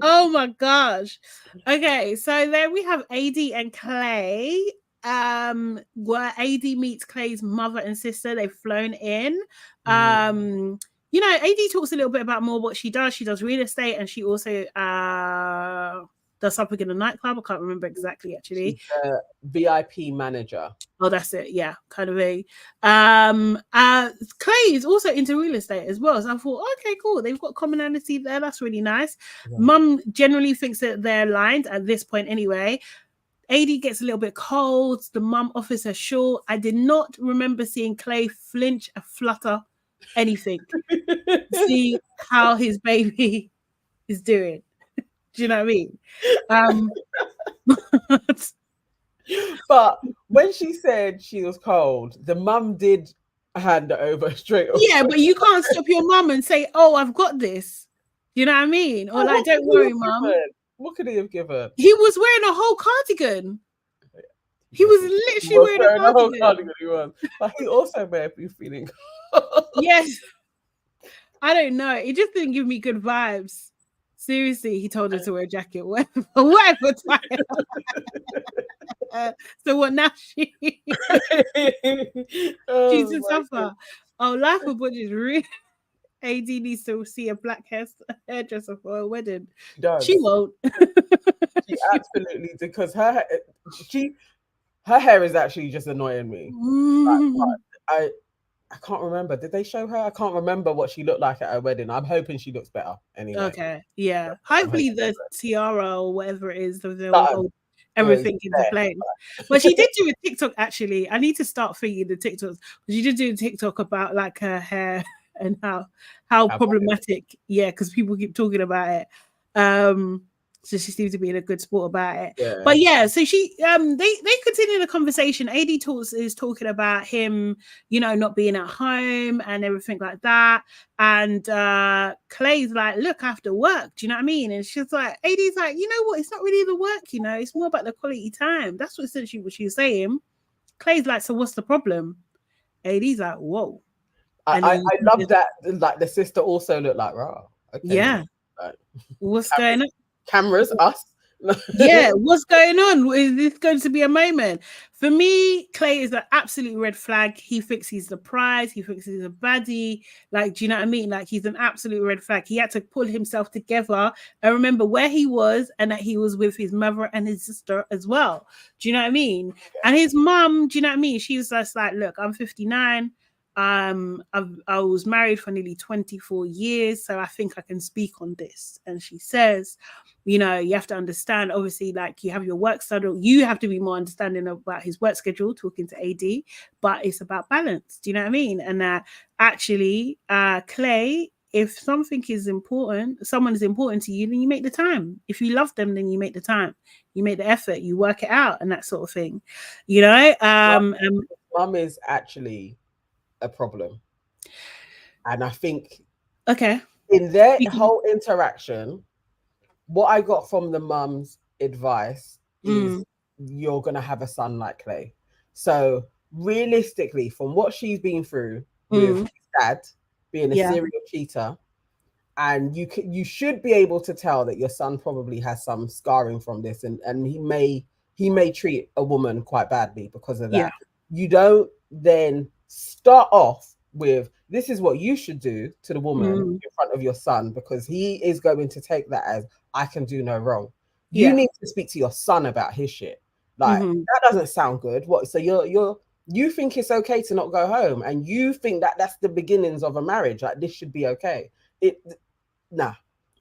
oh my gosh. Okay, so then we have AD and Clay. Where AD meets Clay's mother and sister. They've flown in. You know, AD talks a little bit about more what she does. She does real estate, and she also does something in a nightclub. I can't remember exactly, actually. She's a VIP manager. Oh, that's it. Yeah, kind of a. Clay is also into real estate as well. So I thought, okay, cool. They've got commonality there. That's really nice. Yeah. Mum generally thinks that they're aligned at this point anyway. AD gets a little bit cold. The mum offers her shawl. I did not remember seeing Clay flinch, a flutter, anything. See how his baby is doing. Do you know what I mean? But when she said she was cold, the mum did hand it over straight away. Yeah, but you can't stop your mum and say, "Oh, I've got this." You know what I mean? Or like, "Don't worry, mum." What could he have given? He was wearing a whole cardigan. He was literally wearing a whole cardigan. He was. But he also may be feeling. Yes. I don't know. It just didn't give me good vibes. Seriously, he told her to wear a jacket. Whatever. So what now? She's a suffer. Oh, Life of Budge is really. AD needs to see a black hairdresser for a wedding. She won't. She absolutely, because her hair is actually just annoying me. I can't remember. Did they show her? I can't remember what she looked like at her wedding. I'm hoping she looks better anyway. Okay, yeah. Hopefully the tiara or whatever it is, hold everything into place. But she did do a TikTok, actually. I need to start thinking the TikToks. She did do a TikTok about like her hair and how problematic. Yeah, because people keep talking about it. So she seems to be in a good sport about it. Yeah. But yeah, so she they continue the conversation. AD is talking about him, you know, not being at home and everything like that. And Clay's like, look, after work, do you know what I mean? And she's like, AD's like, you know what? It's not really the work, you know, it's more about the quality time. That's what essentially what she was saying. Clay's like, so what's the problem? AD's like, whoa. I love that. Like the sister also looked like, raw. Okay, yeah. like, What's going on? Cameras, us. Yeah, what's going on? Is this going to be a moment? For me, Clay is an absolute red flag. He thinks he's the prize. He thinks he's a baddie. Like, do you know what I mean? Like, he's an absolute red flag. He had to pull himself together and remember where he was and that he was with his mother and his sister as well. Do you know what I mean? Yeah. And his mum, do you know what I mean? She was just like, look, I'm 59. I was married for nearly 24 years, so I think I can speak on this. And she says, you know, you have to understand, obviously, like you have your work schedule, you have to be more understanding about his work schedule, talking to AD, but it's about balance. Do you know what I mean? And actually, Clay, if something is important, someone is important to you, then you make the time. If you love them, then you make the time, you make the effort, you work it out, and that sort of thing, you know. Mum is actually a problem, and I think in their whole interaction, what I got from the mum's advice is you're gonna have a son like Clay. So realistically, from what she's been through with his dad being a serial cheater, and you should be able to tell that your son probably has some scarring from this, and he may treat a woman quite badly because of that. You don't then start off with, this is what you should do to the woman in front of your son, because he is going to take that as, I can do no wrong. You need to speak to your son about his shit. Like that doesn't sound good. What? So you think it's okay to not go home, and you think that that's the beginnings of a marriage. Like this should be okay. Nah.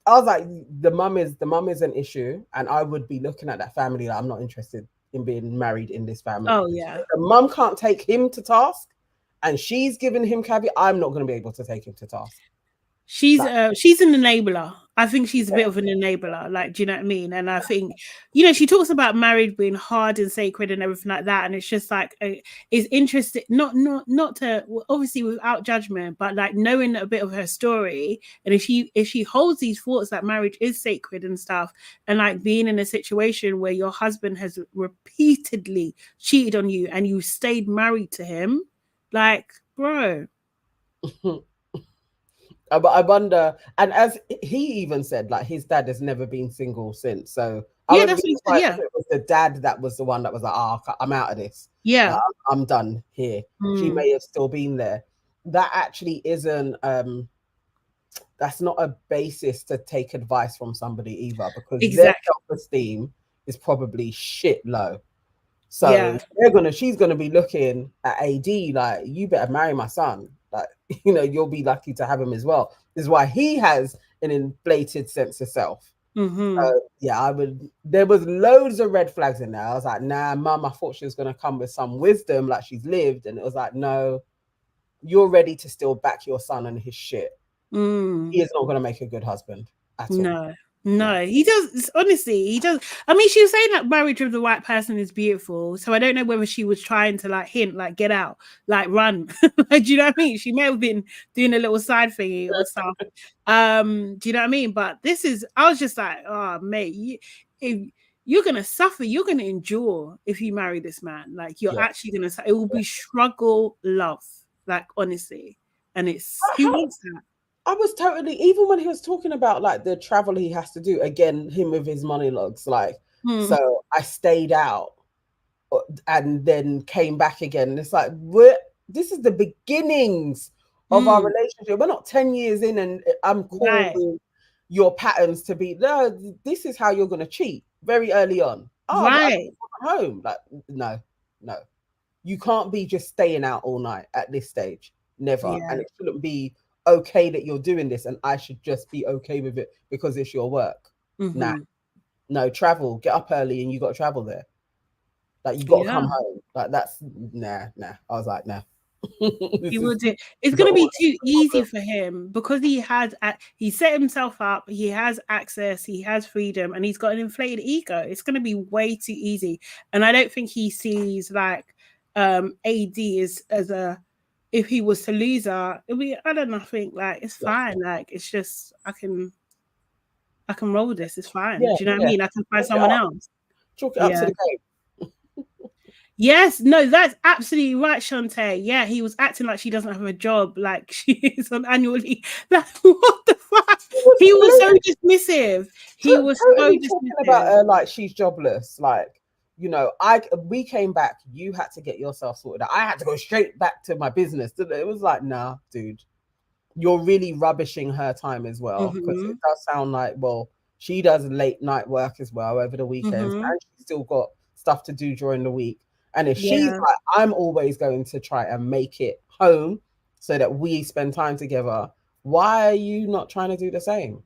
I was like, the mum is an issue, and I would be looking at that family like, I'm not interested in being married in this family. Oh yeah. The mum can't take him to task, and she's giving him caveat. I'm not going to be able to take him to task. She's an enabler. I think she's a bit of an enabler. Like, do you know what I mean? And I think, you know, she talks about marriage being hard and sacred and everything like that. And it's just like, it's interesting, not to, obviously without judgment, but like knowing a bit of her story. And if she holds these thoughts that marriage is sacred and stuff, and like being in a situation where your husband has repeatedly cheated on you and you stayed married to him, like, bro. But I wonder, and as he even said, like his dad has never been single since. So yeah, that's what he said, it was the dad that was the one that was like, oh, I'm out of this. Yeah, I'm done here. She may have still been there. That actually isn't. That's not a basis to take advice from somebody either, because their self-esteem is probably shit low. So she's gonna be looking at AD like, you better marry my son. Like, you know, you'll be lucky to have him as well. This is why he has an inflated sense of self. There was loads of red flags in there. I was like, nah, mum, I thought she was going to come with some wisdom like she's lived. And it was like, no, you're ready to still back your son and his shit. He is not going to make a good husband at all. No, he does. Honestly, he does. I mean, she was saying that marriage with the right person is beautiful. So I don't know whether she was trying to like hint, like get out, like run. Like, do you know what I mean? She may have been doing a little side thingy or stuff. Do you know what I mean? But I was just like, oh, mate, you're gonna suffer. You're gonna endure if you marry this man. Like, you're actually gonna. It will be struggle love. Like, honestly, and who wants that? I was totally, even when he was talking about like the travel he has to do, again, him with his monologues, like, so I stayed out and then came back again. And it's like, this is the beginnings of our relationship. We're not 10 years in and I'm calling your patterns to be, no, this is how you're going to cheat very early on. Oh, right. Home. Like, no. You can't be just staying out all night at this stage. Never. Yeah. And it shouldn't be okay that you're doing this and I should just be okay with it because it's your work. Nah. No, travel, get up early and you got to travel there. Like, you got to come home. Like, that's nah. I was like, nah. He will do. It's going to be too easy for him because he set himself up. He has access. He has freedom, and he's got an inflated ego. It's going to be way too easy, and I don't think he sees like AD as a. If he was to lose her, it'll be. I don't know. I think like it's fine. Like it's just I can roll with this. It's fine. Do you know what I mean? I can find someone else. Chalk it up to the game. Yes, no, that's absolutely right, Shantae. Yeah, he was acting like she doesn't have a job, like she is on annual leave. Like, what the fuck? He was so dismissive. He was so dismissive. Talking about her like she's jobless. Like, you know, we came back. You had to get yourself sorted out. I had to go straight back to my business. It was like, nah, dude, you're really rubbishing her time as well, because it does sound like, well, she does late night work as well over the weekends, and she's still got stuff to do during the week. And if she's like, I'm always going to try and make it home so that we spend time together, why are you not trying to do the same?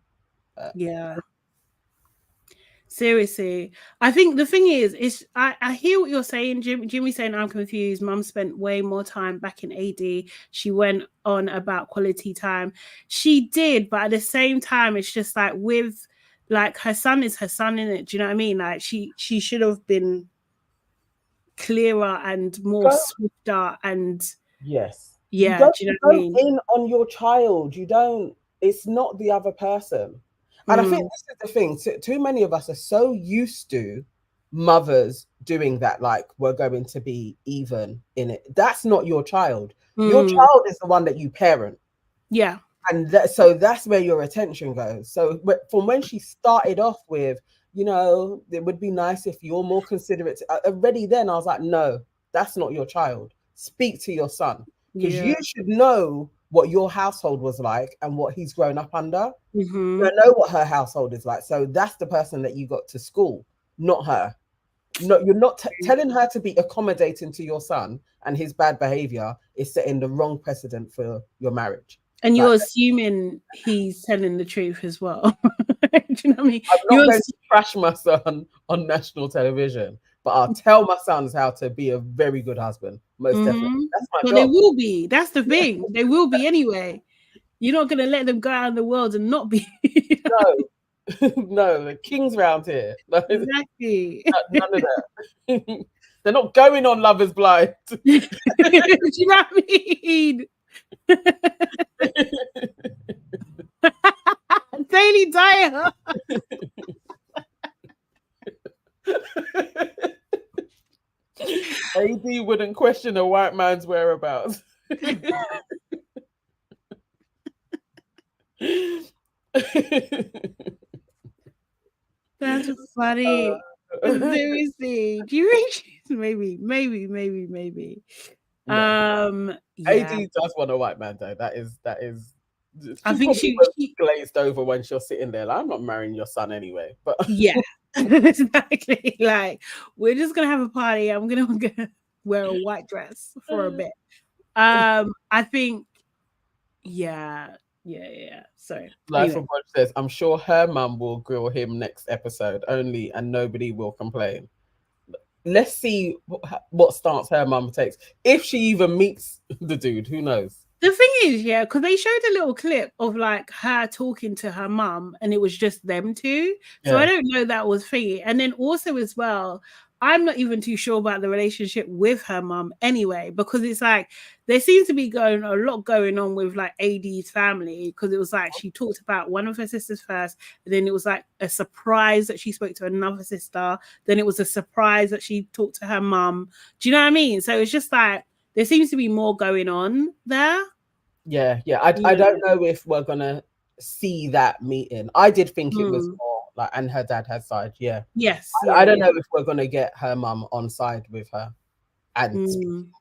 Seriously. I think the thing is I hear what you're saying, Jimmy's saying I'm confused. Mum spent way more time back in AD. She went on about quality time. She did, but at the same time, it's just like with like her son is her son, innit? Do you know what I mean? Like she should have been clearer and more swifter and do you know what I mean? In on your child, you don't. It's not the other person, and I think this is the thing. Too many of us are so used to mothers doing that. Like, we're going to be even in it. That's not your child. Your child is the one that you parent. Yeah, and so that's where your attention goes. So from when she started off with, you know, it would be nice if you're more considerate. Already then I was like, no, that's not your child. Speak to your son, because you should know what your household was like and what he's grown up under. You don't know what her household is like. So that's the person that you got to school, not her. No, you're not telling her to be accommodating to your son, and his bad behavior is setting the wrong precedent for your marriage. And you're assuming he's telling the truth as well. Do you know what I mean? I'm not going to trash my son on national television, but I'll tell my sons how to be a very good husband. Most definitely. That's my job. They will be. That's the thing. They will be anyway. You're not going to let them go out in the world and not be. No, the king's round here. Exactly. None of that. They're not going on Love is Blind. Do you know what I mean? Daily diet. AD wouldn't question a white man's whereabouts. That's funny. Seriously, do you think she's maybe? No. AD does want a white man though. That is. I think she glazed over when she's sitting there. Like, I'm not marrying your son anyway. But yeah, exactly. Like, we're just gonna have a party. I'm gonna wear a white dress for a bit. I think. Yeah. So Life of God says, I'm sure her mum will grill him next episode only, and nobody will complain. Let's see what stance her mum takes, if she even meets the dude. Who knows? The thing is, because they showed a little clip of like her talking to her mum, and it was just them two. So I don't know that was thingy. And then also as well, I'm not even too sure about the relationship with her mum anyway, because it's like there seems to be a lot going on with like AD's family, because it was like she talked about one of her sisters first, and then it was like a surprise that she spoke to another sister, then it was a surprise that she talked to her mum. Do you know what I mean? So it's just like there seems to be more going on there. Yeah. I don't know if we're gonna see that meeting. I did think it was more like, and her dad had side. Yes. I don't know if we're gonna get her mum on side with her and speaking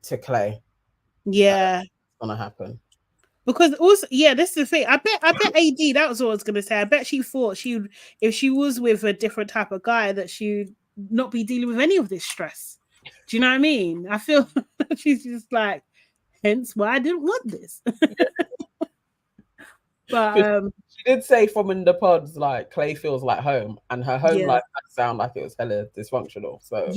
to Clay. Yeah, it's gonna happen. Because also, this is the thing. I bet AD, that was what I was gonna say. I bet she thought if she was with a different type of guy, that she'd not be dealing with any of this stress. Do you know what I mean? I feel she's just like, hence why I didn't want this. But she did say from in the pods, like, Clay feels like home, and her home life sound like it was hella dysfunctional. So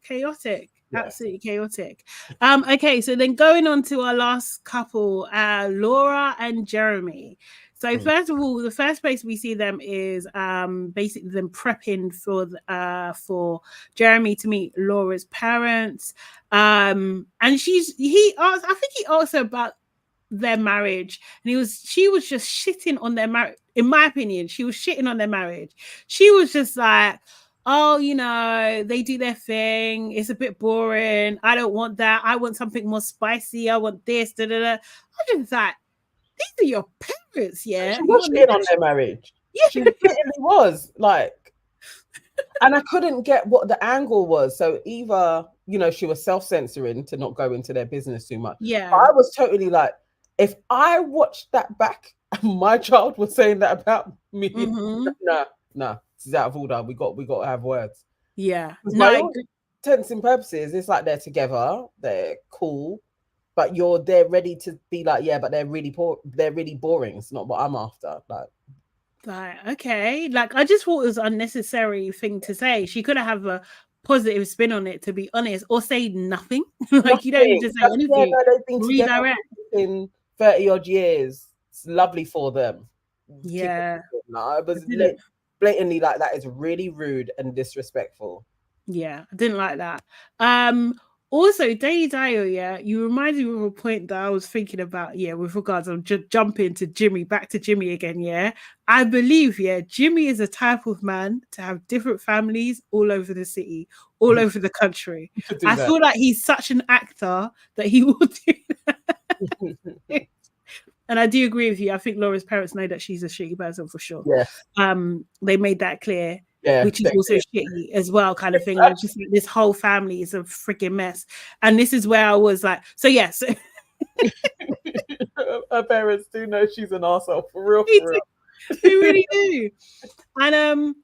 chaotic. Yeah. Absolutely chaotic. Okay, so then going on to our last couple, Laura and Jeremy. So first of all, the first place we see them is basically them prepping for Jeremy to meet Laura's parents. And I think he asked her about their marriage, and she was just shitting on their marriage. In my opinion, she was shitting on their marriage. She was just like, oh, they do their thing. It's a bit boring. I don't want that. I want something more spicy. I want this. Da, da, da. I just like, these are your parents, yeah. She was shitting on their marriage. Yeah. She literally was like, and I couldn't get what the angle was. So either, she was self-censoring to not go into their business too much. Yeah. But I was totally like, if I watched that back and my child was saying that about me, nah, this is out of order. We got to have words. Yeah. By all intents and purposes, it's like they're together, they're cool, but they're ready to be like, yeah, but they're really poor, they're really boring. It's not what I'm after. Like, okay. Like, I just thought it was an unnecessary thing to say. She could have a positive spin on it, to be honest, or say nothing. Like, you don't need to say anything. Yeah, they've been redirect in 30 odd years. It's lovely for them. Yeah. No, it was blatantly like, that is really rude and disrespectful. Yeah, I didn't like that. Also, Daily Dio, yeah, you reminded me of a point that I was thinking about, yeah, with regards of jumping to Jimmy, back to Jimmy again, yeah. I believe, yeah, Jimmy is a type of man to have different families all over the city, all over the country. I feel like he's such an actor that he will do that. And I do agree with you. I think Laura's parents know that she's a shitty person for sure. Yeah. They made that clear. Yeah, which is also shitty as well, kind of thing. Like, just like, this whole family is a freaking mess. And this is where I was like, so yes. Her parents do know she's an arsehole, for real, for real. They really do. And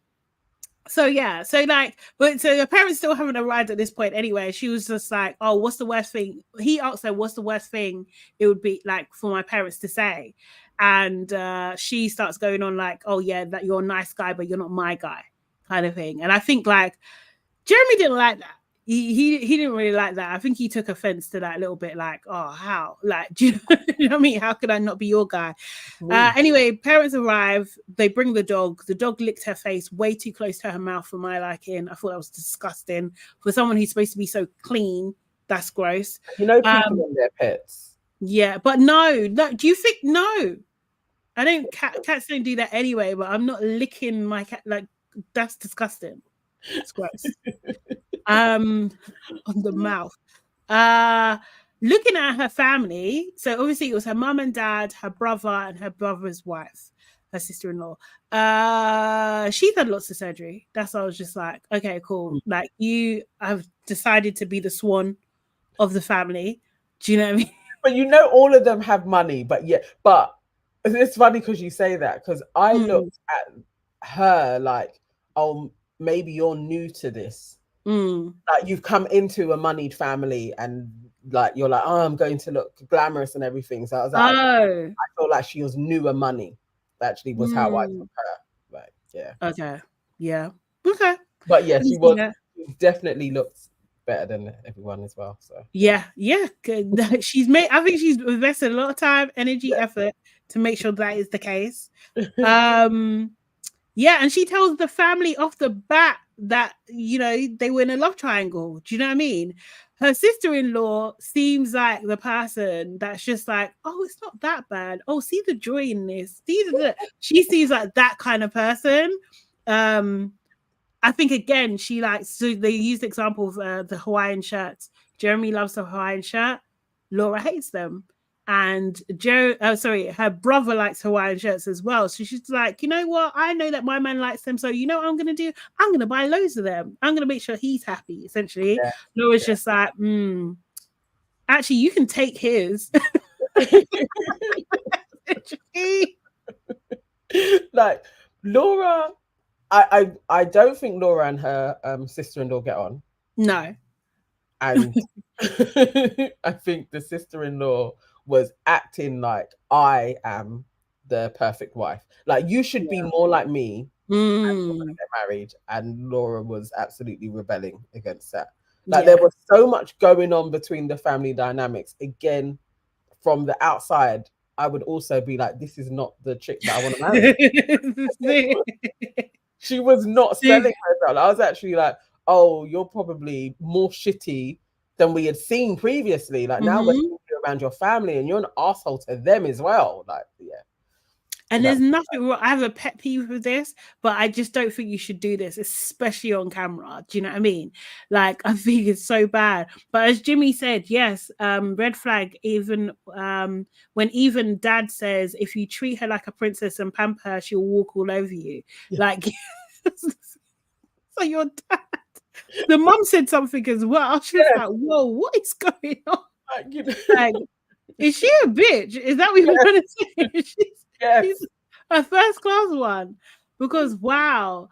so yeah, so her parents still haven't arrived at this point anyway. She was just like, oh, what's the worst thing? He asked her, what's the worst thing it would be like for my parents to say? And she starts going on like, oh yeah, that you're a nice guy, but you're not my guy, kind of thing. And I think like Jeremy didn't like that. He didn't really like that. I think he took offense to that a little bit, like, oh, how? Like, do you know what I mean? How could I not be your guy? Anyway, parents arrive. They bring the dog. The dog licked her face way too close to her mouth for my liking. I thought that was disgusting. For someone who's supposed to be so clean, that's gross. People and their pets. Yeah, but no. Do you think no? I don't. Cats don't do that anyway. But I'm not licking my cat. Like, that's disgusting. It's gross. On the mouth. Looking at her family, so obviously it was her mum and dad, her brother, and her brother's wife, her sister-in-law. She's had lots of surgery. That's why I was just like, okay, cool. Like, you have decided to be the swan of the family. Do you know what I mean? But all of them have money, but it's funny because you say that, because I looked at her like, oh, maybe you're new to this. Like, you've come into a moneyed family and like you're like, oh, I'm going to look glamorous and everything. So I was like, I felt like she was newer money. That actually was how I took her. Like, yeah. Okay. Yeah. Okay. But yeah, she definitely looks better than everyone as well. So yeah. Good. I think she's invested a lot of time, energy, effort to make sure that is the case. Yeah, and she tells the family off the bat that, they were in a love triangle. Do you know what I mean? Her sister-in-law seems like the person that's just like, oh, it's not that bad. Oh, see the joy in this. She seems like that kind of person. I think, again, so they used the example of the Hawaiian shirts. Jeremy loves the Hawaiian shirt. Laura hates them. And her brother likes Hawaiian shirts as well. So she's like, you know what? I know that my man likes them. So you know what I'm going to do? I'm going to buy loads of them. I'm going to make sure he's happy, essentially. Yeah. Laura's just like, actually, you can take his. Like, Laura, I don't think Laura and her sister-in-law get on. No. And I think the sister-in-law was acting like I am the perfect wife. Like, you should be more like me and get married. And Laura was absolutely rebelling against that. Like there was so much going on between the family dynamics. Again, from the outside, I would also be like, this is not the chick that I want to marry. She was not selling herself. I was actually like, oh, you're probably more shitty than we had seen previously. Like now we're around your family and you're an asshole to them as well. Like, yeah. And there's nothing wrong. I have a pet peeve with this, but I just don't think you should do this, especially on camera. Do you know what I mean? Like, I think it's so bad. But as Jimmy said, yes, red flag, even when even dad says, if you treat her like a princess and pamper her, she'll walk all over you. Yeah. Like, so your dad. The mum said something as well. She was like, whoa, what is going on? Like, is she a bitch? Is that what you're trying to say? She's a first class one. Because wow.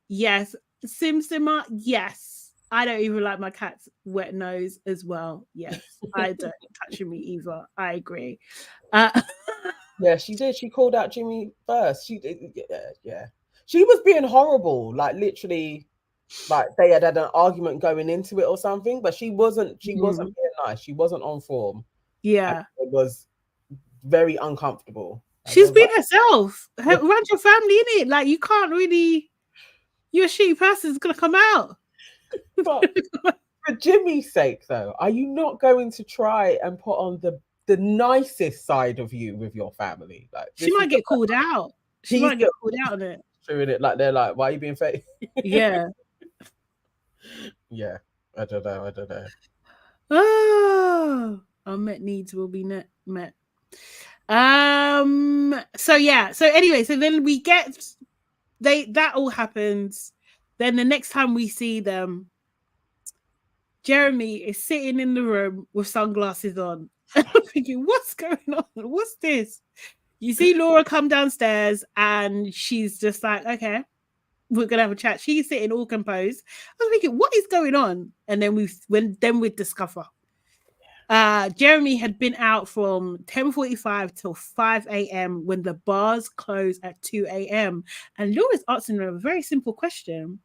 Yes. Simmer, yes. I don't even like my cat's wet nose as well. Yes. I don't touch me either. I agree. Yeah, she did. She called out Jimmy first. She did. Yeah. She was being horrible. Like literally, like they had an argument going into it or something, but she wasn't being nice. She wasn't on form. Yeah. It was very uncomfortable. She's been herself. Around your family, innit? Like you can't really, your shitty person's gonna come out. But for Jimmy's sake though, are you not going to try and put on the nicest side of you with your family? Like she might get called out. She might get called out on it. Doing it like they're like, why are you being fake? Yeah. Yeah. I don't know. Oh, unmet needs will be met. So yeah. So anyway, so then we get that all happens. Then the next time we see them, Jeremy is sitting in the room with sunglasses on. And I'm thinking, what's going on? What's this? You see Laura come downstairs and she's just like, okay, we're gonna have a chat. She's sitting all composed. I was thinking, what is going on? And then we discover. Jeremy had been out from 10:45 till 5 a.m. when the bars close at 2 a.m. And Laura's asking her a very simple question.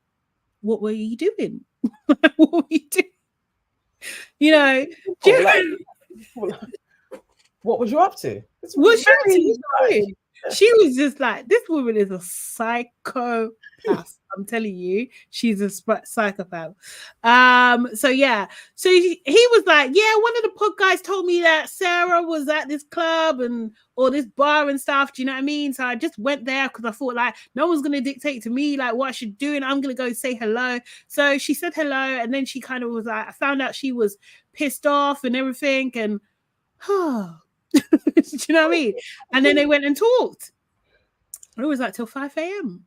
What were you doing? What were you doing? You know, what was you up to? What she was just like, this woman is a psychopath. I'm telling you, she's a psychopath. So yeah, so he was like, yeah, one of the pod guys told me that Sarah was at this club or this bar and stuff. Do you know what I mean? So I just went there because I thought like no one's gonna dictate to me like what I should do, and I'm gonna go say hello. So she said hello, and then she kind of was like, I found out she was pissed off and everything, and do you know what I mean? And then they went and talked. It was like till 5 a.m.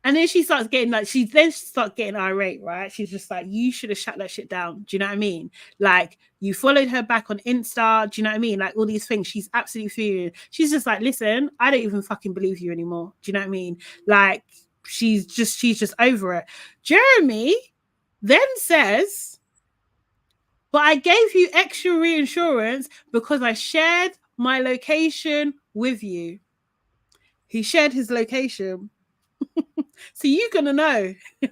And then she starts getting like, she starts getting irate, right? She's just like, you should have shut that shit down. Do you know what I mean? Like, you followed her back on Insta. Do you know what I mean? Like all these things. She's absolutely furious. She's just like, listen, I don't even fucking believe you anymore. Do you know what I mean? Like, she's just over it. Jeremy then says, but I gave you extra reinsurance because I shared my location with you. He shared his location. So you're gonna know. I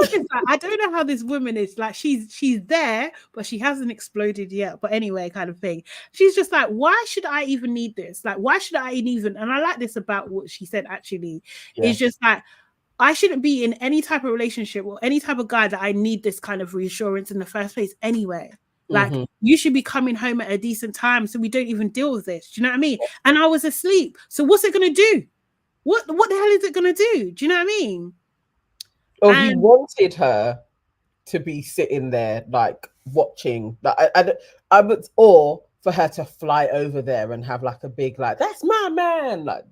was just like, I don't know how this woman is. Like, she's there, but she hasn't exploded yet. But anyway, kind of thing. She's just like, why should I even need this? Like, why should I even? And I like this about what she said. Actually, it's just like, I shouldn't be in any type of relationship or any type of guy that I need this kind of reassurance in the first place. Anyway. Like you should be coming home at a decent time so we don't even deal with this. Do you know what I mean? And I was asleep. So what's it going to do? What the hell is it going to do? Do you know what I mean? Or he wanted her to be sitting there like watching. Like I would, or for her to fly over there and have like a big like, that's my man. Like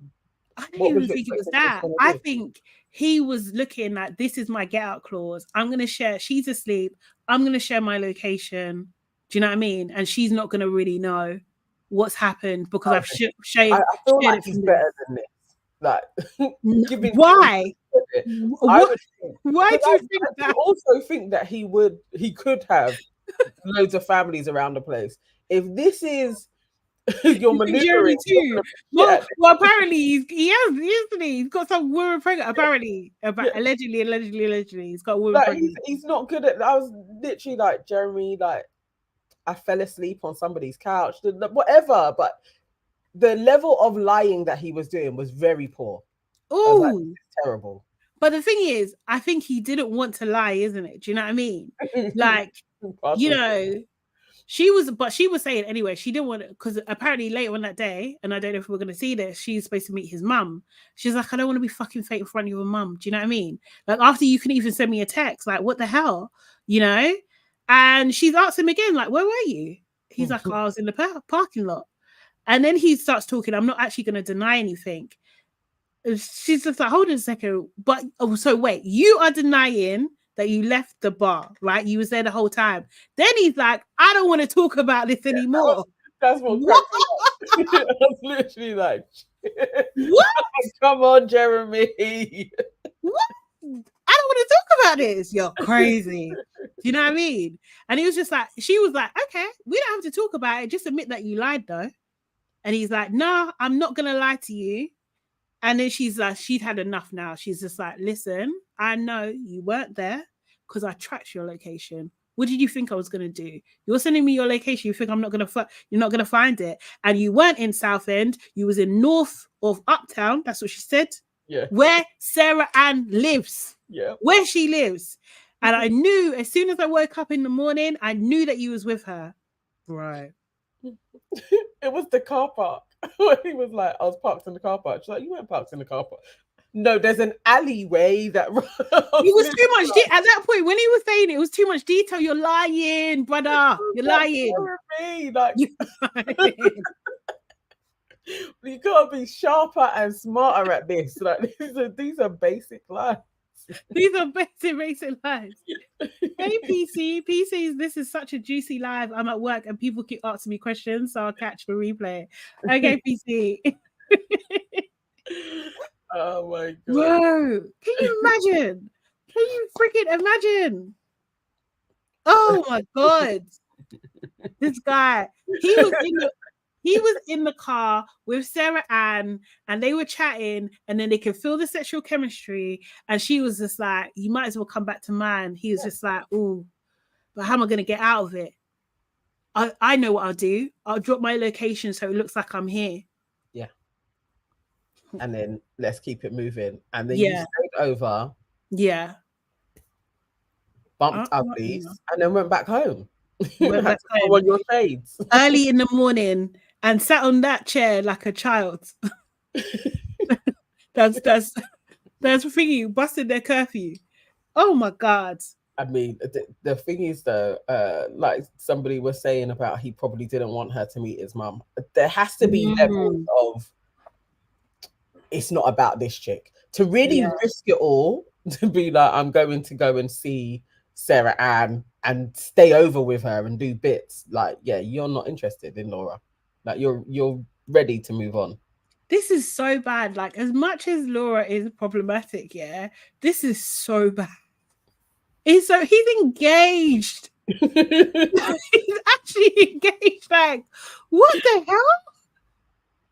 I didn't even think it was that. I think he was looking like, this is my get out clause. I'm going to share. She's asleep. I'm going to share my location. Do you know what I mean? And she's not going to really know what's happened because I've shared. I feel like he's better than this. Like, why? Why do you think that? I also think that he could have loads of families around the place. If this is You're Jeremy maneuvering. too. Well, apparently he's got some woman pregnant. Apparently, allegedly, he's got a woman like pregnant. he's not good at. I was literally like, Jeremy, like I fell asleep on somebody's couch, whatever. But the level of lying that he was doing was very poor. Oh, like, terrible. But the thing is, I think he didn't want to lie, isn't it? Do you know what I mean? Like, you know, she was saying anyway, she didn't want to, because apparently later on that day, and I don't know if we're going to see this, she's supposed to meet his mum. She's like, I don't want to be fucking fake in front of your mum. Do you know what I mean? Like, after you can even send me a text, like, what the hell? You know? And she's asked him again, like, where were you? He's like, oh, I was in the parking lot. And then he starts talking, I'm not actually going to deny anything. She's just like, hold on a second. But, so wait, you are denying that you left the bar, right? You was there the whole time. Then he's like, I don't want to talk about this anymore. That's what I was literally like, what? Come on, Jeremy. What? I don't want to talk about this. You're crazy. Do you know what I mean? And he was just like, she was like, okay, we don't have to talk about it. Just admit that you lied though. And he's like, no, I'm not going to lie to you. And then she's like, she'd had enough now. She's just like, listen, I know you weren't there because I tracked your location. What did you think I was going to do? You're sending me your location. You think I'm not going to, you're not going to find it. And you weren't in Southend. You was in north of Uptown. That's what she said. Yeah. Where Sarah Ann lives. Yeah. Where she lives. And I knew as soon as I woke up in the morning, I knew that you was with her. Right. It was the car park. He was like, I was parked in the car park. She's like, you weren't parked in the car park. No, there's an alleyway that. It was too much. At that point, when he was saying it was too much detail, you're lying, brother. You're lying. Like, you gotta be sharper and smarter at this. Like, these are basic lies. These are basic lies. Hey, PC. PC, this is such a juicy live. I'm at work and people keep asking me questions, so I'll catch the replay. Okay, PC. Oh my god. Bro, can you imagine? Can you freaking imagine? Oh my god. This guy, he was in the car with Sarah Ann and they were chatting and then they could feel the sexual chemistry and she was just like, you might as well come back to mine. He was just like, oh, but how am I going to get out of it? I know what I'll do. I'll drop my location so it looks like I'm here. Yeah. And then let's keep it moving. And then you stayed over. Yeah. Bumped uglies and then went back home. Went back home on your shades. Early in the morning and sat on that chair like a child. that's the thing, you busted their curfew. Oh my god. I mean, the thing is though, like somebody was saying about he probably didn't want her to meet his mum. There has to be levels of it's not about this chick. To really risk it all, to be like, I'm going to go and see Sarah Ann and stay over with her and do bits. Like, yeah, you're not interested in Laura. Like, you're ready to move on. This is so bad. Like, as much as Laura is problematic, this is so bad. He's engaged. He's actually engaged. Like, what the hell?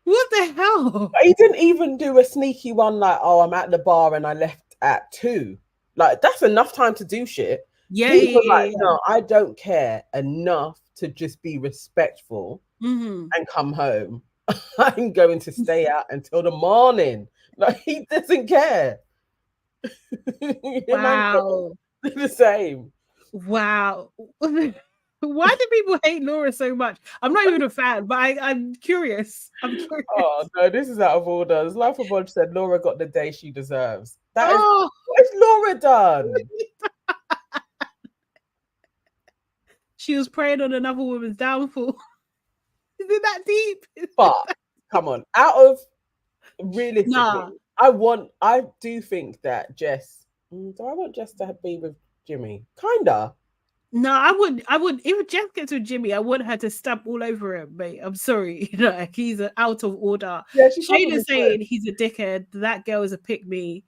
What the hell? He didn't even do a sneaky one like, oh, I'm at the bar and I left at 2. Like, that's enough time to do shit. He was like, no, I don't care enough to just be respectful and come home. I'm going to stay out until the morning. Like, he doesn't care. Wow. The same. Wow. Why do people hate Laura so much? I'm not even a fan, but I'm curious. Oh no, this is out of order. As Life of Bodge said, Laura got the day she deserves. What has Laura done? She was preying on another woman's downfall. Is it that deep? But come on, out of realistically, I do think that Jess. Do I want Jess to be with Jimmy? Kinda. No, I would. If Jess gets with Jimmy, I want her to stamp all over him, mate. I'm sorry, like he's out of order. Yeah, Shayna's saying he's a dickhead. That girl is a pick me.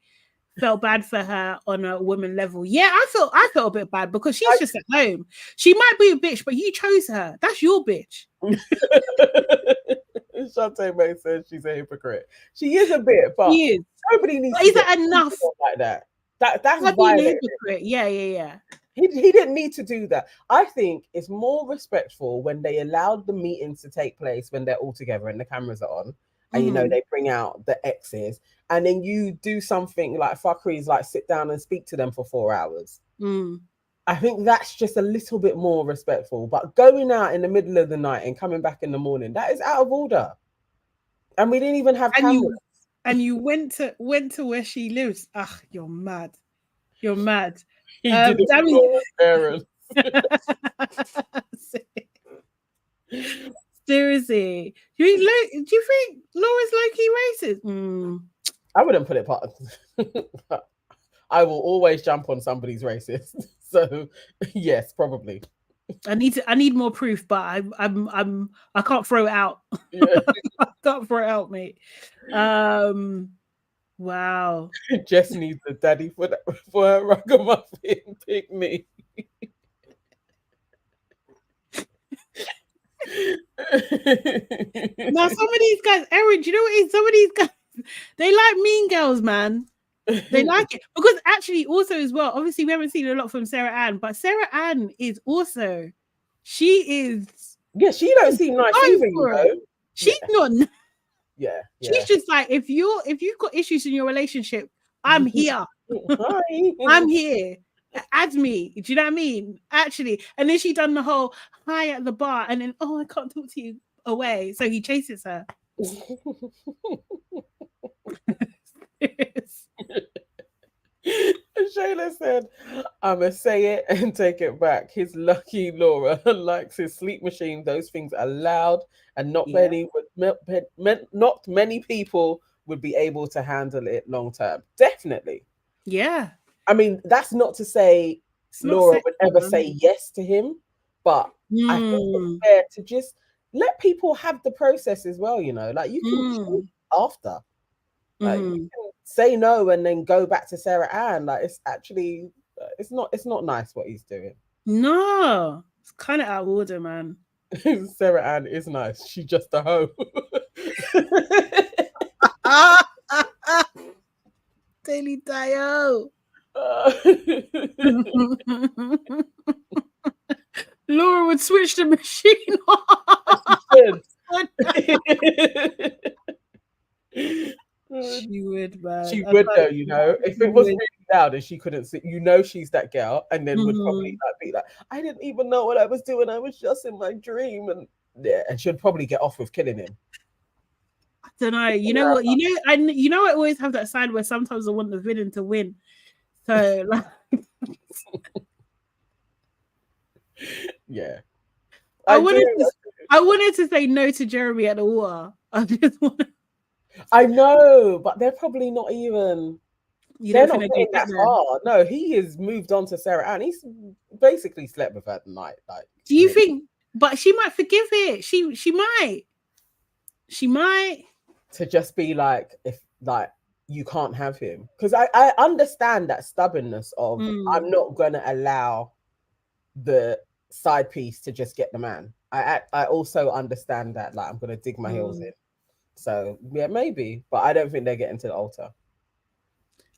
felt bad for her on a woman level. Yeah, I felt a bit bad because she's just at home. She might be a bitch, but you chose her. That's your bitch. Shantae May says she's a hypocrite. She is a bit, but nobody needs to is that enough like that. That's violating. Yeah. He didn't need to do that. I think it's more respectful when they allowed the meetings to take place when they're all together and the cameras are on, and you know they bring out the exes, and then you do something like fuckeries, like sit down and speak to them for 4 hours. I think that's just a little bit more respectful. But going out in the middle of the night and coming back in the morning, that is out of order. And we didn't even have cameras. And you went to where she lives. Ah, you're mad. You're mad. He did it for parents. Seriously. Do you think Laura's low-key racist? I wouldn't put it past. I will always jump on somebody's racist. So yes, probably. I need more proof, but I can't throw it out. Yeah. I can't throw it out, mate. Wow. Jess needs a daddy for her ragamuffin pygmy. Now some of these guys, Erin, do you know what it is? Some of these guys, they like Mean Girls, man. They like it because actually also as well, obviously we haven't seen a lot from Sarah Ann, but Sarah Ann is also, she don't seem nice either, you know. She's not. Yeah. She's just like, if you've got issues in your relationship, I'm here. Hi. I'm here. Add me. Do you know what I mean? Actually, and then she done the whole hi at the bar, and then I can't talk to you away. So he chases her. Shayla said, I'ma say it and take it back. His lucky Laura likes his sleep machine. Those things are loud, and not many people would be able to handle it long term. Definitely. Yeah. I mean, that's not to say Laura would ever say yes to him, but I think it's fair to just let people have the process as well, you know. Like you can choose after. Like you can say no and then go back to Sarah Ann. Like it's actually it's not nice what he's doing. No, it's kind of out of order, man. Sarah Ann is nice. She's just a hoe. Daily Dio. Laura would switch the machine She would, man. She would, though, you know. If it was really loud and she couldn't sit, you know, she's that girl, and then would probably be like, I didn't even know what I was doing. I was just in my dream, and she'd probably get off with killing him. I don't know. You know what? I always have that side where sometimes I want the villain to win. So, like, yeah. I wanted to say no to Jeremy at the water. I know, but they're probably not even. They're not getting that far. No, he has moved on to Sarah Ann. He's basically slept with her tonight. Like, do you think? But she might forgive it. She might. To just be like, if like you can't have him, because I understand that stubbornness of I'm not gonna allow the side piece to just get the man. I also understand that, like, I'm gonna dig my heels in. So yeah, maybe, but I don't think they're getting to the altar.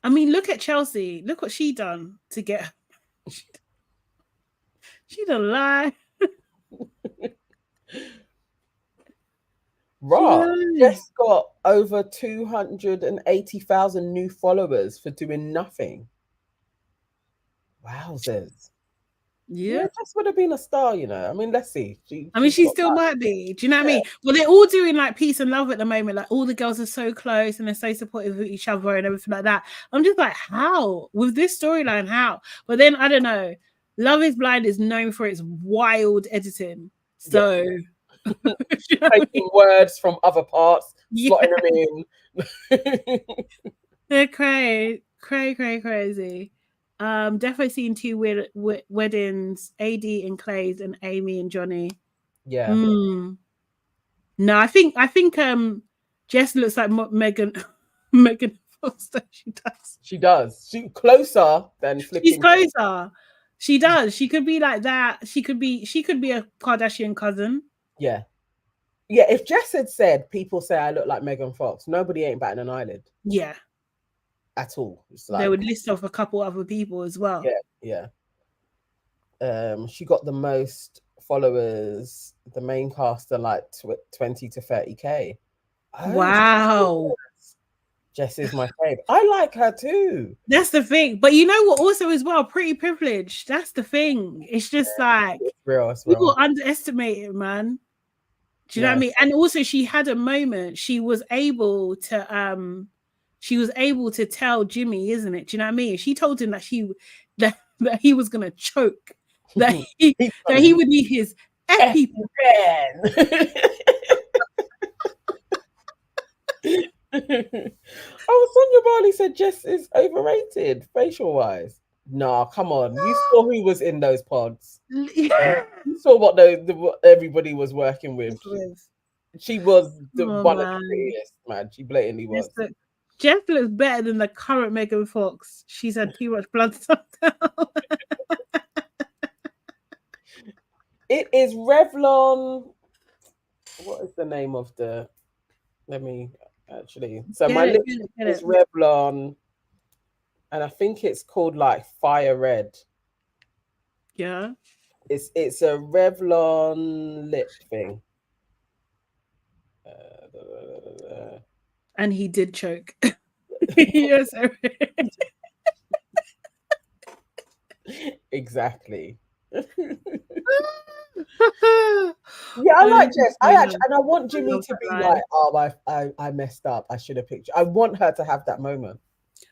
I mean, look at Chelsea. Look what she done to get. She done lie. Right, Jess got over 280,000 new followers for doing nothing. Wowzers. Yeah, Jess would have been a star, you know. I mean, let's see. She still might be. Do you know what I mean? Well, they're all doing like peace and love at the moment. Like all the girls are so close and they're so supportive of each other and everything like that. I'm just like, how? With this storyline, how? But then I don't know. Love is Blind is known for its wild editing. So taking words from other parts, slotting them in. They're crazy. Definitely seen two weddings, AD and Clay's and Amy and Johnny. Yeah. No, I think Jess looks like Megan So she does. She does. She closer than flipping. She's closer. She does. She could be like that. She could be a Kardashian cousin. Yeah. Yeah, if Jess had said, people say I look like Megan Fox, nobody ain't batting an eyelid. Yeah. At all. It's like, they would list off a couple other people as well. Yeah. She got the most followers. The main cast are like 20 to 30K. Wow. Jess is my fave. I like her too. That's the thing. But you know what also as well? Pretty privileged. That's the thing. It's just like it's real. People underestimate it, man. Do you know what I mean? And also she had a moment. She was able to tell Jimmy, isn't it? Do you know what I mean? She told him that that he was gonna choke. That he would need his EpiPen. Sonia Barley said Jess is overrated facial wise. Nah, come on. You saw who was in those pods. Yeah. You saw what everybody was working with. She was one of the prettiest, man. She blatantly was. Jess looks better than the current Megan Fox. She's had too much blood sucked out. It is Revlon. What is the name of the? Let me actually. So my lipstick is Revlon, and I think it's called like Fire Red. Yeah. It's a Revlon lip thing. And he did choke. Yes. Exactly. Yeah, I like Jess. And I want Jimmy to be like, oh, I messed up. I should have picked you. I want her to have that moment.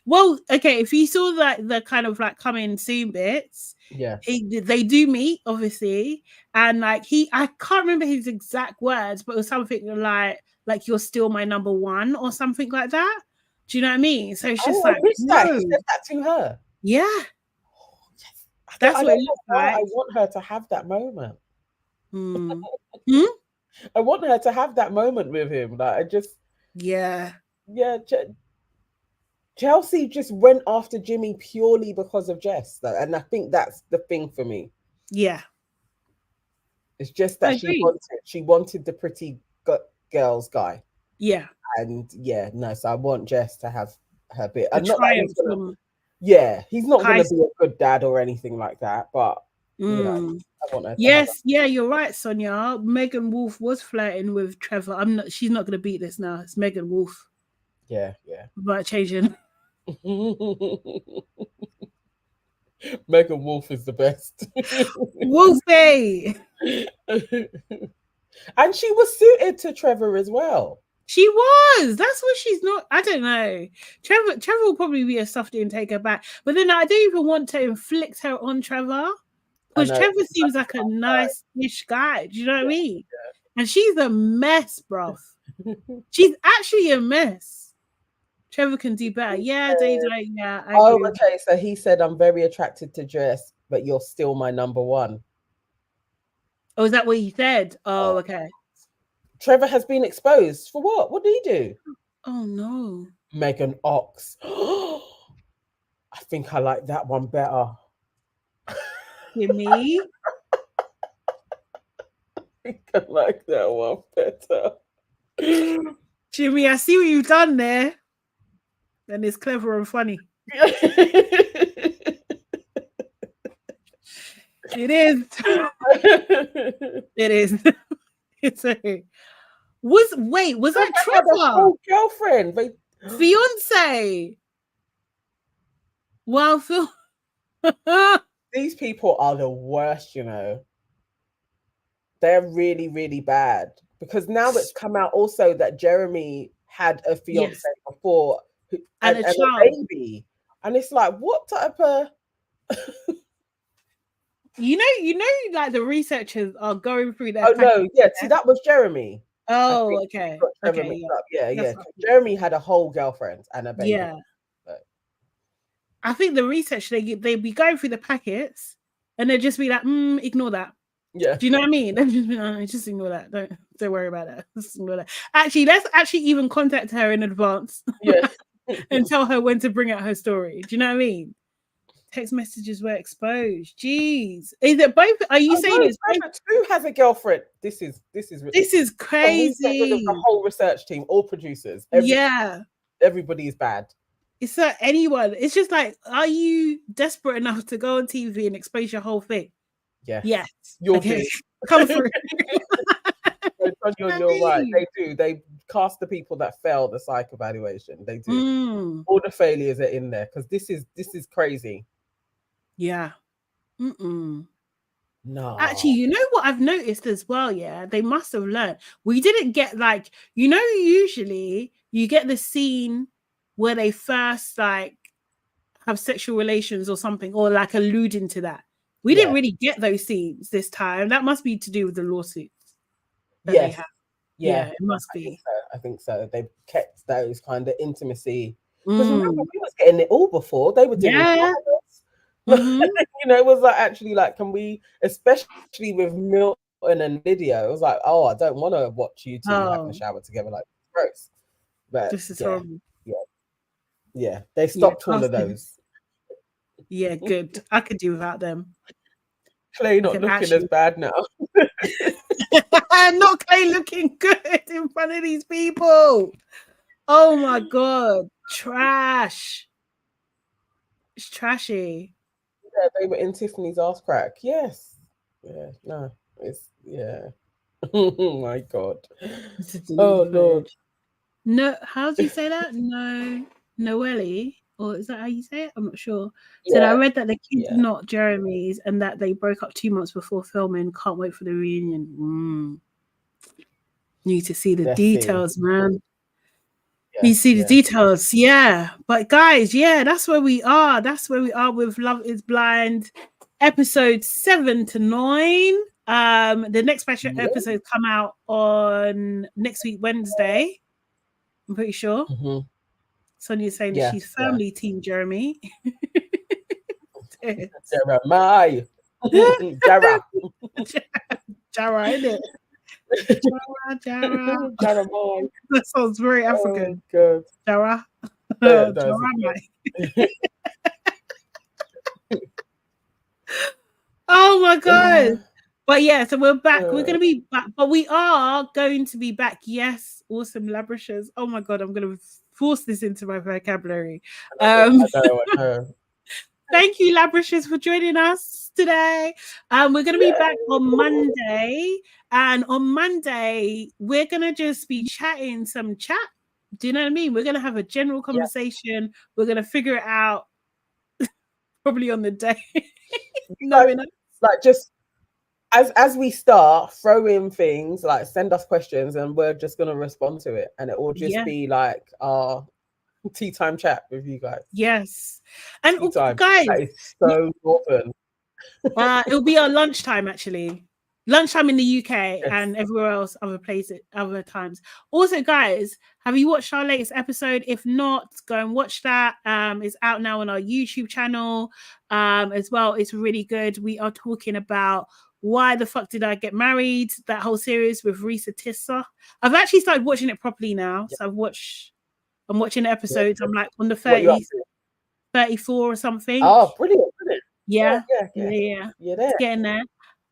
Well, okay, if you saw that the kind of like coming soon bits, yeah, they do meet obviously, and like I can't remember his exact words, but it was something like you're still my number one or something like that. Do you know what I mean? So it's just like he said that to her. Yeah, that's what it looks like. I want her to have that moment. I want her to have that moment with him. Like Chelsea just went after Jimmy purely because of Jess, though, and I think that's the thing for me. Yeah, it's just that she wanted the pretty girls guy. Yeah, and so I want Jess to have her bit. And not that he's not going to be a good dad or anything like that, but you know, I want her. You're right, Sonia. Megan Wolf was flirting with Trevor. She's not going to beat this now. It's Megan Wolf. Yeah. But changing. Megan Wolf is the best. Wolfie. And she was suited to Trevor as well. She was. That's what she's not. I don't know. Trevor will probably be a softie and take her back. But then I don't even want to inflict her on Trevor. Because Trevor seems like a nice-ish guy. Do you know what I mean? Yeah. And she's a mess, bruv. She's actually a mess. Trevor can do better. Yeah, they don't. Yeah. Okay. So he said, I'm very attracted to Jess, but you're still my number one. Oh, is that what he said? Oh, okay. Trevor has been exposed. For what? What did he do? Oh, no. Megan Ox. I think I like that one better. Me? I think I like that one better. Jimmy, I see what you've done there. And it's clever and funny. It is. It is. Was that Trevor? Girlfriend, fiance? Wow, Phil. These people are the worst, you know. They're really, really bad. Because now it's come out also that Jeremy had a fiance before and a baby. And it's like, what type of You know, like the researchers are going through their see, that was Jeremy. Oh, okay. Yeah. Jeremy had a whole girlfriend and a baby. Yeah. I think the research they be going through the packets and they'd just be like, ignore that. Yeah. Do you know what I mean? They'd just be like, just ignore that. Don't worry about that. Just ignore that. Actually, let's even contact her in advance. Yeah. and tell her when to bring out her story. Do you know what I mean? Text messages were exposed. Jeez. Is it both? Are you saying it's both? Who has a girlfriend? This is This is and we get rid of crazy. the whole research team, all producers. Everybody is bad. It's not anyone. It's just like, are you desperate enough to go on TV and expose your whole thing? Yes. You're okay. Come through. You're right. They do. They cast the people that fail the psych evaluation. They do. All the failures are in there because this is crazy. Yeah. No. Actually, you know what I've noticed as well? Yeah, they must have learned. We didn't get like, you know, usually you get the scene where they first like have sexual relations or something, or like alluding to that. We didn't really get those scenes this time. That must be to do with the lawsuits. They have. Yeah, it must be. I think so. They've kept those kind of intimacy. Because remember, we was getting it all before. They were doing you know, it was like actually like, can we, especially with Milton and Lydia, it was like, oh, I don't want to watch you two having a shower together, like gross. But this is horrible. Yeah, they stopped all of those. Yeah, good. I could do without them. Clay not looking as bad now. Not Clay looking good in front of these people. Oh my god, trash. It's trashy. Yeah, they were in Tiffany's ass crack. Yes. Oh my god. Oh Lord. No, how do you say that? No, Noelle, or is that how you say it? I'm not sure. Said I read that the kids are not Jeremy's and that they broke up 2 months before filming. Can't wait for the reunion. Need to see the details, man. Need to see the details. Yeah, but guys, that's where we are. That's where we are with Love Is Blind, episode 7 to 9. The next special episode come out on next week Wednesday. I'm pretty sure. Sonia's saying that she's firmly Team Jeremy. Jeremiah. Jara, isn't it? Jara. That sounds very African. Oh, Jara. Oh my god. But so we're back. We're going to be back. But we are going to be back. Yes, awesome labrishers. Oh my god, I'm going to force this into my vocabulary. I know. Thank you, labrishers, for joining us today. We're going to be back on Monday. And on Monday, we're going to just be chatting some chat. Do you know what I mean? We're going to have a general conversation. We're going to figure it out probably on the day. Like just as we start, throw in things, like send us questions and we're just going to respond to it. And it will just be like our tea time chat with you guys. Yes. And guys, that is so northern. It'll be our lunchtime, actually. Lunchtime in the UK and everywhere else, other places, other times. Also, guys, have you watched our latest episode? If not, go and watch that. It's out now on our YouTube channel as well. It's really good. We are talking about Why the Fuck Did I Get Married? That whole series with Risa Tissa. I've actually started watching it properly now. So I'm watching the episodes. I'm like on the 34 or something. Oh, brilliant. Yeah. It's getting there.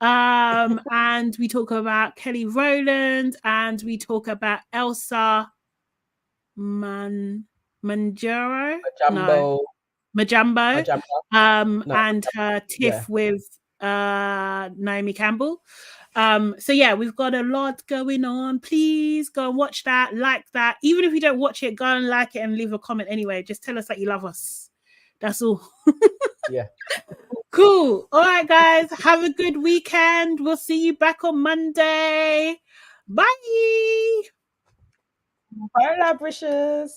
And we talk about Kelly Rowland and we talk about Elsa Majambo, and her tiff with Naomi Campbell. So we've got a lot going on. Please go and watch that, like that. Even if you don't watch it, go and like it and leave a comment anyway. Just tell us that you love us. That's all. Cool. All right, guys. Have a good weekend. We'll see you back on Monday. Bye. Bye, labrishers.